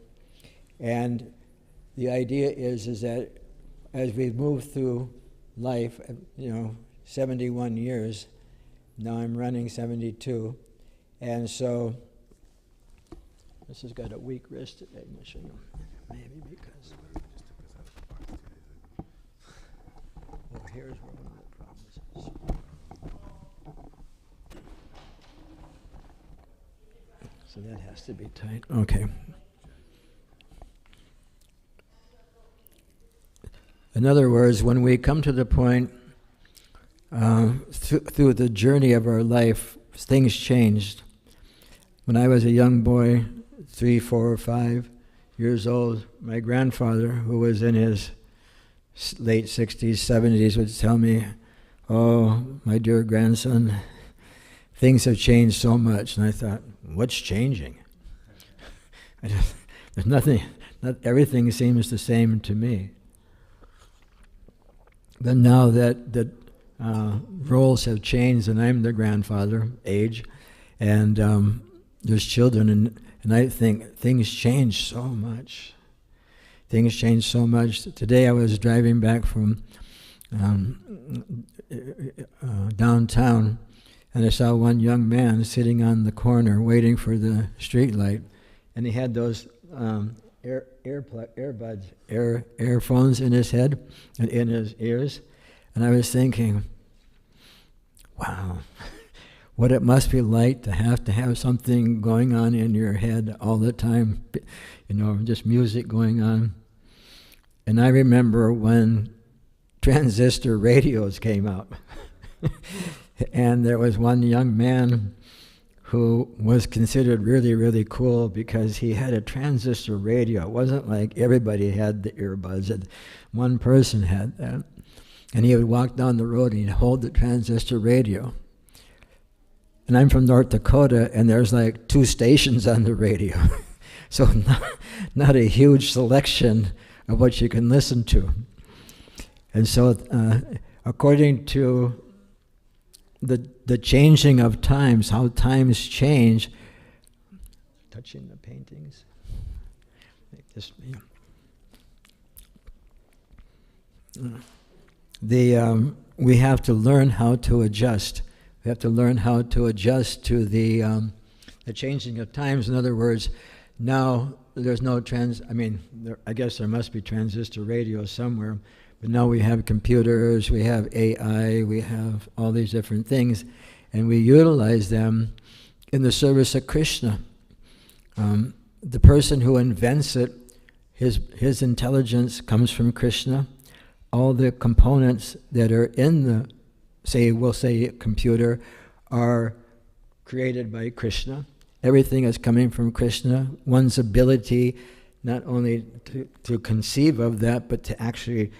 And the idea is that as we move through life, 71 years, now I'm running 72, and so this has got a weak wrist ignition, maybe because, well, here's where one of the problems is. So that has to be tight. Okay. In other words, when we come to the point through the journey of our life, things changed. When I was a young boy, 3, 4, or 5 years old, my grandfather, who was in his late 60s, 70s would tell me, "Oh, my dear grandson, things have changed so much." And I thought, what's changing? There's nothing, not everything seems the same to me. But now that roles have changed and I'm the grandfather, age, and there's children, and I think things change so much. Things change so much. Today I was driving back from downtown, and I saw one young man sitting on the corner waiting for the street light, and he had those earphones in his head and in his ears, and I was thinking, wow, what it must be like to have something going on in your head all the time, just music going on. And I remember when transistor radios came out, and there was one young man who was considered really, really cool because he had a transistor radio. It wasn't like everybody had the earbuds. One person had that. And he would walk down the road and he'd hold the transistor radio. And I'm from North Dakota, and there's like 2 stations on the radio. So not a huge selection of what you can listen to. And so according to the changing of times, how times change, touching the paintings, like this, we have to learn how to adjust. We have to learn how to adjust to the changing of times. In other words, now there's no I guess there must be transistor radio somewhere, but now we have computers, we have AI, we have all these different things, and we utilize them in the service of Krishna. The person who invents it, his intelligence comes from Krishna. All the components that are in the, we'll say computer, are created by Krishna. Everything is coming from Krishna. One's ability not only to conceive of that, but to actually,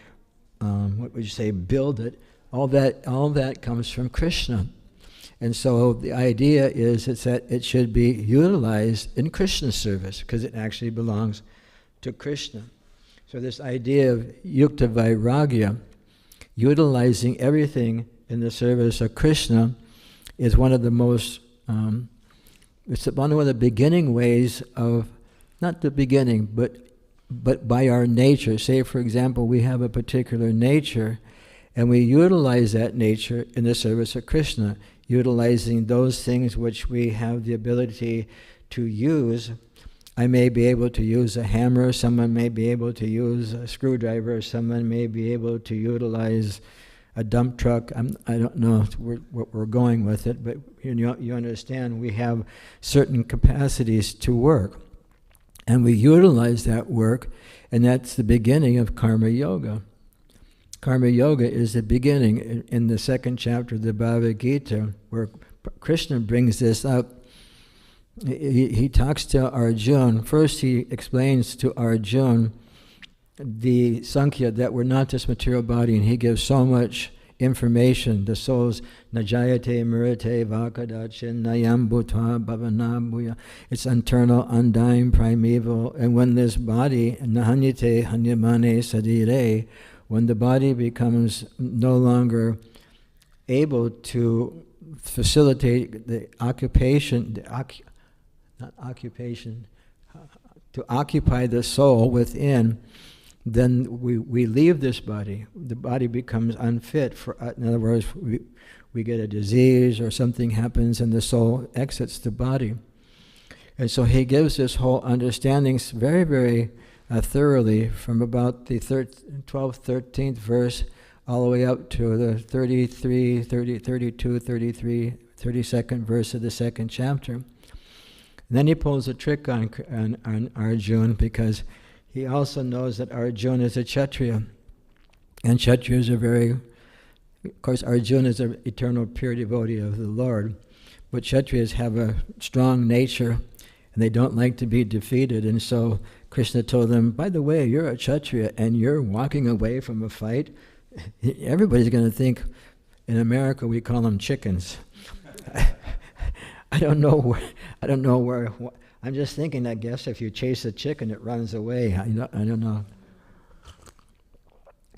build it, all that comes from Krishna. And so the idea is that it should be utilized in Krishna's service, because it actually belongs to Krishna. So this idea of yukta vairagya, utilizing everything in the service of Krishna, is one of the most, it's one of the beginning ways of, not the beginning, but by our nature. Say, for example, we have a particular nature, and we utilize that nature in the service of Krishna, utilizing those things which we have the ability to use. I may be able to use a hammer, someone may be able to use a screwdriver, someone may be able to utilize a dump truck. I don't know what we're going with it, but you understand we have certain capacities to work. And we utilize that work, and that's the beginning of Karma Yoga. Karma Yoga is the beginning. In the 2nd chapter of the Bhagavad Gita, where Krishna brings this up, he talks to Arjuna. First he explains to Arjuna the Sankhya, that we're not this material body, and he gives so much information. The soul's najayate murate vakadachin nayam bhutva bhavanabhuya. It's internal, undying, primeval. And when this body, nahanyate hanyamane sadire, when the body becomes no longer able to facilitate the occupation, to occupy the soul within, then we leave this body. The body becomes unfit for, in other words, we get a disease or something happens and the soul exits the body. And so he gives this whole understanding very, very thoroughly, from about the 12th, 13th verse all the way up to the 33, 30, 32, 33, 32nd verse of the 2nd chapter. And then he pulls a trick on Arjuna, because he also knows that Arjuna is a Kshatriya. And Kshatriyas are very, of course Arjuna is an eternal pure devotee of the Lord, but Kshatriyas have a strong nature, and they don't like to be defeated. And so Krishna told them, by the way, you're a Kshatriya and you're walking away from a fight. Everybody's going to think, in America we call them chickens. I don't know where. I'm just thinking, I guess if you chase a chicken, it runs away. I don't know.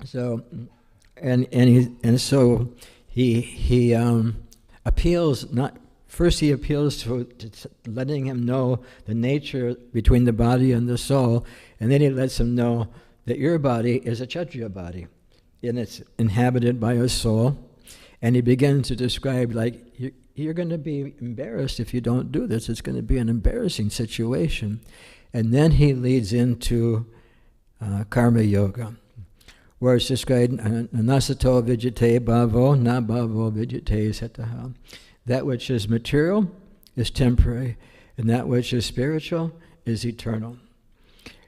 So, so he appeals not. First, he appeals to letting him know the nature between the body and the soul, and then he lets him know that your body is a Kshatriya body, and it's inhabited by a soul. And he begins to describe, like, you're going to be embarrassed if you don't do this. It's going to be an embarrassing situation. And then he leads into karma yoga, where it's described, nasato vijite bhavo, na bhavo vijite sataha. That which is material is temporary, and that which is spiritual is eternal.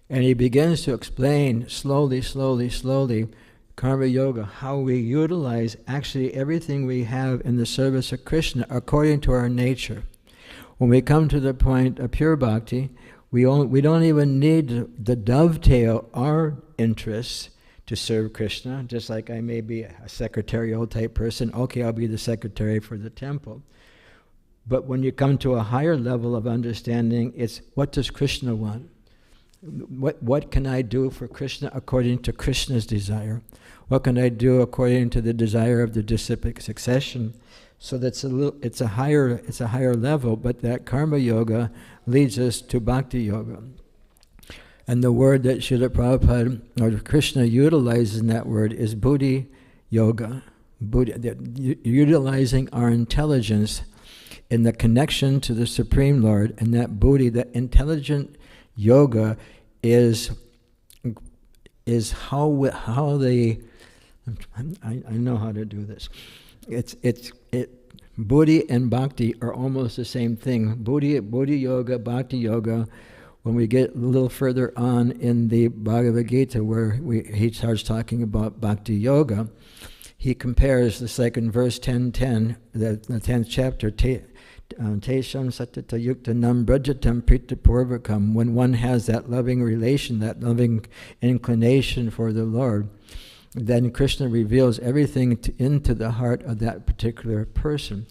And he begins to explain slowly, karma yoga, how we utilize actually everything we have in the service of Krishna according to our nature. When we come to the point of pure bhakti, we don't even need to dovetail our interests to serve Krishna, just like I may be a secretarial type person. Okay, I'll be the secretary for the temple. But when you come to a higher level of understanding, it's what does Krishna want? What can I do for Krishna according to Krishna's desire? What can I do according to the desire of the disciplic succession? So it's a higher level, but that karma yoga leads us to bhakti yoga. And the word that Srila Prabhupada or Krishna utilizes in that word is buddhi yoga. Utilizing our intelligence in the connection to the Supreme Lord, and that buddhi, that intelligent yoga, is how they. I know how to do this. Buddhi and bhakti are almost the same thing. Buddhi yoga, bhakti yoga. When we get a little further on in the Bhagavad Gita, where he starts talking about bhakti yoga, he compares the second verse 10:10, the 10th chapter. Tesham satata yuktanam brajatam pritapurvakam. When one has that loving relation, that loving inclination for the Lord, then Krishna reveals everything into the heart of that particular person.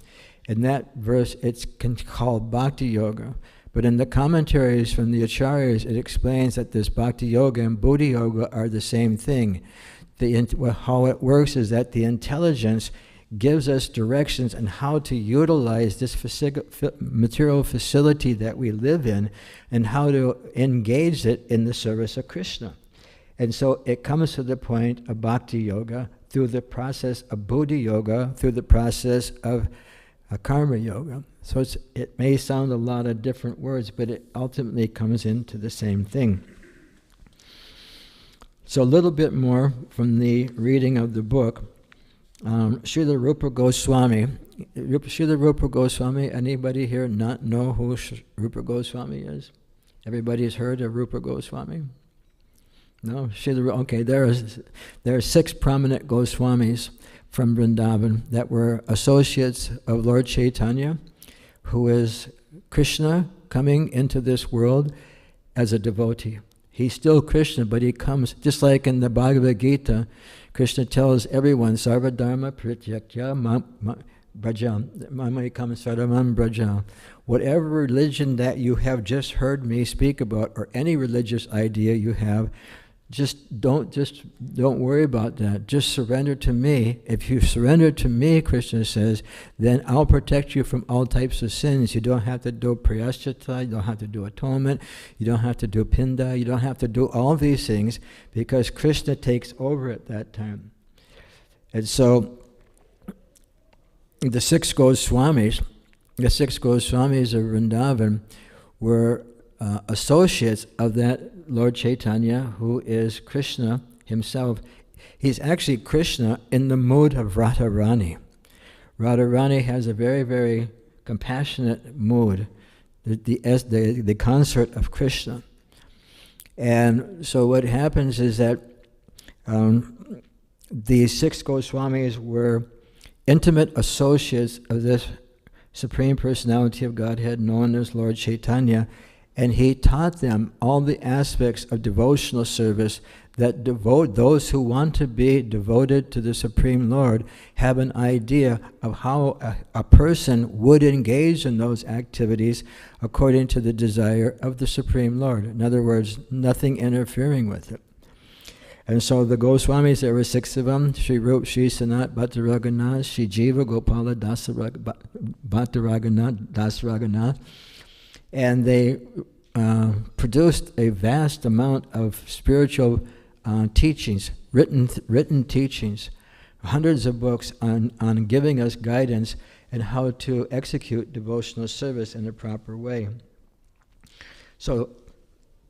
In that verse, it's called bhakti yoga. But in the commentaries from the acharyas, it explains that this bhakti yoga and buddhi yoga are the same thing. How it works is that the intelligence gives us directions on how to utilize this material facility that we live in and how to engage it in the service of Krishna. And so it comes to the point of bhakti yoga through the process of buddhi yoga, through the process of karma yoga. So it may sound a lot of different words, but it ultimately comes into the same thing. So a little bit more from the reading of the book. Srila Rupa Goswami. Srila Rupa Goswami, anybody here not know who Rupa Goswami is? Everybody's heard of Rupa Goswami? No? Okay, there are 6 prominent Goswamis from Vrindavan that were associates of Lord Chaitanya, who is Krishna coming into this world as a devotee. He's still Krishna, but he comes, just like in the Bhagavad Gita, Krishna tells everyone, Sarva Dharma Prityaktya Brajam, Mamayikam Saramam Brajam. Whatever religion that you have just heard me speak about, or any religious idea you have, just don't worry about that. Just surrender to me. If you surrender to me, Krishna says, then I'll protect you from all types of sins. You don't have to do prayaschita, you don't have to do atonement, you don't have to do pinda, you don't have to do all these things, because Krishna takes over at that time. And so the 6 Goswamis of Vrindavan were associates of that Lord Chaitanya, who is Krishna himself. He's actually Krishna in the mood of Radharani. Radharani has a very, very compassionate mood, the consort of Krishna. And so what happens is that these 6 Goswamis were intimate associates of this Supreme Personality of Godhead known as Lord Chaitanya, And he taught them all the aspects of devotional service that those who want to be devoted to the Supreme Lord have an idea of how a person would engage in those activities according to the desire of the Supreme Lord. In other words, nothing interfering with it. And so the Goswamis, there were 6 of them, Sri Rup, Sri Sanat, Bhatta Raghunath, Sri Jiva, Gopala, Bhatta Raghunath, Das Raghunath, and they produced a vast amount of spiritual teachings, written teachings, hundreds of books on giving us guidance and how to execute devotional service in a proper way. So,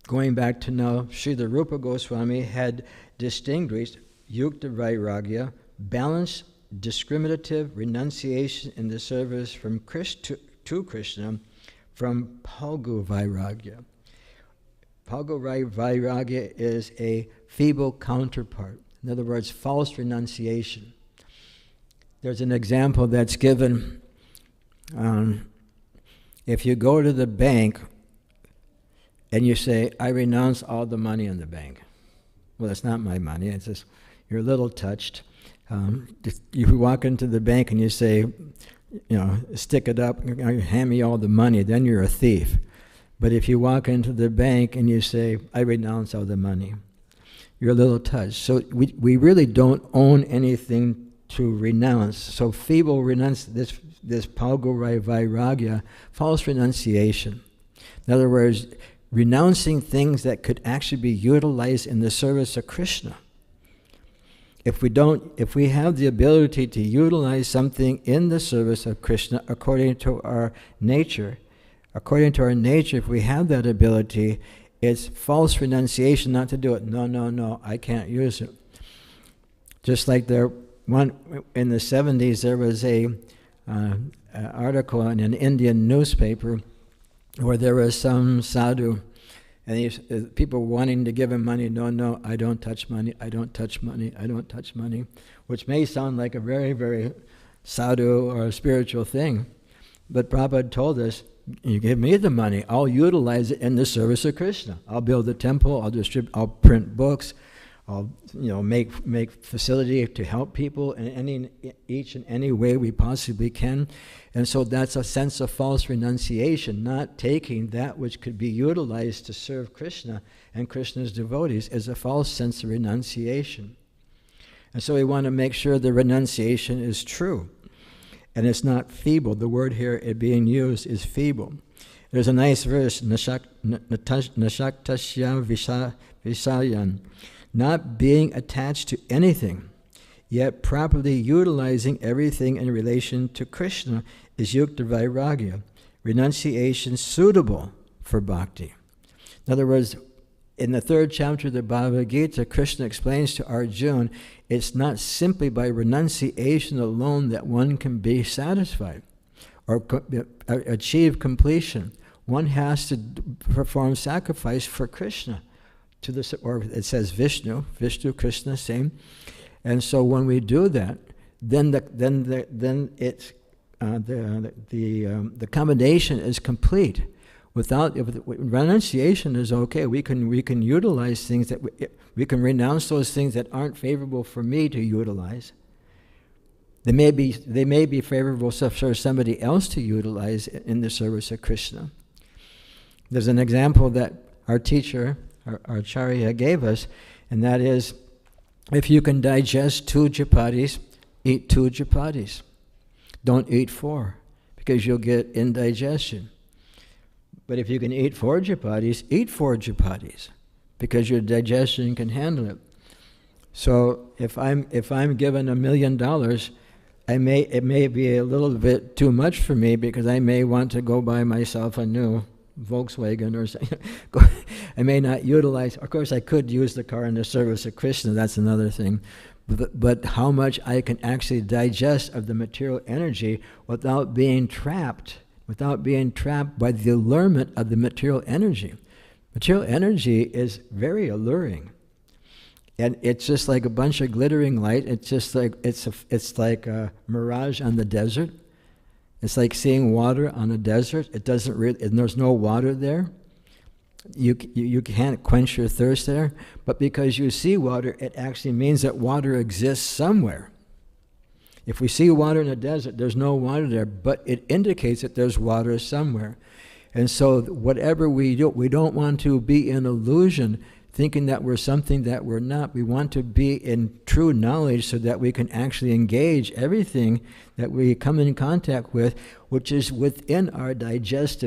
going back to now, Srila Rupa Goswami had distinguished Yukta Vairagya, balanced discriminative renunciation in the service from to Krishna, from Palgu Vairagya. Palgu Vairagya is a feeble counterpart. In other words, false renunciation. There's an example that's given. If you go to the bank and you say, I renounce all the money in the bank. Well, it's not my money. It's just, you're a little touched. You walk into the bank and you say, stick it up, hand me all the money, then you're a thief. But if you walk into the bank and you say, I renounce all the money, you're a little touched. So we really don't own anything to renounce. So feeble this Palgu Vairagya, false renunciation. In other words, renouncing things that could actually be utilized in the service of Krishna. If we have the ability to utilize something in the service of Krishna according to our nature, if we have that ability, it's false renunciation not to do it. No, I can't use it. Just like in the 70s, there was an article in an Indian newspaper where there was some sadhu, and people wanting to give him money. No, I don't touch money, I don't touch money, which may sound like a very, very sadhu or a spiritual thing. But Prabhupada told us, you give me the money, I'll utilize it in the service of Krishna. I'll build a temple, I'll print books, I'll make facility to help people in each and any way we possibly can. And so that's a sense of false renunciation, not taking that which could be utilized to serve Krishna and Krishna's devotees as a false sense of renunciation. And so we want to make sure the renunciation is true. And it's not feeble. The word here being used is feeble. There's a nice verse, Nashaktasya Visayan, not being attached to anything, yet properly utilizing everything in relation to Krishna is Yukta Vairagya, renunciation suitable for bhakti. In other words, in the 3rd chapter of the Bhagavad Gita, Krishna explains to Arjuna, it's not simply by renunciation alone that one can be satisfied or achieve completion. One has to perform sacrifice for Krishna, or it says Vishnu, Krishna, same. And so when we do that, then it's the combination is complete. Renunciation is okay. We can utilize things that we can renounce those things that aren't favorable for me to utilize. They may be favorable for somebody else to utilize in the service of Krishna. There's an example that our teacher, our Acharya, gave us, and that is, if you can digest 2 chapatis, eat 2 chapatis. Don't eat 4, because you'll get indigestion. But if you can eat 4 chapatis, eat 4 chapatis, because your digestion can handle it. So if I'm given $1 million, it may be a little bit too much for me, because I may want to go buy myself a new Volkswagen or something. I may not utilize. Of course, I could use the car in the service of Krishna. That's another thing. But how much I can actually digest of the material energy without being trapped by the allurement of the material energy. Material energy is very alluring, and it's just like a bunch of glittering light. It's just like it's like a mirage on the desert. It's like seeing water on a desert. It doesn't really, and there's no water there. you can't quench your thirst there, but because you see water, it actually means that water exists somewhere. If we see water in a desert, there's no water there, but it indicates that there's water somewhere. And so whatever we do, we don't want to be in illusion, thinking that we're something that we're not. We want to be in true knowledge so that we can actually engage everything that we come in contact with, which is within our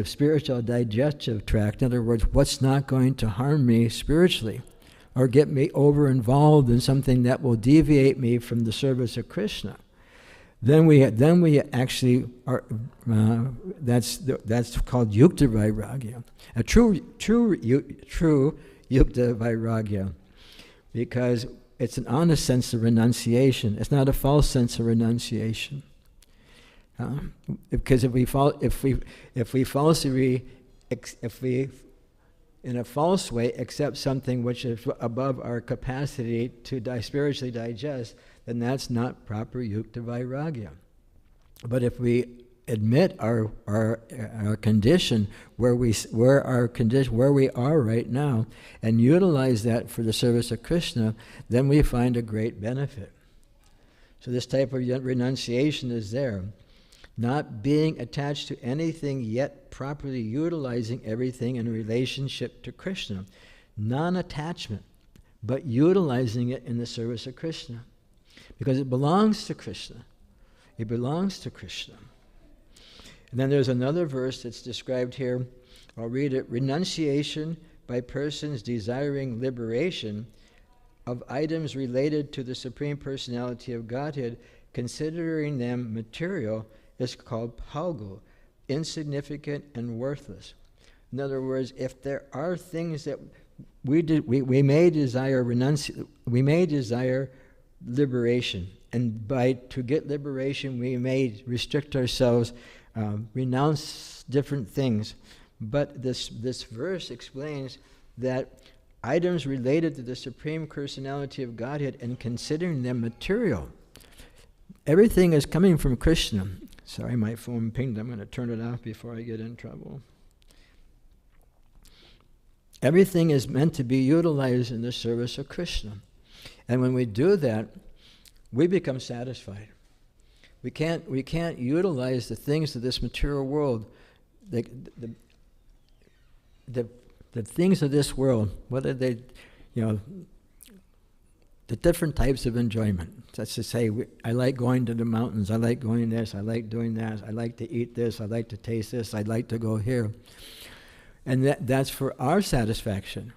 spiritual digestive tract. In other words, what's not going to harm me spiritually or get me over-involved in something that will deviate me from the service of Krishna. Then we actually are. That's called yukta vairagya, a true yukta vairagya, because it's an honest sense of renunciation. It's not a false sense of renunciation. Because if we in a false way accept something which is above our capacity to spiritually digest, then that's not proper yukta vairagya. But if we admit our condition where we are right now and utilize that for the service of Krishna, then we find a great benefit. So this type of renunciation is there. Not being attached to anything, yet properly utilizing everything in relationship to Krishna. Non-attachment, but utilizing it in the service of Krishna. Because it belongs to Krishna. It belongs to Krishna. And then there's another verse that's described here. I'll read it. Renunciation by persons desiring liberation of items related to the Supreme Personality of Godhead, considering them material, is called palgu, insignificant and worthless. In other words, if there are things that we may desire liberation, and to get liberation we may restrict ourselves, renounce different things. But this verse explains that items related to the Supreme Personality of Godhead and considering them material, everything is coming from Krishna. Sorry, my phone pinged. I'm going to turn it off before I get in trouble. Everything is meant to be utilized in the service of Krishna. And when we do that, we become satisfied. We can't utilize the things of this material world, the things of this world, whether they, the different types of enjoyment. That's to say, I like going to the mountains, I like going this, I like doing that, I like to eat this, I like to taste this, I'd like to go here. And that's for our satisfaction.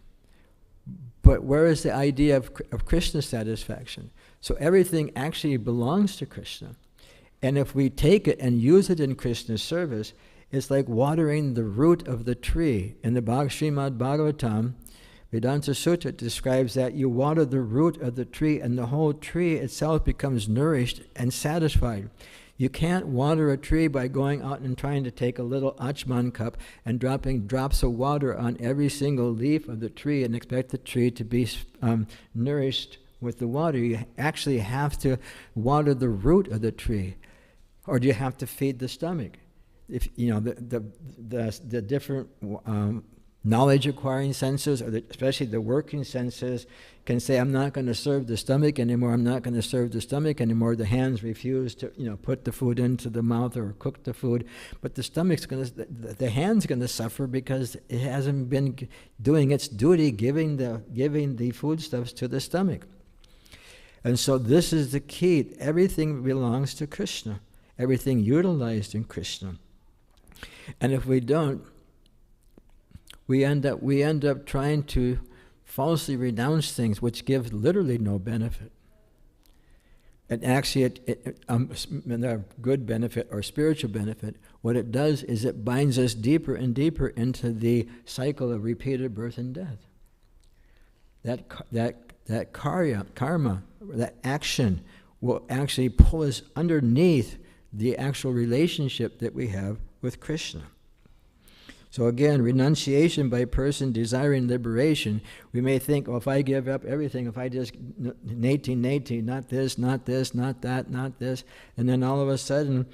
But where is the idea of Krishna's satisfaction? So everything actually belongs to Krishna. And if we take it and use it in Krishna's service, it's like watering the root of the tree. In the Srimad Bhagavatam, Vedanta Sutta describes that you water the root of the tree and the whole tree itself becomes nourished and satisfied. You can't water a tree by going out and trying to take a little Achman cup and dropping drops of water on every single leaf of the tree and expect the tree to be nourished with the water. You actually have to water the root of the tree, or do you have to feed the stomach? If the different knowledge acquiring senses, or especially the working senses, can say, I'm not going to serve the stomach anymore, I'm not going to serve the stomach anymore. The hands refuse to put the food into the mouth or cook the food, but the stomach's going to, the hand's going to suffer because it hasn't been doing its duty giving the foodstuffs to the stomach. And so this is the key. Everything belongs to Krishna, everything utilized in Krishna. And if we don't, we end up trying to falsely renounce things which give literally no benefit. And actually, a good benefit or spiritual benefit, what it does is it binds us deeper and deeper into the cycle of repeated birth and death. That karma, that action, will actually pull us underneath the actual relationship that we have with Krishna. So again, renunciation by a person desiring liberation, we may think, if I give up everything, if I just nati, not this, not that, not this, and then all of a sudden,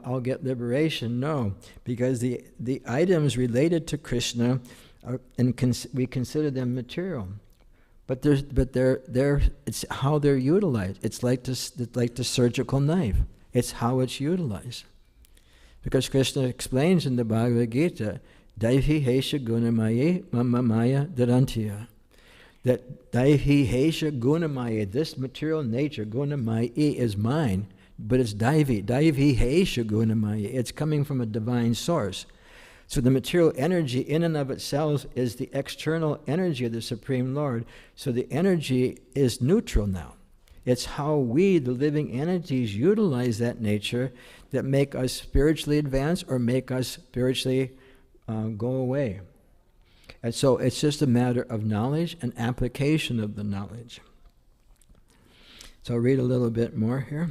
I'll get liberation. No, because the items related to Krishna we consider them material. But it's how they're utilized. It's like the surgical knife. It's how it's utilized. Because Krishna explains in the Bhagavad Gita, Daihi Hesha Gunamaye Mamamaya Darantiya. That Daihi Hesha Gunamaya, this material nature, Gunamaya is mine, but it's Daivi. Daivi Hesha Gunamaya. It's coming from a divine source. So the material energy in and of itself is the external energy of the Supreme Lord. So the energy is neutral now. It's how we, the living entities, utilize that nature that make us spiritually advance or make us spiritually go away. And so it's just a matter of knowledge and application of the knowledge. So I'll read a little bit more here.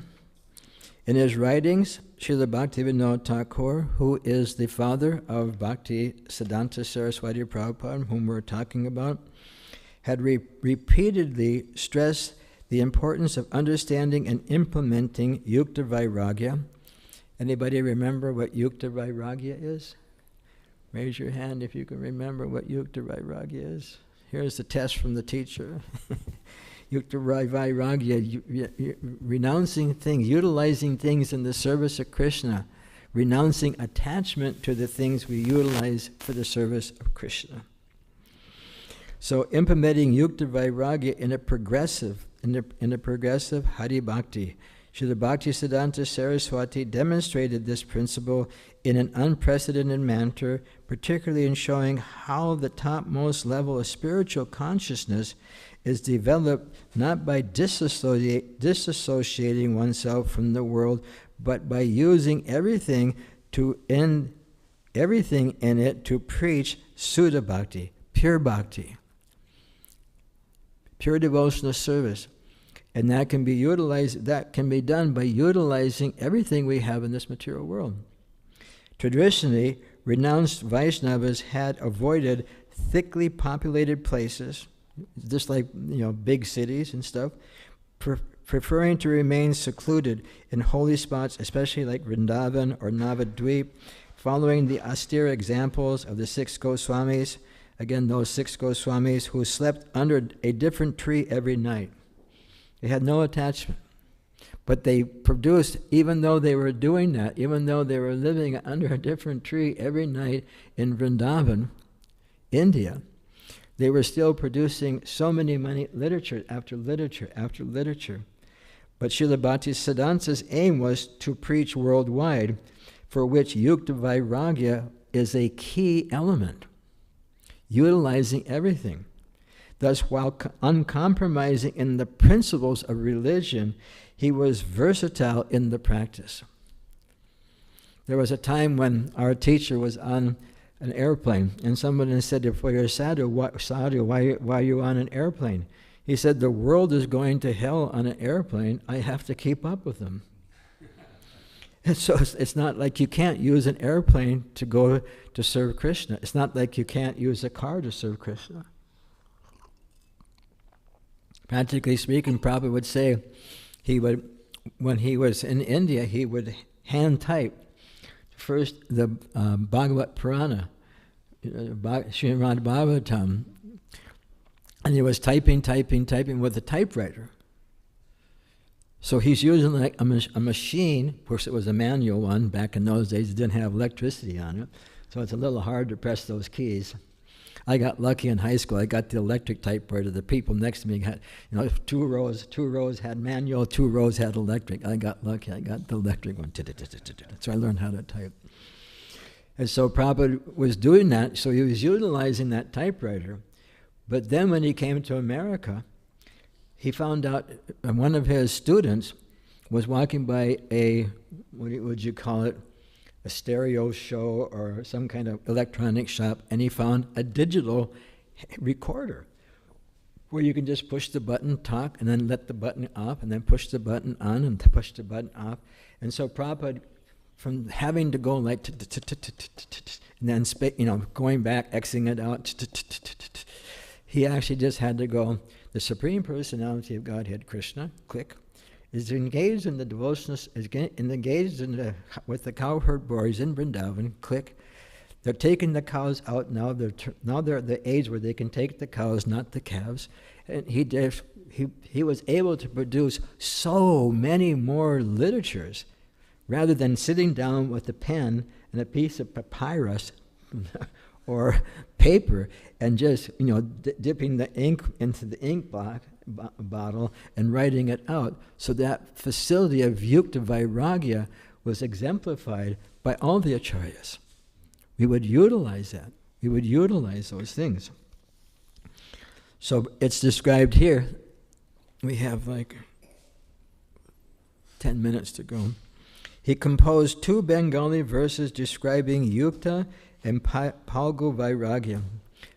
In his writings, Srila Bhaktivinoda Thakur, who is the father of Bhakti Siddhanta Saraswati Prabhupada, whom we're talking about, had repeatedly stressed the importance of understanding and implementing Yukta Vairagya. Anybody remember what Yukta Vairagya is? Raise your hand if you can remember what Yukta Vairagya is. Here's the test from the teacher. Yukta Vairagya, renouncing things, utilizing things in the service of Krishna, renouncing attachment to the things we utilize for the service of Krishna. So implementing Yukta Vairagya in a progressive Hari Bhakti. Srila Bhakti Siddhanta Saraswati demonstrated this principle in an unprecedented manner, particularly in showing how the topmost level of spiritual consciousness is developed not by disassociating oneself from the world, but by using everything in it to preach Sudha Bhakti, pure Bhakti, pure devotional service. And that can be utilized, that can be done by utilizing everything we have in this material world. Traditionally, renounced Vaishnavas had avoided thickly populated places, just like big cities and stuff, preferring to remain secluded in holy spots, especially like Vrindavan or Navadvip, following the austere examples of the 6 Goswamis, again those 6 Goswamis who slept under a different tree every night. They had no attachment. But they produced, even though they were doing that, even though they were living under a different tree every night in Vrindavan, India, they were still producing so many literature after literature after literature. But Srila Bhakti Siddhanta's aim was to preach worldwide, for which Yukta Vairagya is a key element, utilizing everything. Thus, while uncompromising in the principles of religion, he was versatile in the practice. There was a time when our teacher was on an airplane, and someone said, "If you're sadhu, why are you on an airplane?" He said, "The world is going to hell on an airplane. I have to keep up with them." And so it's not like you can't use an airplane to go to serve Krishna. It's not like you can't use a car to serve Krishna. Practically speaking, Prabhupada would say when he was in India, he would hand type first the Bhagavat Purana, Srimad Bhagavatam, and he was typing with a typewriter. So he's using like a machine. Of course, it was a manual one. Back in those days, it didn't have electricity on it, so it's a little hard to press those keys. I got lucky in high school. I got the electric typewriter. The people next to me got, two rows had manual, 2 rows had electric. I got lucky. I got the electric one. So I learned how to type. And so Prabhupada was doing that, so he was utilizing that typewriter. But then when he came to America, he found out one of his students was walking by a, what would you call it, a stereo show or some kind of electronic shop, and he found a digital recorder where you can just push the button, talk, and then let the button off, and then push the button on and push the button off. And so Prabhupada, from having to go like, and then going back, Xing it out, he actually just had to go, the Supreme Personality of Godhead, Krishna, click, is engaged in the devotional, with the cowherd boys in Vrindavan, click. They're taking the cows out now. They're at the age where they can take the cows, not the calves. And he was able to produce so many more literatures, rather than sitting down with a pen and a piece of papyrus or paper and just dipping the ink into the ink bottle and writing it out. So that facility of yukta vairagya was exemplified by all the acharyas. We would utilize that. We would utilize those things. So it's described here. We have like 10 minutes to go. He composed 2 Bengali verses describing yukta and palgu vairagya.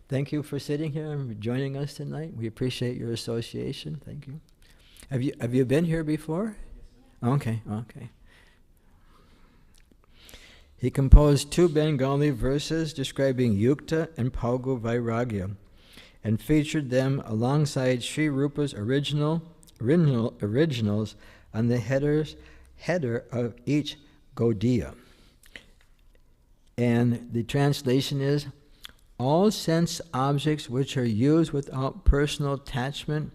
Thank you for sitting here and joining us tonight. We appreciate your association. Thank you. Have you been here before? Okay. He composed 2 Bengali verses describing yukta and palgu vairagya, and featured them alongside Sri Rupa's originals on the header of each Gaudiya. And the translation is, all sense objects which are used without personal attachment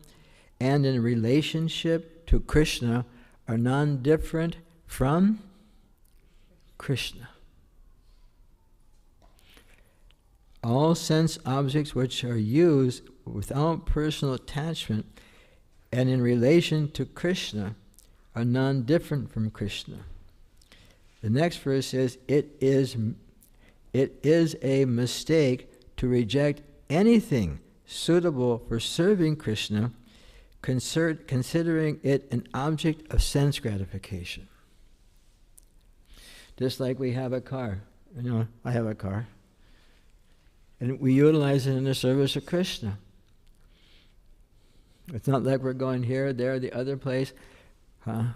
and in relationship to Krishna are non-different from Krishna. All sense objects which are used without personal attachment and in relation to Krishna are non-different from Krishna. The next verse says, it is a mistake to reject anything suitable for serving Krishna, considering it an object of sense gratification. Just like we have a car. I have a car. And we utilize it in the service of Krishna. It's not like we're going here, there, the other place.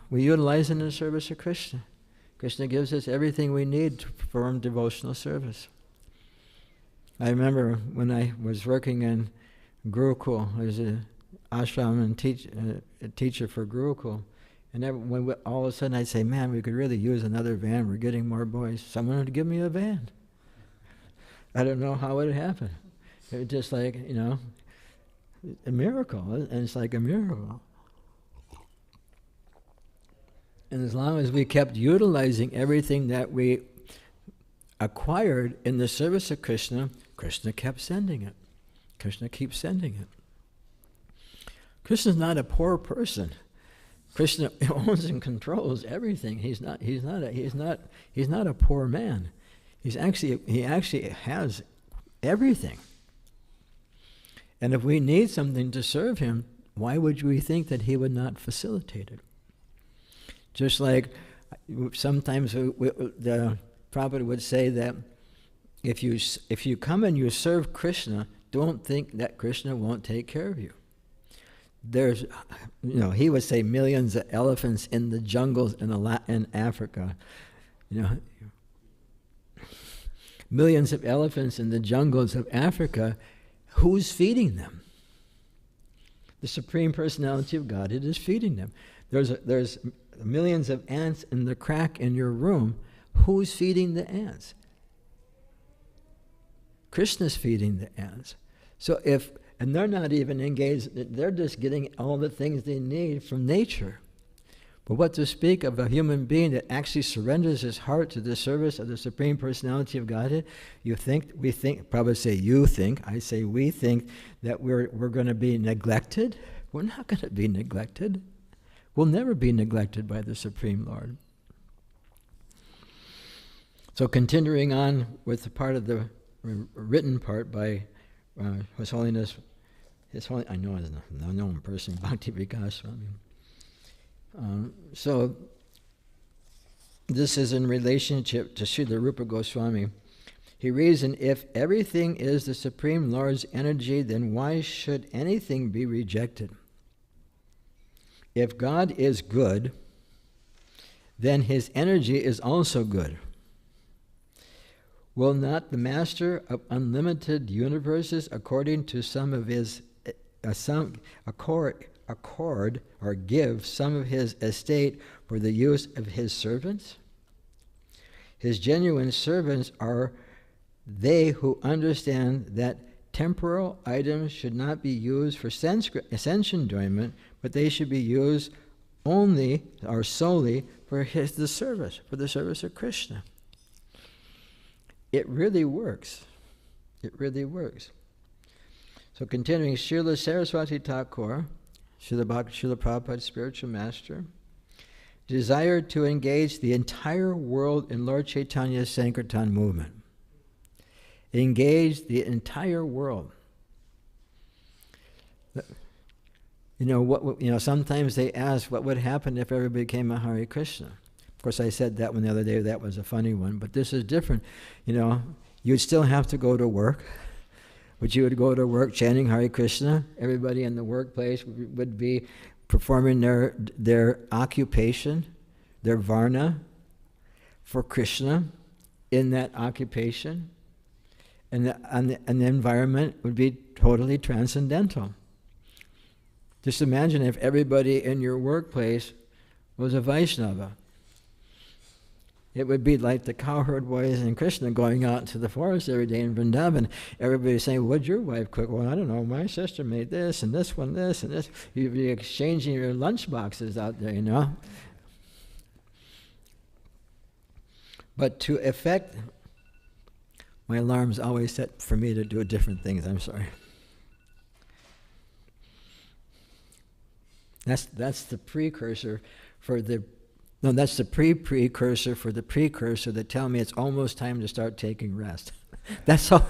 We utilize it in the service of Krishna. Krishna gives us everything we need to perform devotional service. I remember when I was working in Gurukul, I was an ashram and a teacher for Gurukul, and all of a sudden I'd say, man, we could really use another van. We're getting more boys. Someone would give me a van. I don't know how it happened. It was just like, a miracle, and it's like a miracle. And as long as we kept utilizing everything that we acquired in the service of Krishna, Krishna kept sending it. Krishna keeps sending it. Krishna's not a poor person. Krishna owns and controls everything. He's not a poor man. He actually has everything. And if we need something to serve him, why would we think that he would not facilitate it? Just like sometimes the Prabhupada would say that if you come and you serve Krishna, don't think that Krishna won't take care of you. There's, he would say millions of elephants in the jungles in Africa. Millions of elephants in the jungles of Africa. Who's feeding them? The Supreme Personality of Godhead is feeding them. There's millions of ants in the crack in your room. Who's feeding the ants? Krishna's feeding the ants. And they're not even engaged, they're just getting all the things they need from nature. But what to speak of a human being that actually surrenders his heart to the service of the Supreme Personality of Godhead? We think, probably say you think, I say we think that we're going to be neglected. We're not going to be neglected. We'll never be neglected by the Supreme Lord. So continuing on with the part of the written part by His Holiness, I know his known person, Bhakti Vikas Swami. So this is in relationship to Srila Rupa Goswami. He reasoned, if everything is the Supreme Lord's energy, then why should anything be rejected? If God is good, then his energy is also good. Will not the Master of unlimited universes, according to some of his accord or give some of his estate for the use of his servants? His genuine servants are they who understand that temporal items should not be used for sense enjoyment, but they should be used only or solely for the service of Krishna. It really works. It really works. So continuing, Srila Saraswati Thakur, Srila Prabhupada's spiritual master, desired to engage the entire world in Lord Chaitanya's Sankirtan movement. Engage the entire world. Sometimes they ask what would happen if everybody became a Hare Krishna. Of course, I said that one the other day. That was a funny one, but this is different. You'd still have to go to work, but you would go to work chanting Hare Krishna. Everybody in the workplace would be performing their occupation, their varna, for Krishna in that occupation. And the environment would be totally transcendental. Just imagine if everybody in your workplace was a Vaishnava. It would be like the cowherd boys and Krishna going out to the forest every day in Vrindavan. Everybody saying, "What'd your wife cook?" "Well, I don't know. My sister made this, and this one this, and this." You'd be exchanging your lunch boxes out there, But to effect... My alarm's always set for me to do different things. I'm sorry. That's the precursor for the... No, that's the precursor for the precursor that tell me it's almost time to start taking rest. That's how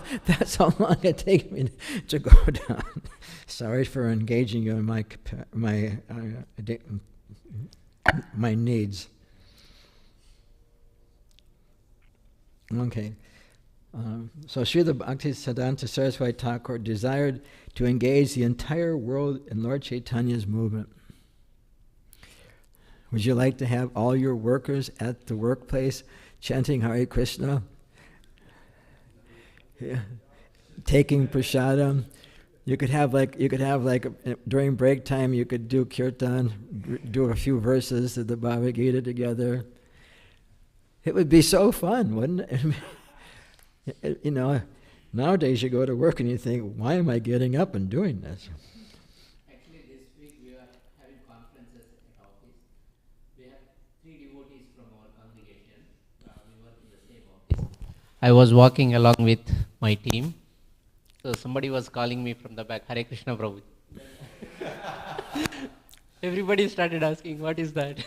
long it takes me to go down. Sorry for engaging you in my needs. Okay. So Srila Bhaktisiddhanta Saraswati Thakur desired to engage the entire world in Lord Chaitanya's movement. Would you like to have all your workers at the workplace chanting Hare Krishna? Yeah. Taking prasadam. You could have during break time you could do kirtan, do a few verses of the Bhagavad Gita together. It would be so fun, wouldn't it? Nowadays you go to work and you think, why am I getting up and doing this? Actually, this week we are having conferences at office. We have 3 devotees from our congregation. We work in the same office. I was walking along with my team. So somebody was calling me from the back, "Hare Krishna Prabhu." Everybody started asking, what is that?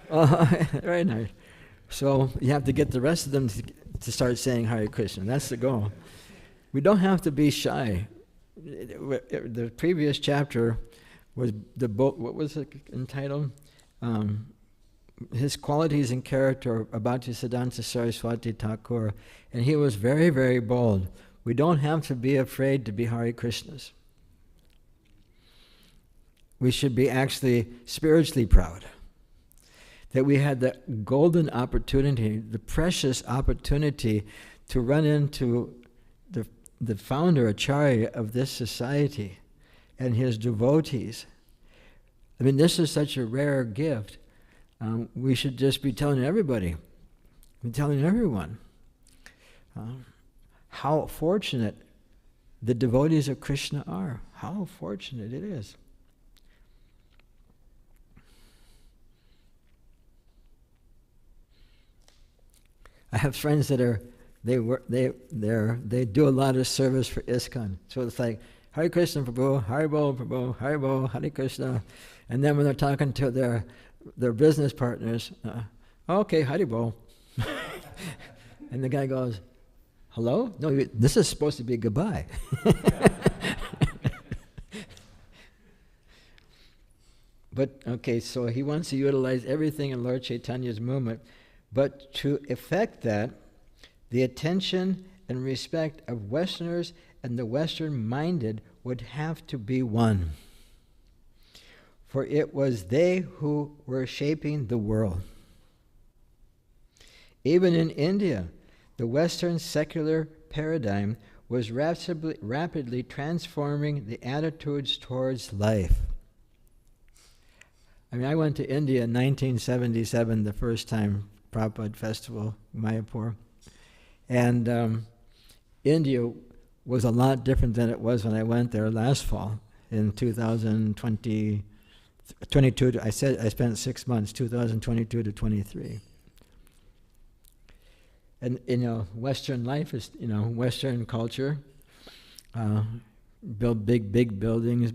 Very nice. So you have to get the rest of them to start saying Hare Krishna. That's the goal. We don't have to be shy. The previous chapter was the book. What was it entitled? His qualities and character of Bhaktisiddhanta Saraswati Thakur, and he was very, very bold. We don't have to be afraid to be Hare Krishnas. We should be actually spiritually proud that we had the golden opportunity, the precious opportunity to run into the founder, Acharya of this society and his devotees. I mean, this is such a rare gift. We should just be telling everybody, telling everyone how fortunate the devotees of Krishna are. How fortunate it is. I have friends that they do a lot of service for ISKCON. So it's like Hare Krishna Prabhu, Hare Bol Prabhu, Hare Bol, Hare Krishna, and then when they're talking to their business partners, okay, Hare Bol, and the guy goes, "Hello? No, this is supposed to be goodbye." But okay, so he wants to utilize everything in Lord Chaitanya's movement. But to effect that, the attention and respect of Westerners and the Western-minded would have to be one. For it was they who were shaping the world. Even in India, the Western secular paradigm was rapidly transforming the attitudes towards life. I mean, I went to India in 1977, the first time Prabhupada Festival, Mayapur. And India was a lot different than it was when I went there last fall in 2022. I spent 6 months, 2022 to 23. And Western life is, Western culture, build big buildings,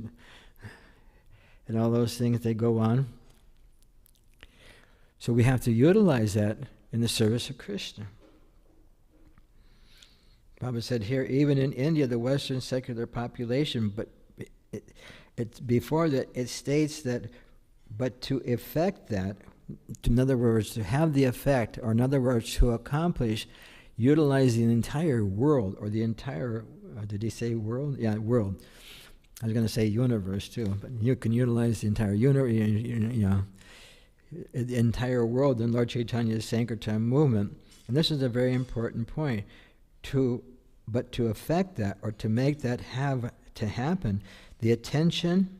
and all those things, they go on. So we have to utilize that in the service of Krishna. Prabhupada said here, even in India, the Western secular population, but it's before that, it states that, but to effect that, in other words, to have the effect, or in other words, to accomplish, utilize the entire world, or the entire, did he say world? Yeah, world. I was going to say universe too, but you can utilize the entire universe, the entire world in Lord Chaitanya's Sankirtan movement. And this is a very important point. But to affect that, or to make that happen, the attention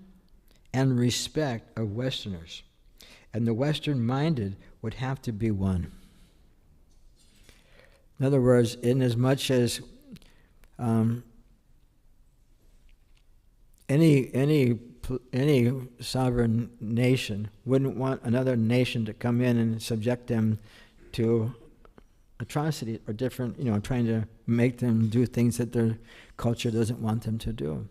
and respect of Westerners and the Western-minded would have to be one. In other words, in as much as any sovereign nation wouldn't want another nation to come in and subject them to atrocity or different, trying to make them do things that their culture doesn't want them to do.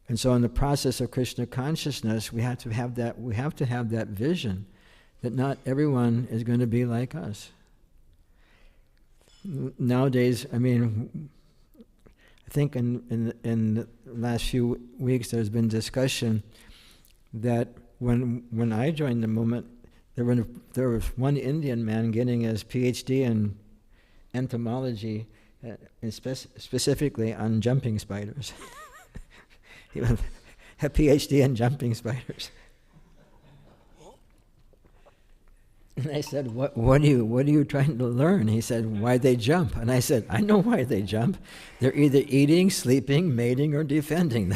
And so in the process of Krishna consciousness, we have to have that vision that not everyone is going to be like us. Nowadays, I think in the last few weeks there's been discussion that when I joined the movement, there was one Indian man getting his PhD in entomology, specifically on jumping spiders. He had a PhD in jumping spiders. And I said, what are you trying to learn? He said, why they jump. And I said, I know why they jump. They're either eating, sleeping, mating, or defending.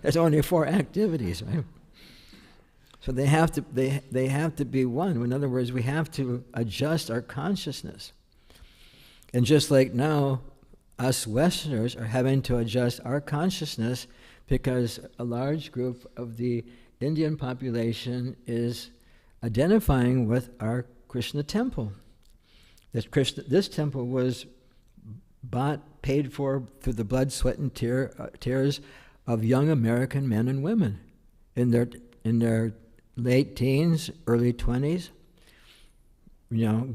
There's only 4 activities, right? So they have to be one. In other words, we have to adjust our consciousness. And just like now, us Westerners are having to adjust our consciousness because a large group of the Indian population is identifying with our Krishna temple. This temple was paid for through the blood, sweat, and tears of young American men and women in their late teens, early 20s,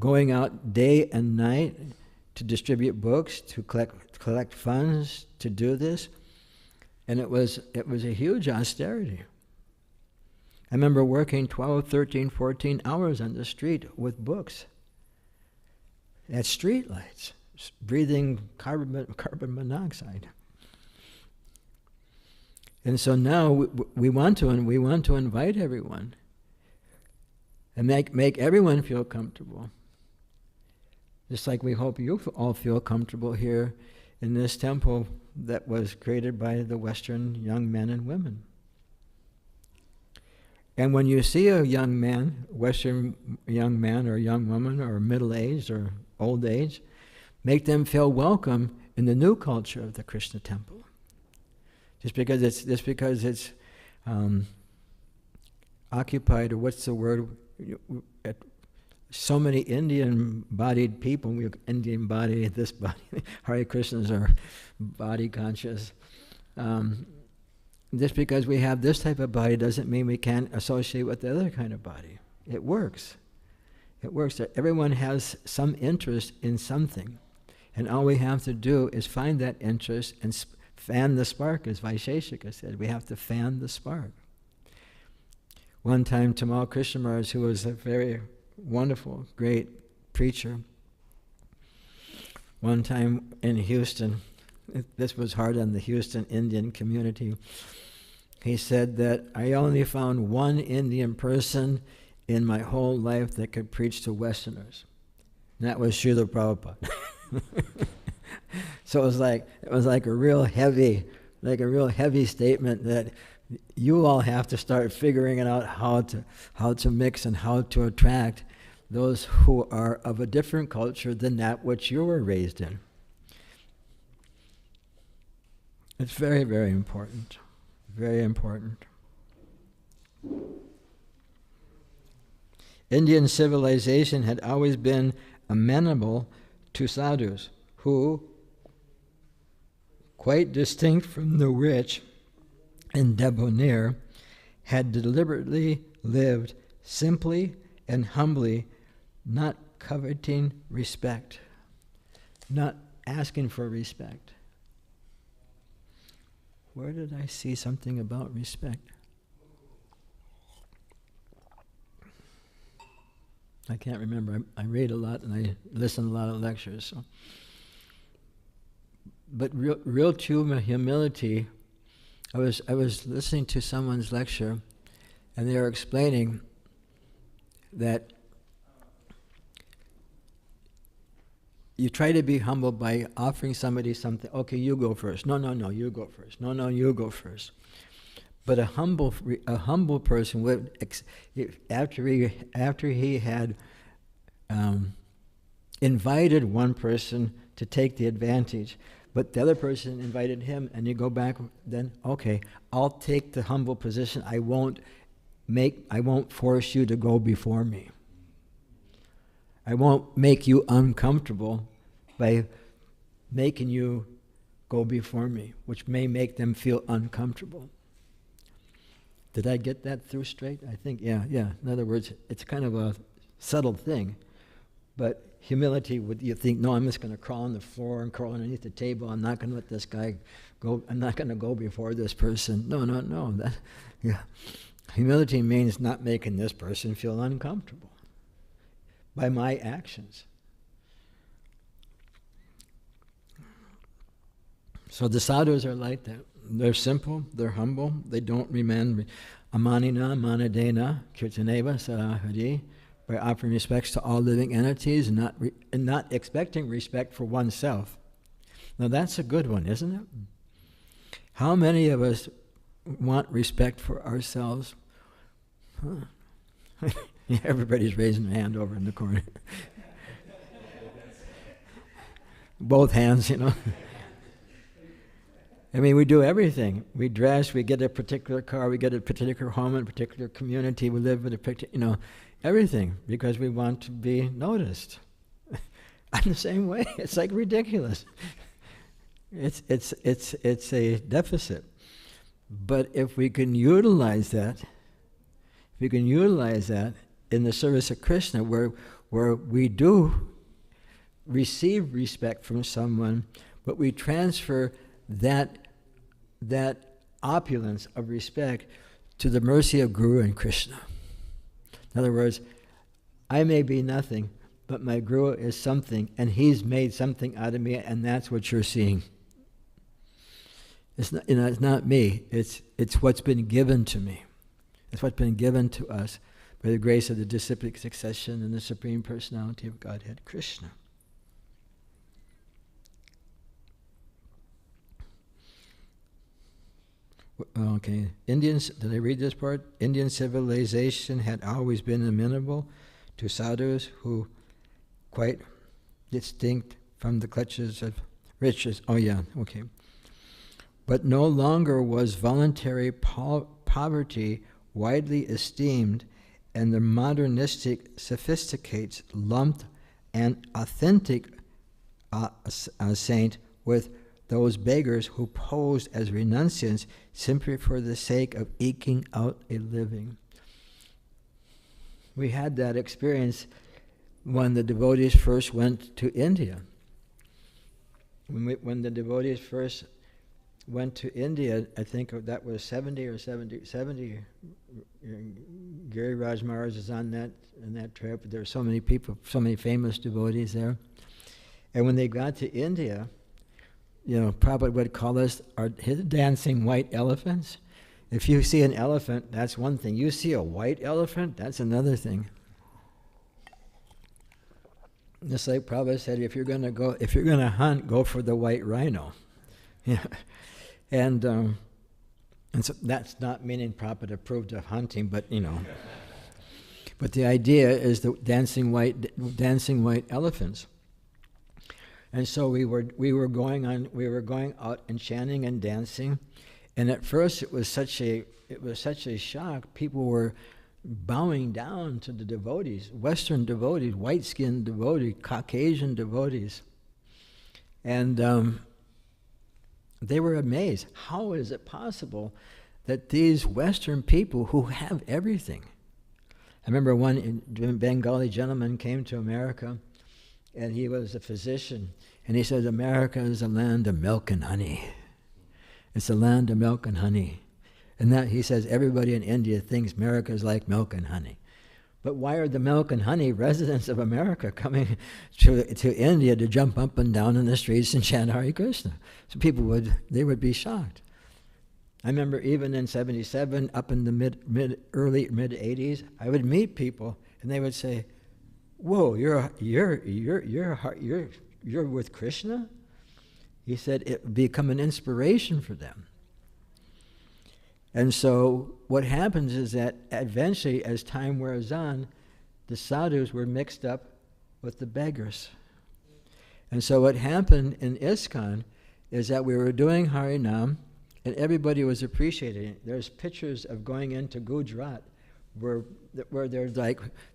going out day and night to distribute books, to collect funds, to do this. And it was a huge austerity. I remember working 12, 13, 14 hours on the street with books at street lights, breathing carbon monoxide. And so now we want to invite everyone and make everyone feel comfortable. Just like we hope you all feel comfortable here in this temple that was created by the Western young men and women. And when you see a young man, Western young man or young woman or middle-aged or old age, make them feel welcome in the new culture of the Krishna temple. Just because it's occupied, or what's the word? So many Indian-bodied people, Indian body, this body, Hare Krishnas are body conscious. Just because we have this type of body doesn't mean we can't associate with the other kind of body. It works. It works. Everyone has some interest in something. And all we have to do is find that interest and fan the spark, as Vaisheshika said. We have to fan the spark. One time, Tamal Krishnamars, who was a very wonderful, great preacher, one time in Houston, this was hard on the Houston Indian community, he said that I only found one Indian person in my whole life that could preach to Westerners. And that was Srila Prabhupada. So it was like a real heavy statement that you all have to start figuring it out how to mix and how to attract those who are of a different culture than that which you were raised in. It's very, very important. Very important. Indian civilization had always been amenable to sadhus who, quite distinct from the rich and debonair, had deliberately lived simply and humbly, not coveting respect, not asking for respect. Where did I see something about respect? I can't remember. I read a lot and I listen to a lot of lectures. So. But real true humility, I was listening to someone's lecture and they were explaining that you try to be humble by offering somebody something. Okay, you go first. No, you go first. No, you go first. But a humble person would, after he had invited one person to take the advantage, but the other person invited him, and you go back. Then okay, I'll take the humble position. I won't force you to go before me. I won't make you uncomfortable by making you go before me, which may make them feel uncomfortable. Did I get that through straight? I think, yeah. In other words, it's kind of a subtle thing, but humility would, you think, no, I'm just going to crawl on the floor and crawl underneath the table. I'm not going to let this guy go. I'm not going to go before this person. No. Humility means not making this person feel uncomfortable by my actions. So the sadhus are like that. They're simple, they're humble, they don't remain amanina, manadena, kirtaneva, sarahari, by offering respects to all living entities and not expecting respect for oneself. Now that's a good one, isn't it? How many of us want respect for ourselves? Huh. Everybody's raising their hand over in the corner. Both hands, I mean, we do everything. We dress, we get a particular car, we get a particular home in a particular community, we live in a particular, everything, because we want to be noticed. I'm the same way. It's like ridiculous. It's a deficit. But if we can utilize that, in the service of Krishna, where we do receive respect from someone, but we transfer that opulence of respect to the mercy of Guru and Krishna. In other words, I may be nothing, but my Guru is something, and he's made something out of me, and that's what you're seeing. It's not me. It's what's been given to me. It's what's been given to us by the grace of the disciplic succession and the Supreme Personality of Godhead, Krishna. Okay, did I read this part? Indian civilization had always been amenable to sadhus who, quite distinct from the clutches of riches. Oh yeah, okay. But no longer was voluntary poverty widely esteemed, and the modernistic sophisticates lumped an authentic saint with those beggars who posed as renunciants simply for the sake of eking out a living. We had that experience when the devotees first went to India. When the devotees first went to India, I think that was 70. Giri Raj Maharaj is on that trip. There were so many people, so many famous devotees there. And when they got to India, Prabhupada would call us his dancing white elephants. If you see an elephant, that's one thing. You see a white elephant, that's another thing. Just like Prabhupada said, if you're going to hunt, go for the white rhino. Yeah. And so that's not meaning Prabhupada approved of hunting, but But the idea is the dancing white elephants. And so we were going out and chanting and dancing, and at first it was such a shock. People were bowing down to the devotees, Western devotees, white-skinned devotees, Caucasian devotees, and they were amazed. How is it possible that these Western people who have everything? I remember one Bengali gentleman came to America, and he was a physician, and he said, America is a land of milk and honey. It's a land of milk and honey. And that, he says, everybody in India thinks America is like milk and honey. But why are the milk and honey residents of America coming to India to jump up and down in the streets and chant Hare Krishna? So people would be shocked. I remember even in '77, up in the early mid '80s, I would meet people and they would say, "Whoa, you're with Krishna?" He said it would become an inspiration for them. And so what happens is that eventually, as time wears on, the sadhus were mixed up with the beggars. And so what happened in ISKCON is that we were doing Harinam, and everybody was appreciating it. There's pictures of going into Gujarat where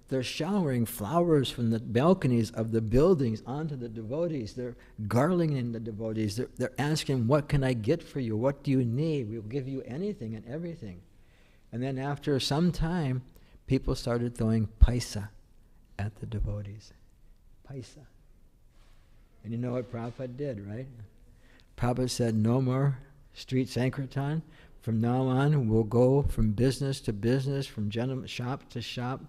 they're showering flowers from the balconies of the buildings onto the devotees. They're garlanding the devotees. They're asking, what can I get for you? What do you need? We'll give you anything and everything. And then after some time, people started throwing paisa at the devotees. Paisa. And you know what Prabhupada did, right? Prabhupada said, no more street sankirtan. From now on, we'll go from business to business, from shop to shop,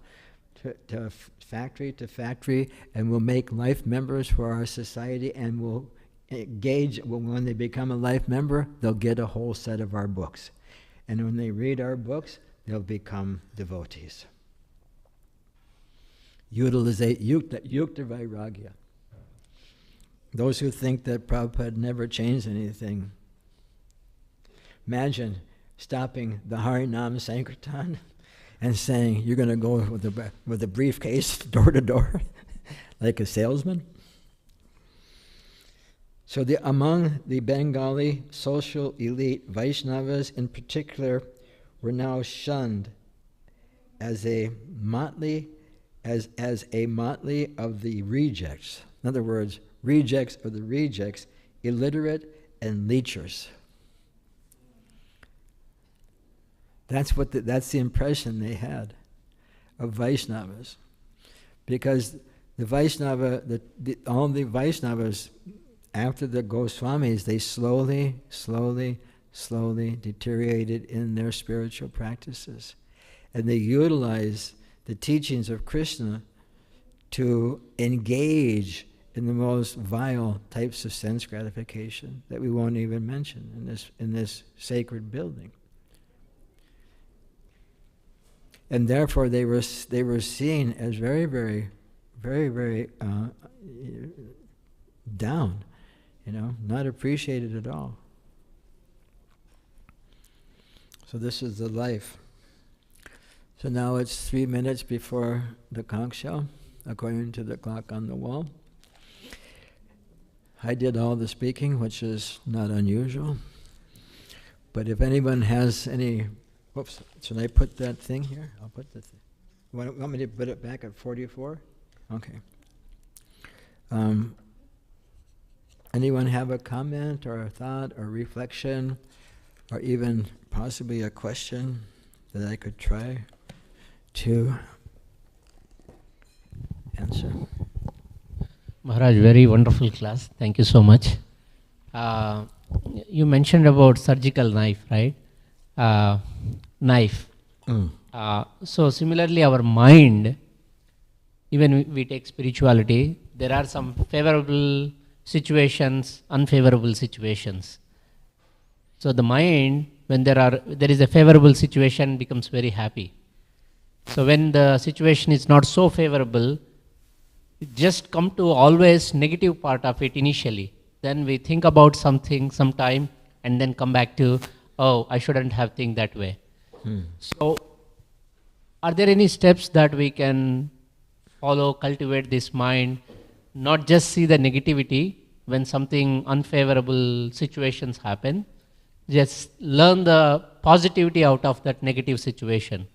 to factory to factory, and we'll make life members for our society, and we'll engage, when they become a life member, they'll get a whole set of our books. And when they read our books, they'll become devotees. Yukta Vairagya. Those who think that Prabhupada never changed anything, imagine stopping the Harinam Sankirtan and saying, you're going to go with a briefcase door to door like a salesman? So among the Bengali social elite, Vaishnavas in particular were now shunned as a motley of the rejects. In other words, rejects of the rejects, illiterate and leechers. That's the impression they had of Vaishnavas, because the Vaishnava, all the Vaishnavas after the Goswamis, they slowly deteriorated in their spiritual practices, and they utilized the teachings of Krishna to engage in the most vile types of sense gratification that we won't even mention in this sacred building. And therefore, they were seen as very, very, very, very down, not appreciated at all. So this is the life. So now it's 3 minutes before the conch shell, according to the clock on the wall. I did all the speaking, which is not unusual. But if anyone has any... Oops, should I put that thing here? I'll put the thing. Want me to put it back at 44? Okay. Anyone have a comment or a thought or reflection or even possibly a question that I could try to answer? Maharaj, very wonderful class. Thank you so much. You mentioned about surgical knife, right? Knife. So similarly, our mind, even we take spirituality, there are some favorable situations, unfavorable situations. So the mind, when there is a favorable situation, becomes very happy. So when the situation is not so favorable, it just come to always negative part of it initially. Then we think about something, some time, and then come back to, oh, I shouldn't have think that way. So are there any steps that we can follow, cultivate this mind, not just see the negativity, when something unfavorable situations happen, just learn the positivity out of that negative situation.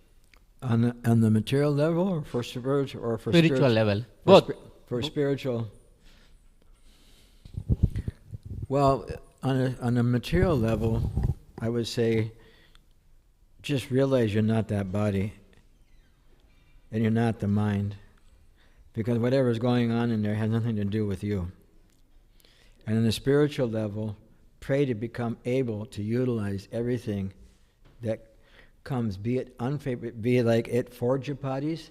On the material level, or for spiritual, or for Spiritual level, for both. For spiritual. Well, on a material level, I would say, just realize you're not that body, and you're not the mind, because whatever's going on in there has nothing to do with you. And on the spiritual level, pray to become able to utilize everything that comes, be it unfavorable, be it like it Forjapatis.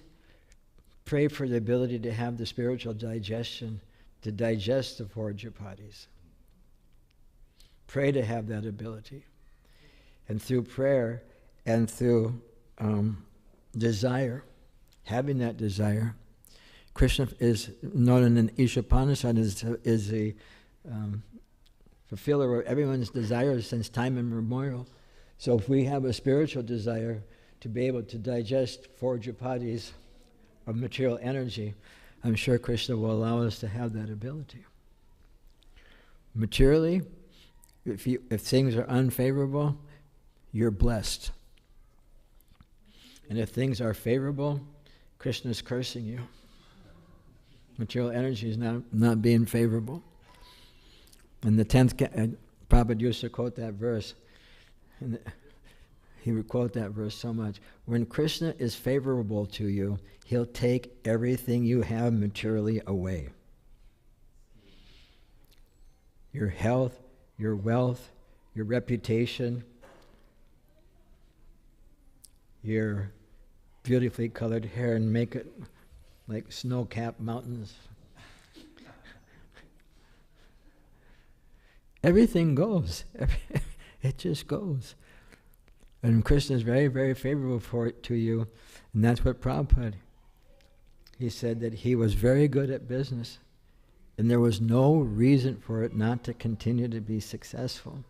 Pray for the ability to have the spiritual digestion, to digest the Forjapatis. Pray to have that ability. And through prayer and through desire, having that desire, Krishna is known in Ishapanasad is the fulfiller of everyone's desires since time immemorial. So if we have a spiritual desire to be able to digest 4 japatis of material energy, I'm sure Krishna will allow us to have that ability. Materially, if things are unfavorable, you're blessed. And if things are favorable, Krishna's cursing you. Material energy is not being favorable. In the 10th, Prabhupada used to quote that verse. And he would quote that verse so much. When Krishna is favorable to you, he'll take everything you have materially away. Your health, your wealth, your reputation, your beautifully colored hair, and make it like snow-capped mountains. Everything goes. It just goes. And Krishna is very, very favorable to you. And that's what Prabhupada, he said that he was very good at business. And there was no reason for it not to continue to be successful.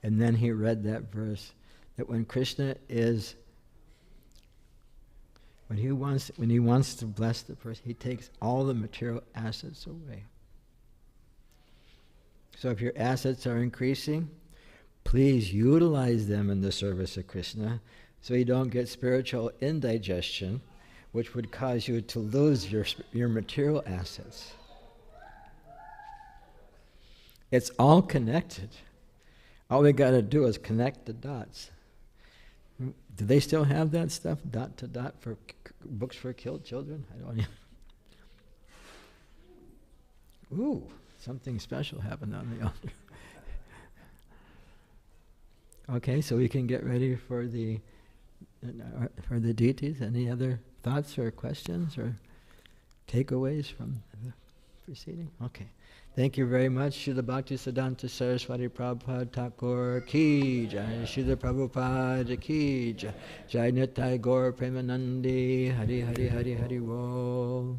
And then he read that verse, that when Krishna is, when he wants to bless the person, he takes all the material assets away. So if your assets are increasing, please utilize them in the service of Krishna so you don't get spiritual indigestion, which would cause you to lose your material assets. It's all connected. All we got to do is connect the dots. Do they still have that stuff, dot to dot, for books for killed children? I don't know. Ooh, something special happened on the altar. Okay, so we can get ready for the deities. Any other thoughts or questions or takeaways from the proceeding? Okay. Thank you very much. Srila Bhakti Siddhanta Saraswati Prabhupada Thakur Ki Jai. Srila Prabhupada Ki Jai. Jai Nitai Gaur Premanandi. Hari Hari Hari Hari Wo.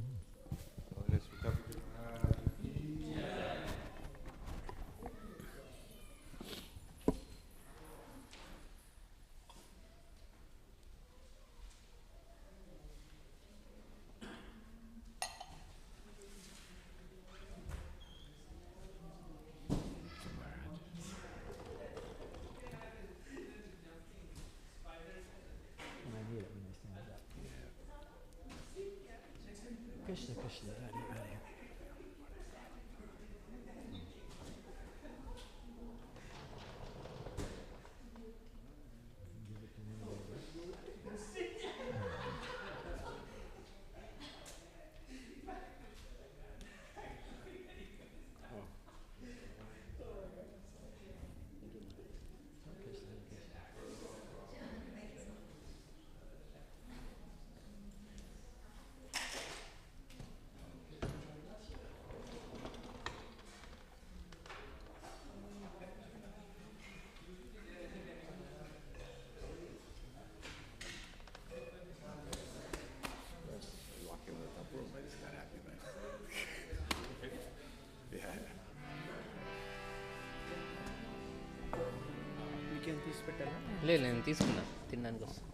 Krishna, Krishna, Hari Hari. లేదు నేను తీసుకున్నా తినడానికి వస్తాను.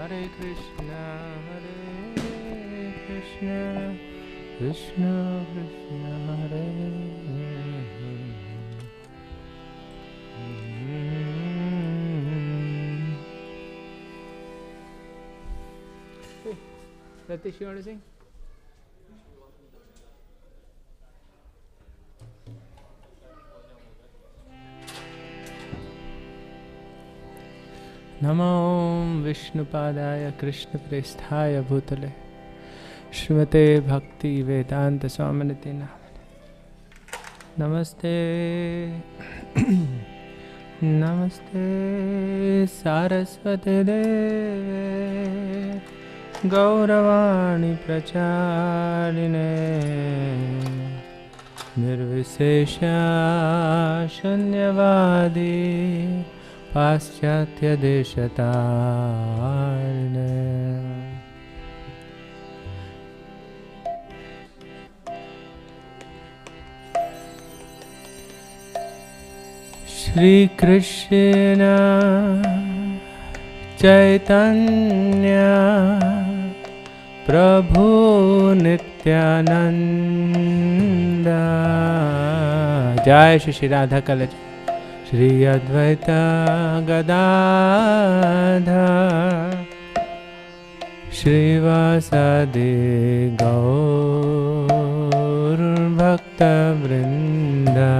Hare Krishna, Krishna Krishna, Hare Hare. Hey, Ratish, you want to sing? Namo Vishnupadaya Krishna Presthaya Bhutale Shrimate Bhakti Vedanta Swaminiti Namane. Namaste Namaste Saraswati Deve Gauravani Pracharine Nirvishesha Shunyavadi Paschatya Deshatarine. Shri Krishna Chaitanya Prabhu Nityananda. Jai Shri Radha Kalaj Shri Advaita Gadadhar Shri Vasadi Gaur Bhakta Vrinda.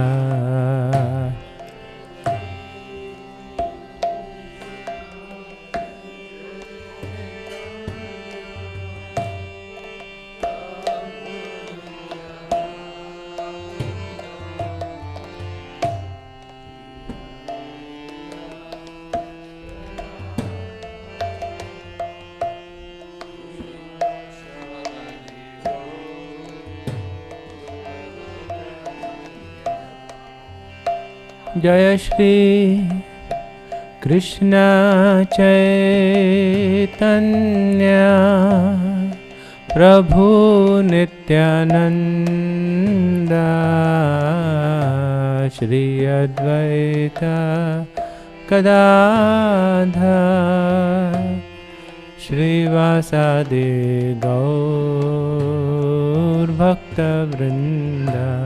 Jaya Shri Krishna Chaitanya Prabhu Nityananda Shri Advaita Gadadhar Shri Vasadi Gaur Bhakta Vrinda.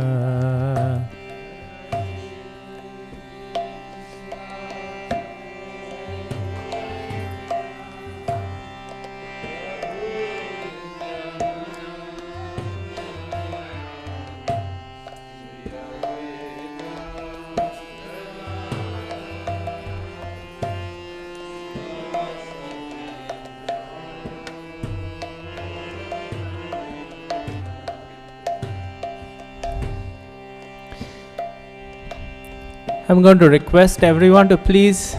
I'm going to request everyone to please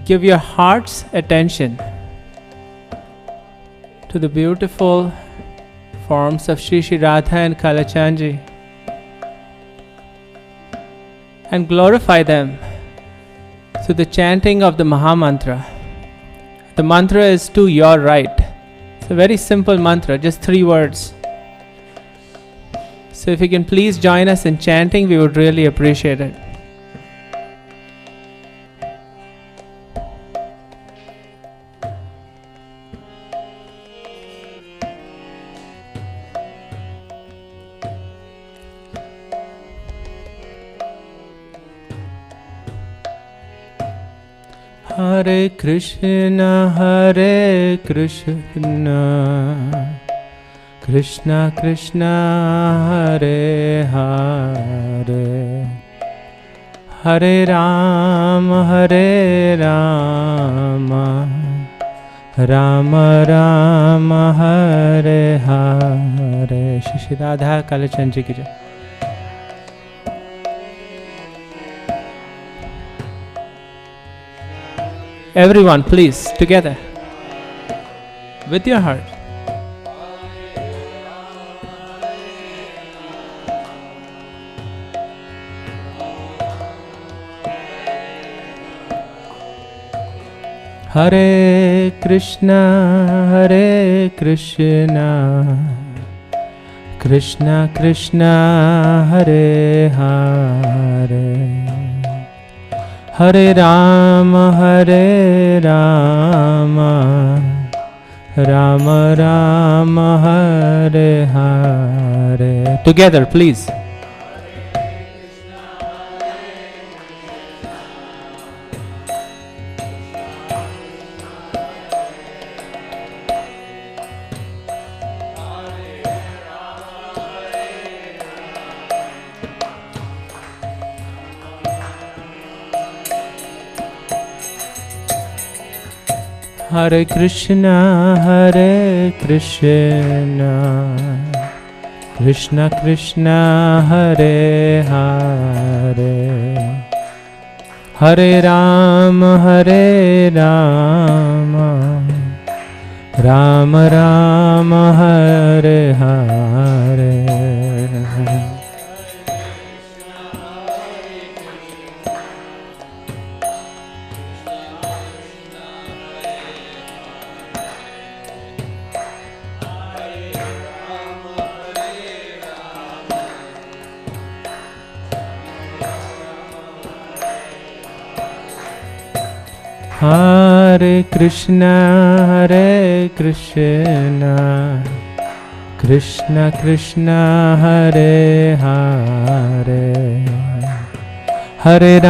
give your heart's attention to the beautiful forms of Shri Shri Radha and Kalachandji and glorify them through the chanting of the Maha Mantra. The mantra is to your right. It's a very simple mantra, just 3 words. So if you can please join us in chanting, we would really appreciate it. Hare Krishna, Hare Krishna, Krishna Krishna, Hare Hare, Hare Rama, Hare Rama, Rama Rama, Hare Hare. Shri Radha Kalachandji ki jai. Everyone, please, together, with your heart. Hare Krishna, Krishna Krishna, Hare Hare, Hare Rama, Rama Rama, Hare Hare. Together, please. Hare Krishna, Krishna Krishna, Hare Hare, Hare Rama, Rama Rama, Hare Hare. Hare Krishna, Krishna Krishna, Hare Hare, Hare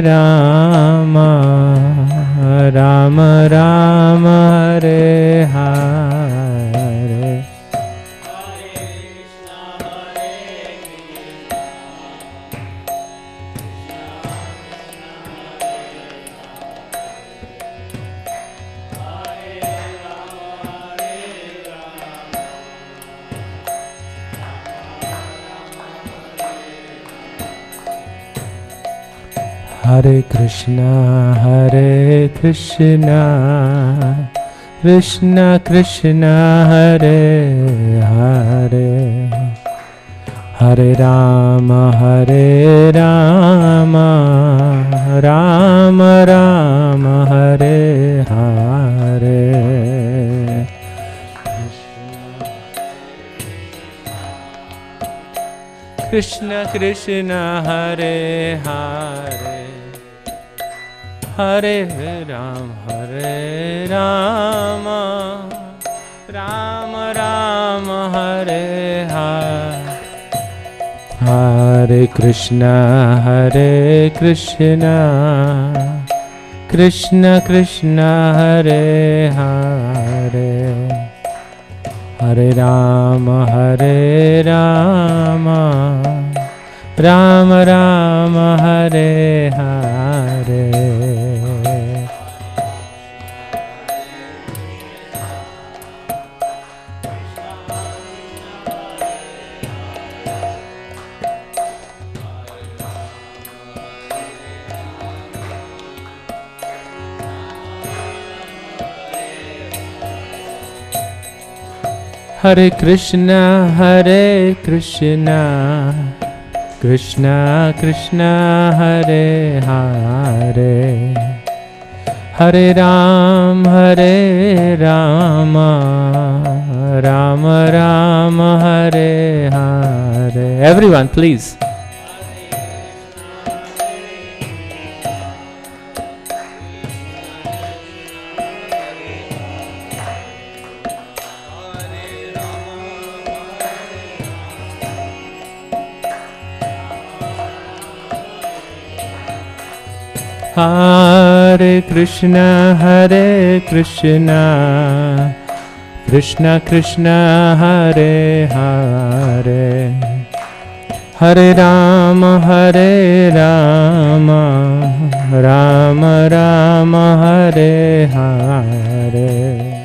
Rama, Rama Rama, Hare Hare. Hare Krishna, Krishna Krishna, Hare Hare, Hare Rama, Rama Rama, Hare Hare. Krishna Krishna, Hare Hare, Hare Rama, Rama Rama, Hare Hare. Hare Krishna, Krishna Krishna, Hare Hare, Hare Rama, Rama Rama, Hare Hare. Hare Krishna, Krishna Krishna, Hare Hare, Hare Rama, Rama Rama, Hare Hare. Everyone, please. Hare Krishna, Krishna Krishna, Hare Hare, Hare Rama, Rama Rama, Hare Hare.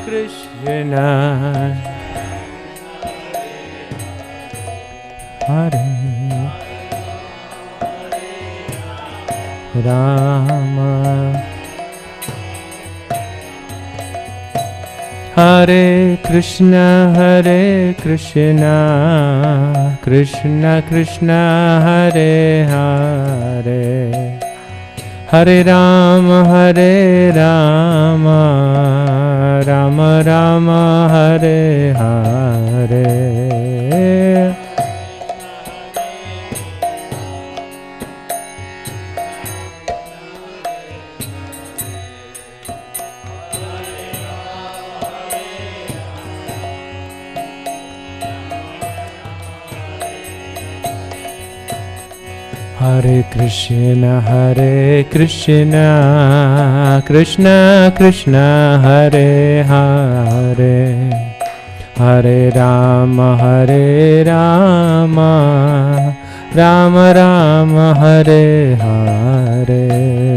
Krishna Hare Rama, Hare Krishna, Krishna Krishna, Hare Hare, Hare Rama, Rama Rama, Hare Hare. Hare Krishna, Krishna Krishna, Hare Hare, Hare Rama, Rama Rama, Hare Hare.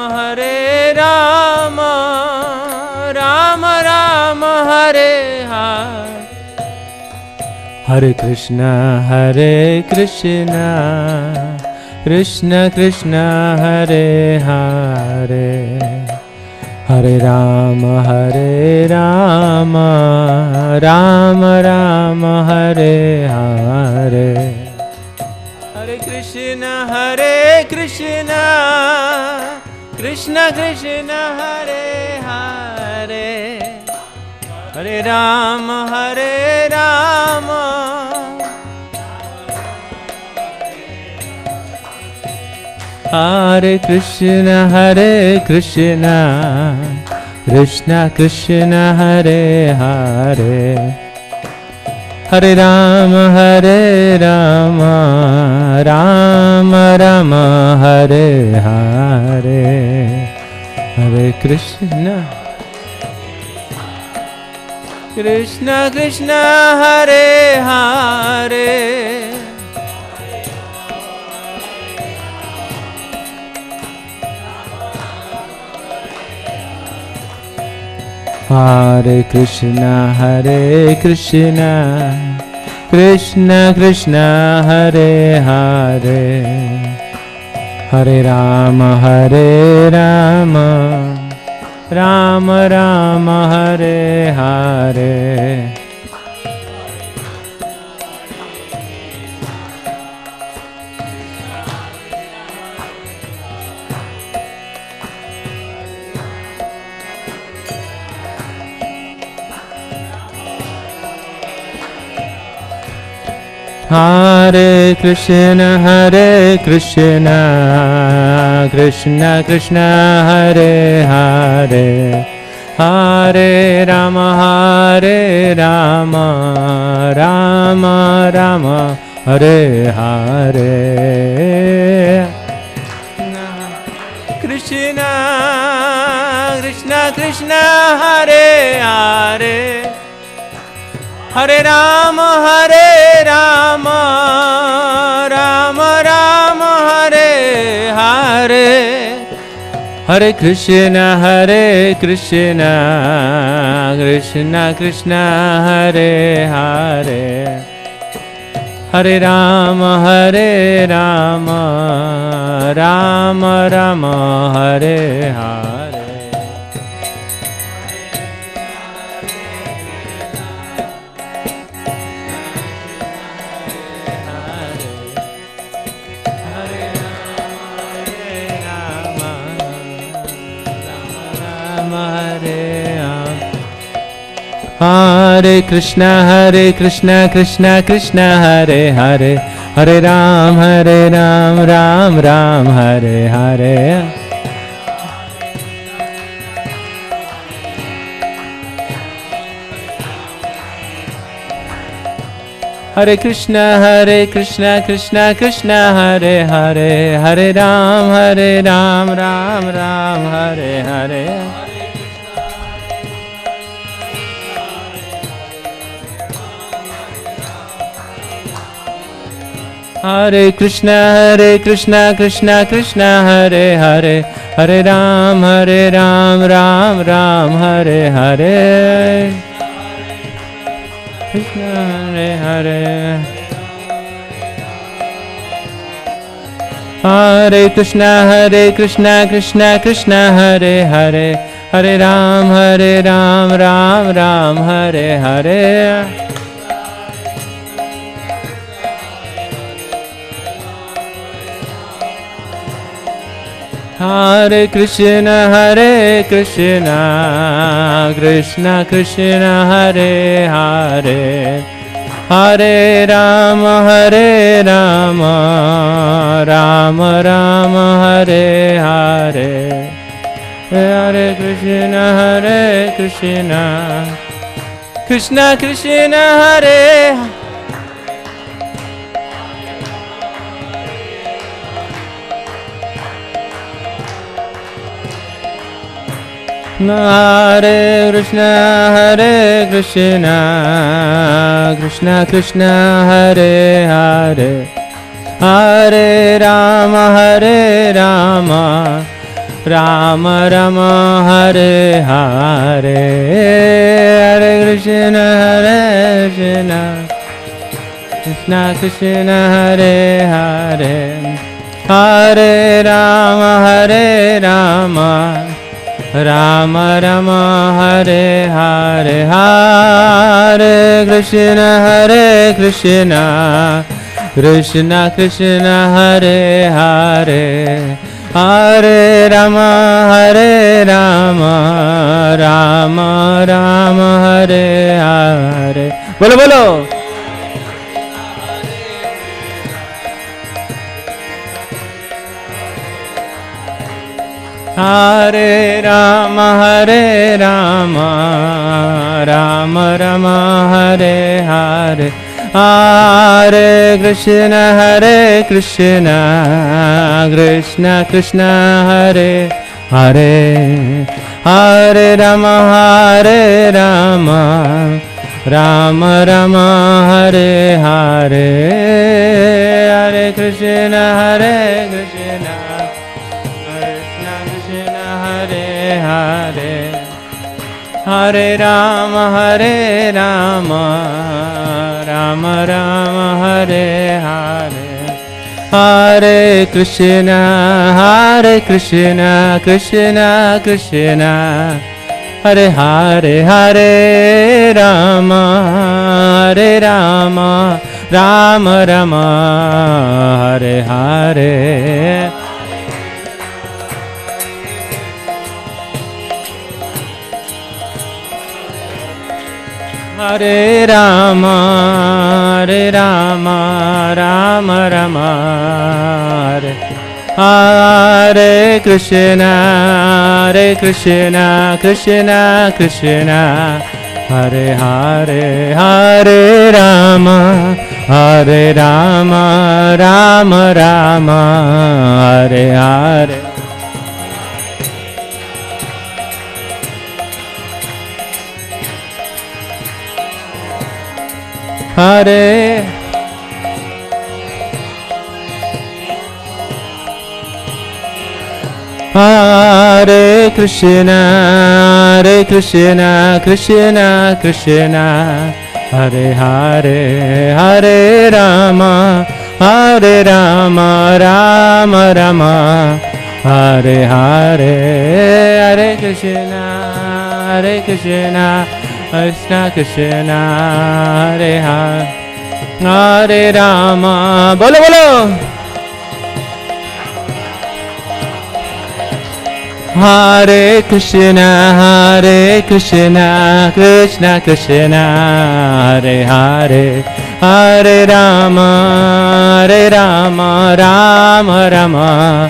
Hare Rama, Rama Rama, Hare Hare. Hare Krishna, Krishna Krishna, Hare Hare, Hare Rama, Rama Rama, Hare Hare. Hare Krishna, Krishna Krishna, Hare Hare, Hare Rama, Hare Krishna, Krishna Krishna, Hare Hare, Hare Rama, Rama Rama, Hare Hare. Hare Krishna, Krishna Krishna, Hare Hare, Hare Krishna, Krishna Krishna, Hare Hare, Hare Rama, Rama Rama, Hare Hare. Hare Krishna, Krishna Krishna, Hare Hare, Hare Rama, Rama Rama, Hare Hare. Krishna, Krishna, Hare Hare, Hare Rama, Rama Rama, Hare Hare. Hare Krishna, Krishna Krishna, Hare Hare, Hare Rama, Rama Rama, Hare Hare. Hare Krishna, Krishna Krishna, Hare Hare, Hare Ram, Ram Ram, Hare Hare. Hare Krishna, Krishna Krishna, Hare Hare, Hare Ram, Ram Ram, Hare Hare. Hare Krishna, Krishna Krishna, Hare Hare, Hare Ram, Ram Ram, Hare Hare. Krishna, Hare Hare. Hare Krishna, Krishna Hare Hare, Hare Ram, Ram Ram, Hare Hare. Hare Krishna, Krishna Krishna, Hare Hare, Hare Rama, Rama Rama, Hare Hare. Hare Krishna, Hare Krishna, Krishna Krishna, Hare Hare Krishna, Hare Krishna, Krishna Krishna, Hare Hare, Hare Rama, Hare Rama, Rama Rama, Hare Hare, Hare Krishna, Hare Krishna, Krishna Krishna, Hare Hare, Hare Rama, Hare Rama, Rama Rama, Hare Hare, Hare Krishna, Hare Krishna, Krishna Krishna, Hare Hare, Hare Rama, Hare Rama, Rama Rama, Hare Hare. Bolo bolo. Hare Rama, Hare Rama, Rama Rama, Hare Hare, Hare Krishna, Hare Krishna, Krishna Krishna, Hare Hare, Hare Rama, Hare Rama, Rama Rama, Hare Hare, Hare Krishna, Hare Krishna, Hare Hare, Hare Rama, Hare Rama, Rama Rama, Hare Hare, Hare Krishna, Hare Krishna, Krishna Krishna, Hare Hare, Hare Rama, Hare Rama, Rama Rama, Hare Hare. Hare Rama, Hare Rama, Rama Rama, Hare Hare Krishna, Hare Krishna, Krishna Krishna, Hare Hare, Hare Rama, Hare Rama, Rama Rama, Hare Hare. Hare Hare Krishna, Hare Krishna, Krishna Krishna, Hare Hare, Hare Rama, Hare Rama, Rama Rama, Hare Hare, Hare Krishna, Hare Krishna, Krishna Krishna, Hare Hare, Hare Rama. Bolo bolo. Hare Krishna, Krishna Krishna, Hare Hare, Hare Rama, Rama Rama,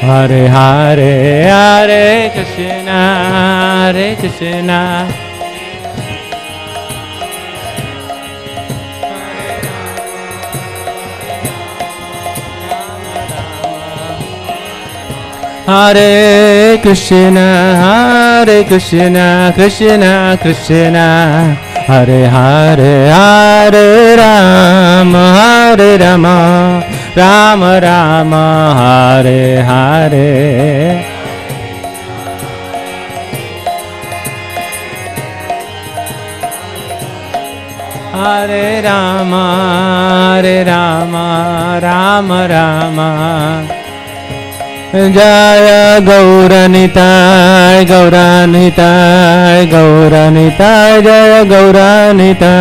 Hare Hare, Hare Krishna, Krishna. Hare Krishna, Krishna Krishna, Hare Hare, Hare Rama, Rama Rama, Hare Hare. Hare Rama, Rama Rama. Jaya Gauranitai, Gauranitai, Gauranitai, Jaya Gauranitai.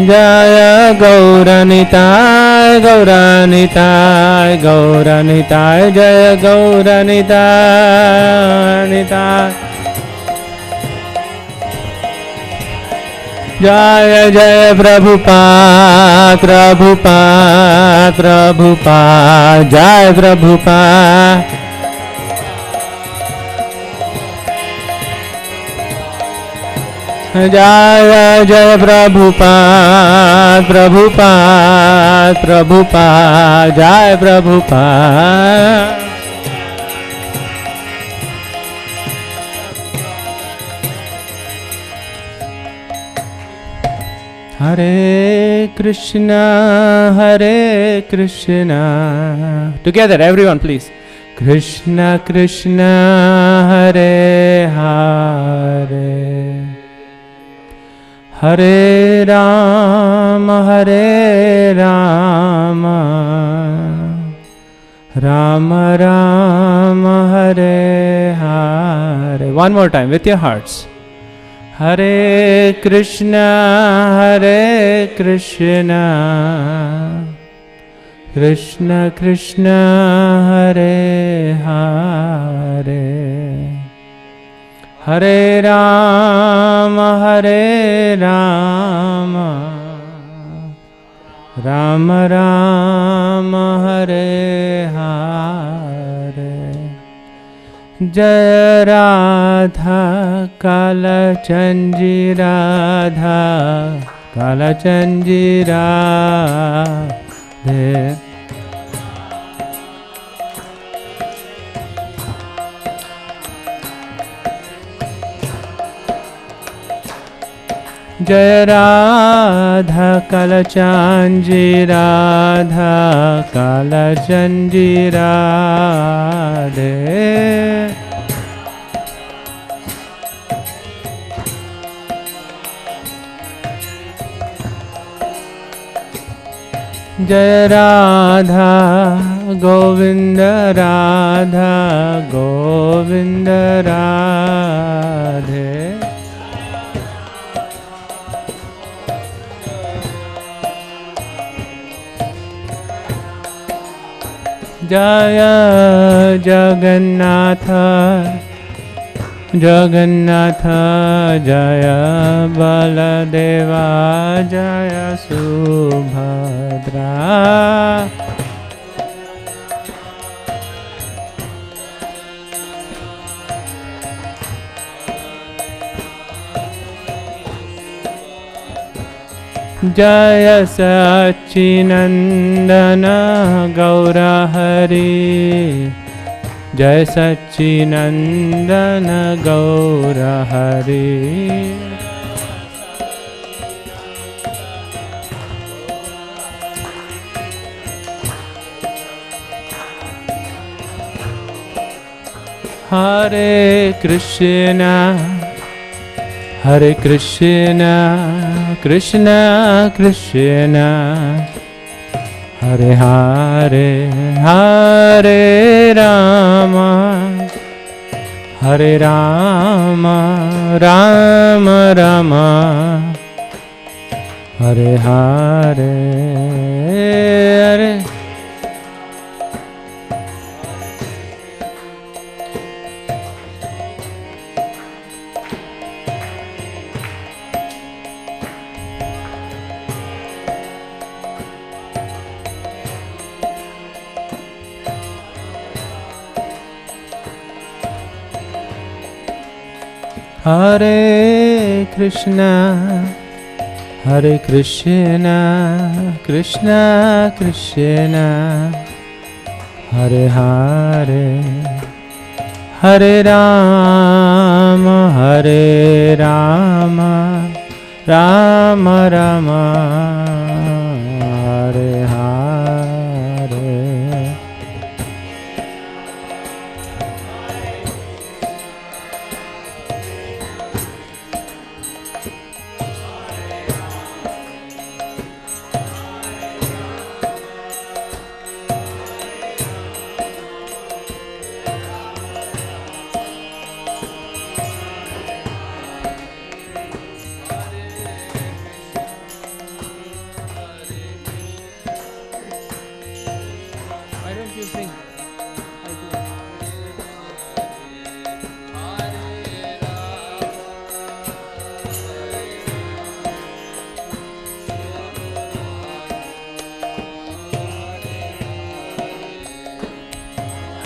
Jaya Gauranitai, Gauranitai, Gauranitai, Jaya Gauranitai. जय जय प्रभुपाद प्रभुपाद प्रभुपाद जय प्रभुपाद जय जय प्रभुपाद प्रभुपाद प्रभुपाद जय Prabhupada Hare Krishna together everyone please Krishna Krishna Hare Hare Hare Rama Hare Rama Rama Rama Hare Hare one more time with your hearts Hare Krishna Krishna Krishna Hare Hare Hare Rama Rama Rama Hare Hare Jaya Radha Kalachandji Radha Kalachandji Radhe Jaya Radha Kalachandji Radha Kalachandji Radhe Jaya Radha Govinda Radha Govinda Radhe Jaya Jagannatha Jagannatha Jaya Baladeva Jaya Subhadra Jaya Sachinandana Gaura Hari Jai Sachinandana Gaura Hari Hare Krishna Hare Krishna Krishna Krishna Hare Hare Hare Rama Hare Rama Rama Rama Hare Hare Hare Hare Krishna Krishna Krishna Hare Hare Hare Rama Rama Rama Hare Hare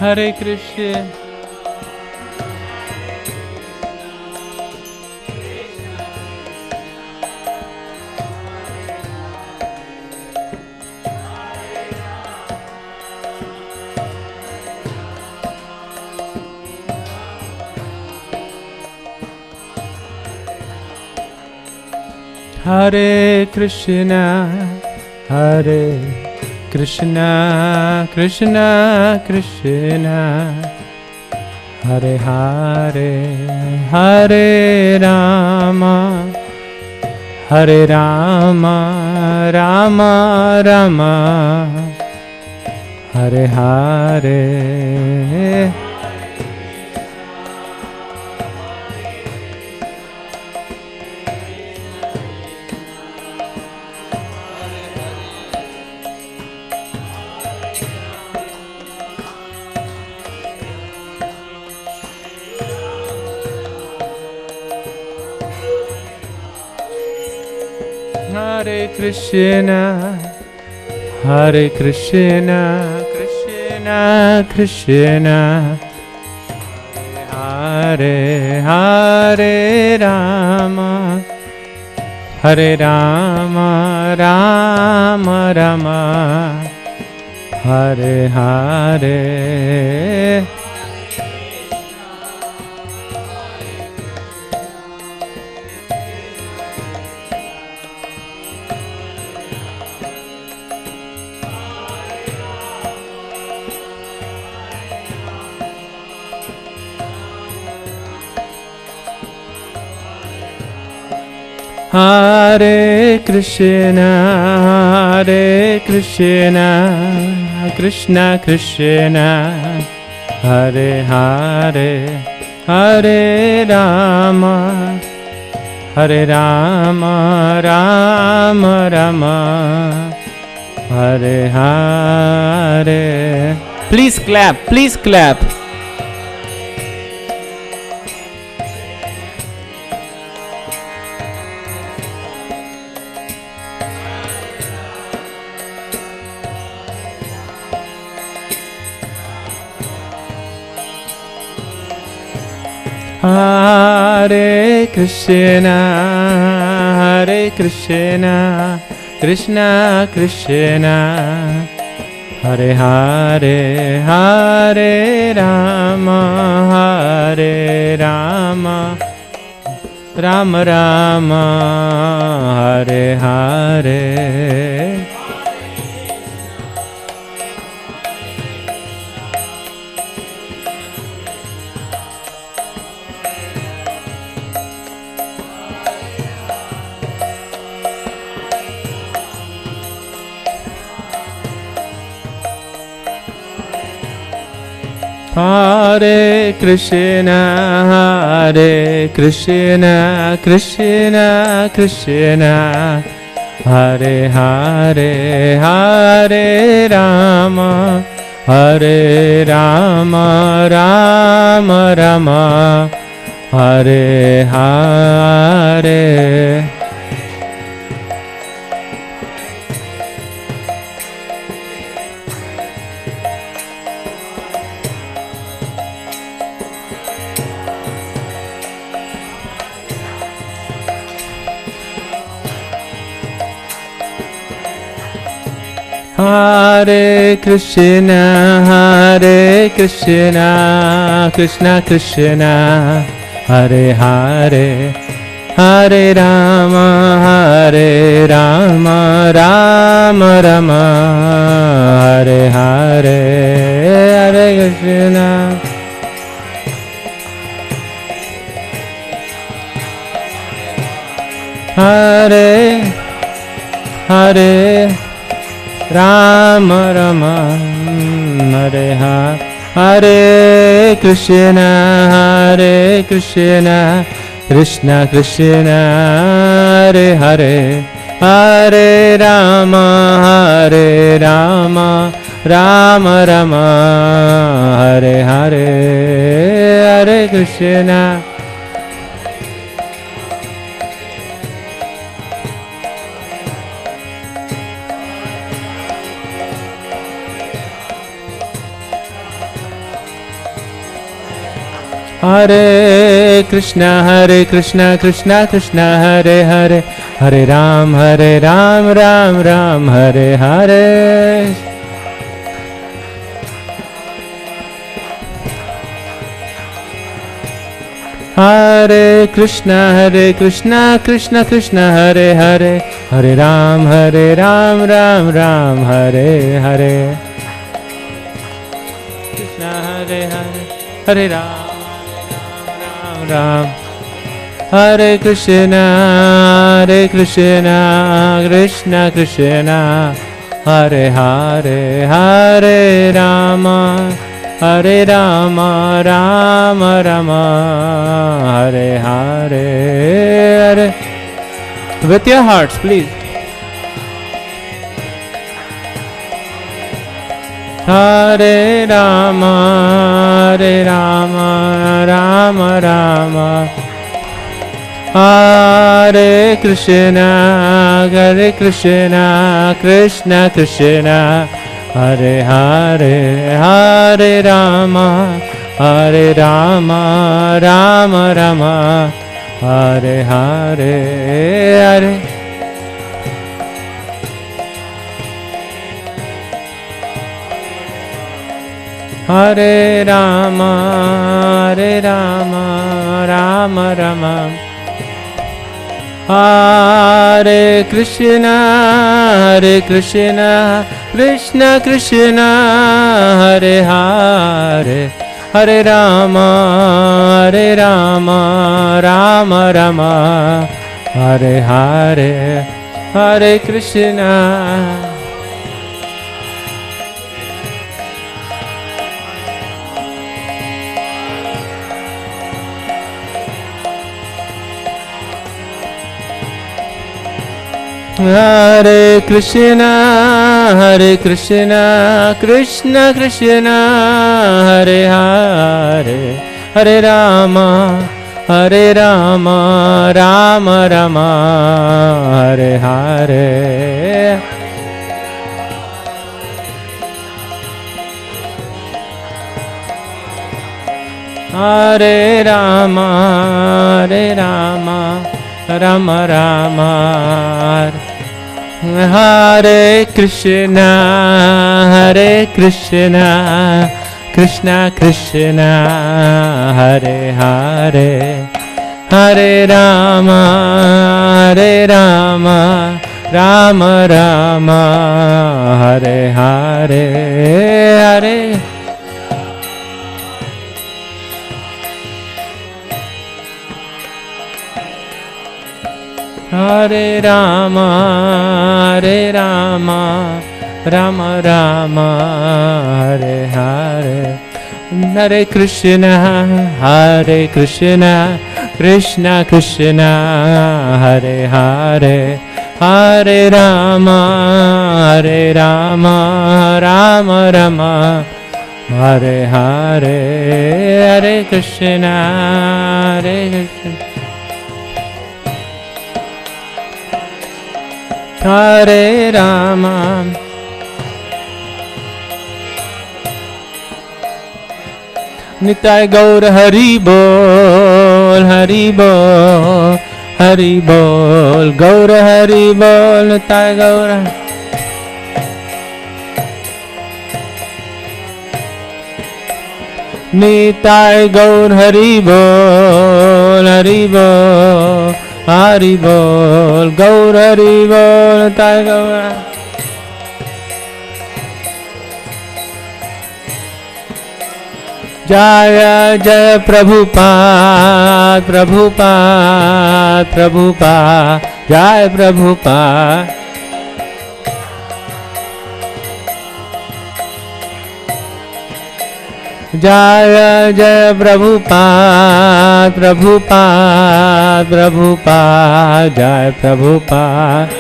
Hare Krishna. Hare Krishna, Hare Krishna, Krishna Krishna, Hare Hare, Hare Rama, Hare Rama, Rama Rama, Hare Hare. Hare Krishna, Hare Krishna, Krishna Krishna, Hare Hare Rama, Hare Rama, Rama Rama, Hare Hare. Hare Krishna, Hare Krishna, Krishna Krishna, Hare Hare, Hare Rama, Hare Rama, Rama Rama, Hare Hare. Please clap, please clap. Hare Krishna, Hare Krishna, Krishna Krishna, Hare Hare, Hare Rama, Hare Rama, Rama Rama, Hare Hare. Hare Krishna, Hare Krishna, Krishna Krishna, Hare Hare, Hare Rama, Hare Rama, Rama Rama, Hare Hare. Hare Krishna, Hare Krishna, Krishna Krishna, Hare Hare, Hare Rama, Hare Rama, Rama Rama, Hare Hare, Hare Krishna. Hare Hare Rama Rama, Hare Hare Krishna, Hare Krishna, Krishna Krishna, Hare Hare, Hare Rama, Hare Rama, Rama Rama, Hare Hare, Hare Krishna. Hare Krishna Krishna Krishna Hare Hare, Hare Ram Ram Ram Hare Hare. Hare Krishna Krishna Krishna Hare Hare, Hare Ram Ram Ram Hare Hare. Krishna Hare Hare, Hare Ram Ram Ram. Hare Krishna Krishna Krishna Hare Hare, Hare Rama Rama Rama Hare Hare. With your hearts, please. Hare Rama Rama Rama Hare Krishna Krishna Krishna Hare Hare, Hare Rama Rama Rama Hare Hare. Hare Rama Rama Rama Hare Krishna Krishna Krishna Hare Hare, Hare Rama Rama Rama Hare Hare. Hare Krishna. Hare Krishna Krishna Krishna Hare Hare, Hare Rama Rama Rama Hare Hare. Hare Rama Rama Rama Hare Krishna Krishna Krishna Hare Hare, Hare Rama Rama Rama Hare Hare. Hare Hare Rama Rama Rama Hare Hare. Hare Krishna Krishna Krishna Hare Hare, Hare Rama Rama Rama Hare Hare. Hare Krishna Hare Rama. Nitai Gaur Hari Bol, Hari Bol, Hari Bol, Gaur Hari Bol, Nitai Gaur. Nitai Gaur Hari Bol, Hari Bol, Hari Bol, Gaur Hari Bol, Nitai Gaur. Jaya Jaya Prabhupada, Prabhupada, Prabhupada, Jaya Prabhupada. Jaya Jaya Prabhupada, Prabhupada, Prabhupada, Jaya Prabhupada.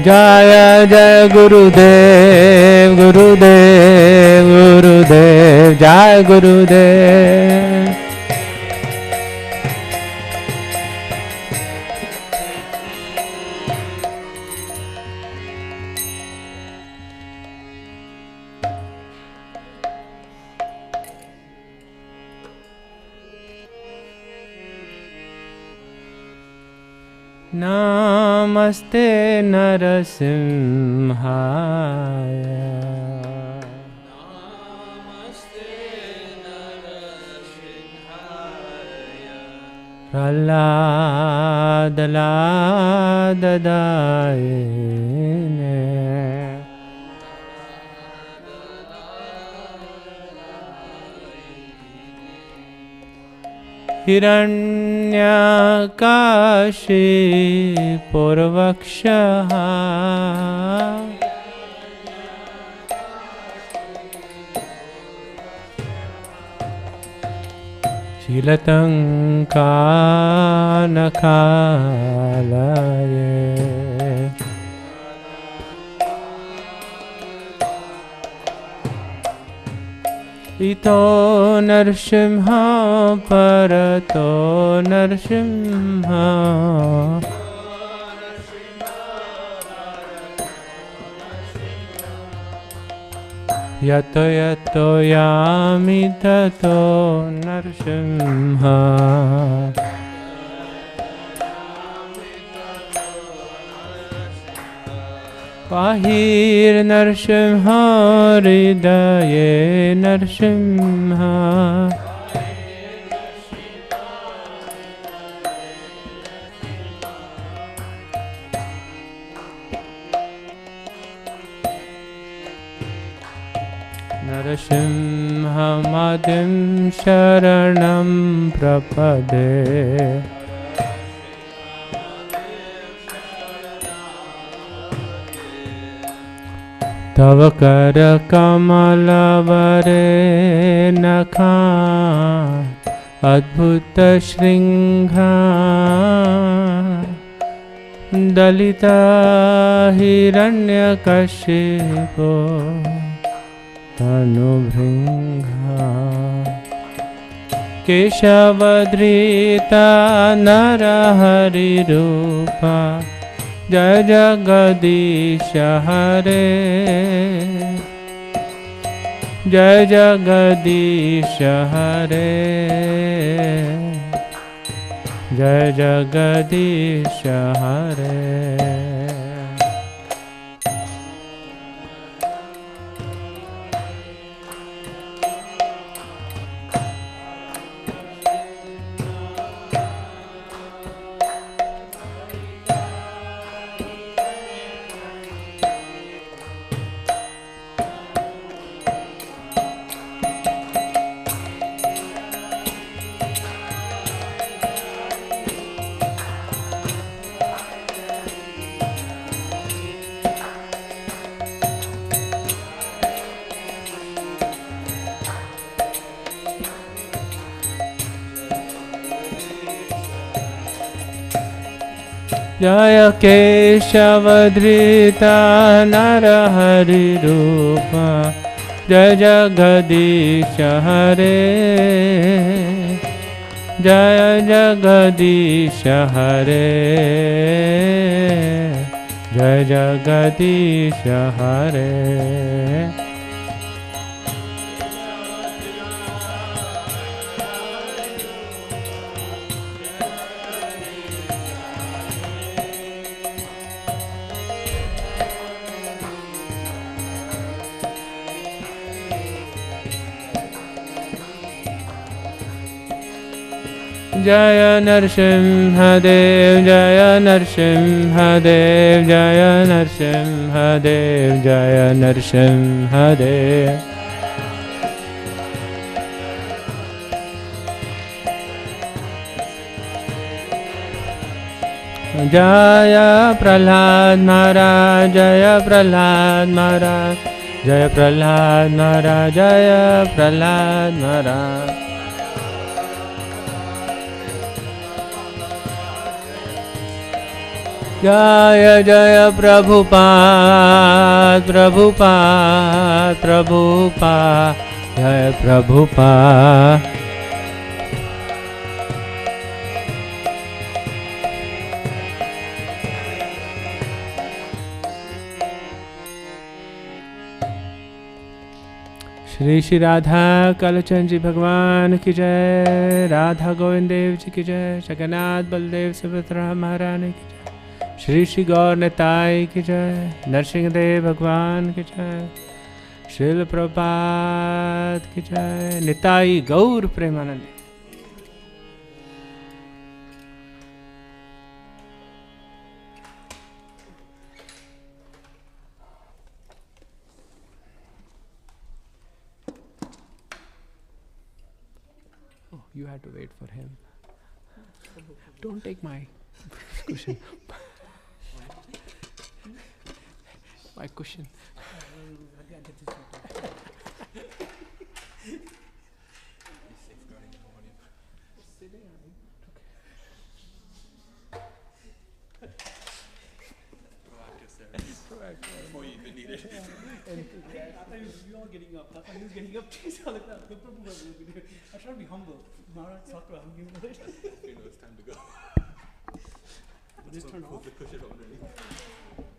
Jaya Jaya Gurudev, Gurudev, Gurudev, Jaya Gurudev. Namaste Narasimhaya. Praladadayine. Hiranyakashi Purvakshaha. Shilatankanakalaye. Ito Narsimha Parato Narsimha. Yato yato yami tato Narsimha. Pahir Narsimha Hridaye Narsimha. Narasimhamadim Sharanam Prapade. Tava kara kamalavare nakha adbhuta shringha dalita hiranyakashipo tanubhringha keshavadrita narahari rupa Jai Jagadisha Hare. Jai Jagadisha Hare. Jai Jagadisha Hare. Jaya Keshavadrita Narahari Rupa Jaya Jagadisha Hare. Jaya Jagadisha Hare. Jaya Jagadisha Hare. Jaya Narsimha Dev, Jaya Narsimha Dev, Jaya Narsimha Dev, Jaya Narsimha Dev. Jaya Prahlad Maharaj, Jaya Prahlad Maharaj, Jaya Prahlad Maharaj, Jaya Prahlad Maharaj. Jaya Jaya Prabhupada, Prabhupada, Prabhupada, Jaya Prabhupada. Shri Shri Radha कालचंद जी भगवान की जय, राधा गोविंद देव जी की जय, जगन्नाथ बलदेव सुभद्रा महारानी की जय। Shri Shri Gaur Nitai ki jai, Narsingadev Bhagwan ki jai, Srila Prabhupada ki jai, Nitai Gaur Premanandi. Oh, you had to wait for him. Don't take my cushion. My cushion. Before you even need it. I thought you all getting up. I thought he was getting up. Jeez, I try to be humble. Maharaj, talk about him. You know it's time to go. Just turn off. The cushion underneath.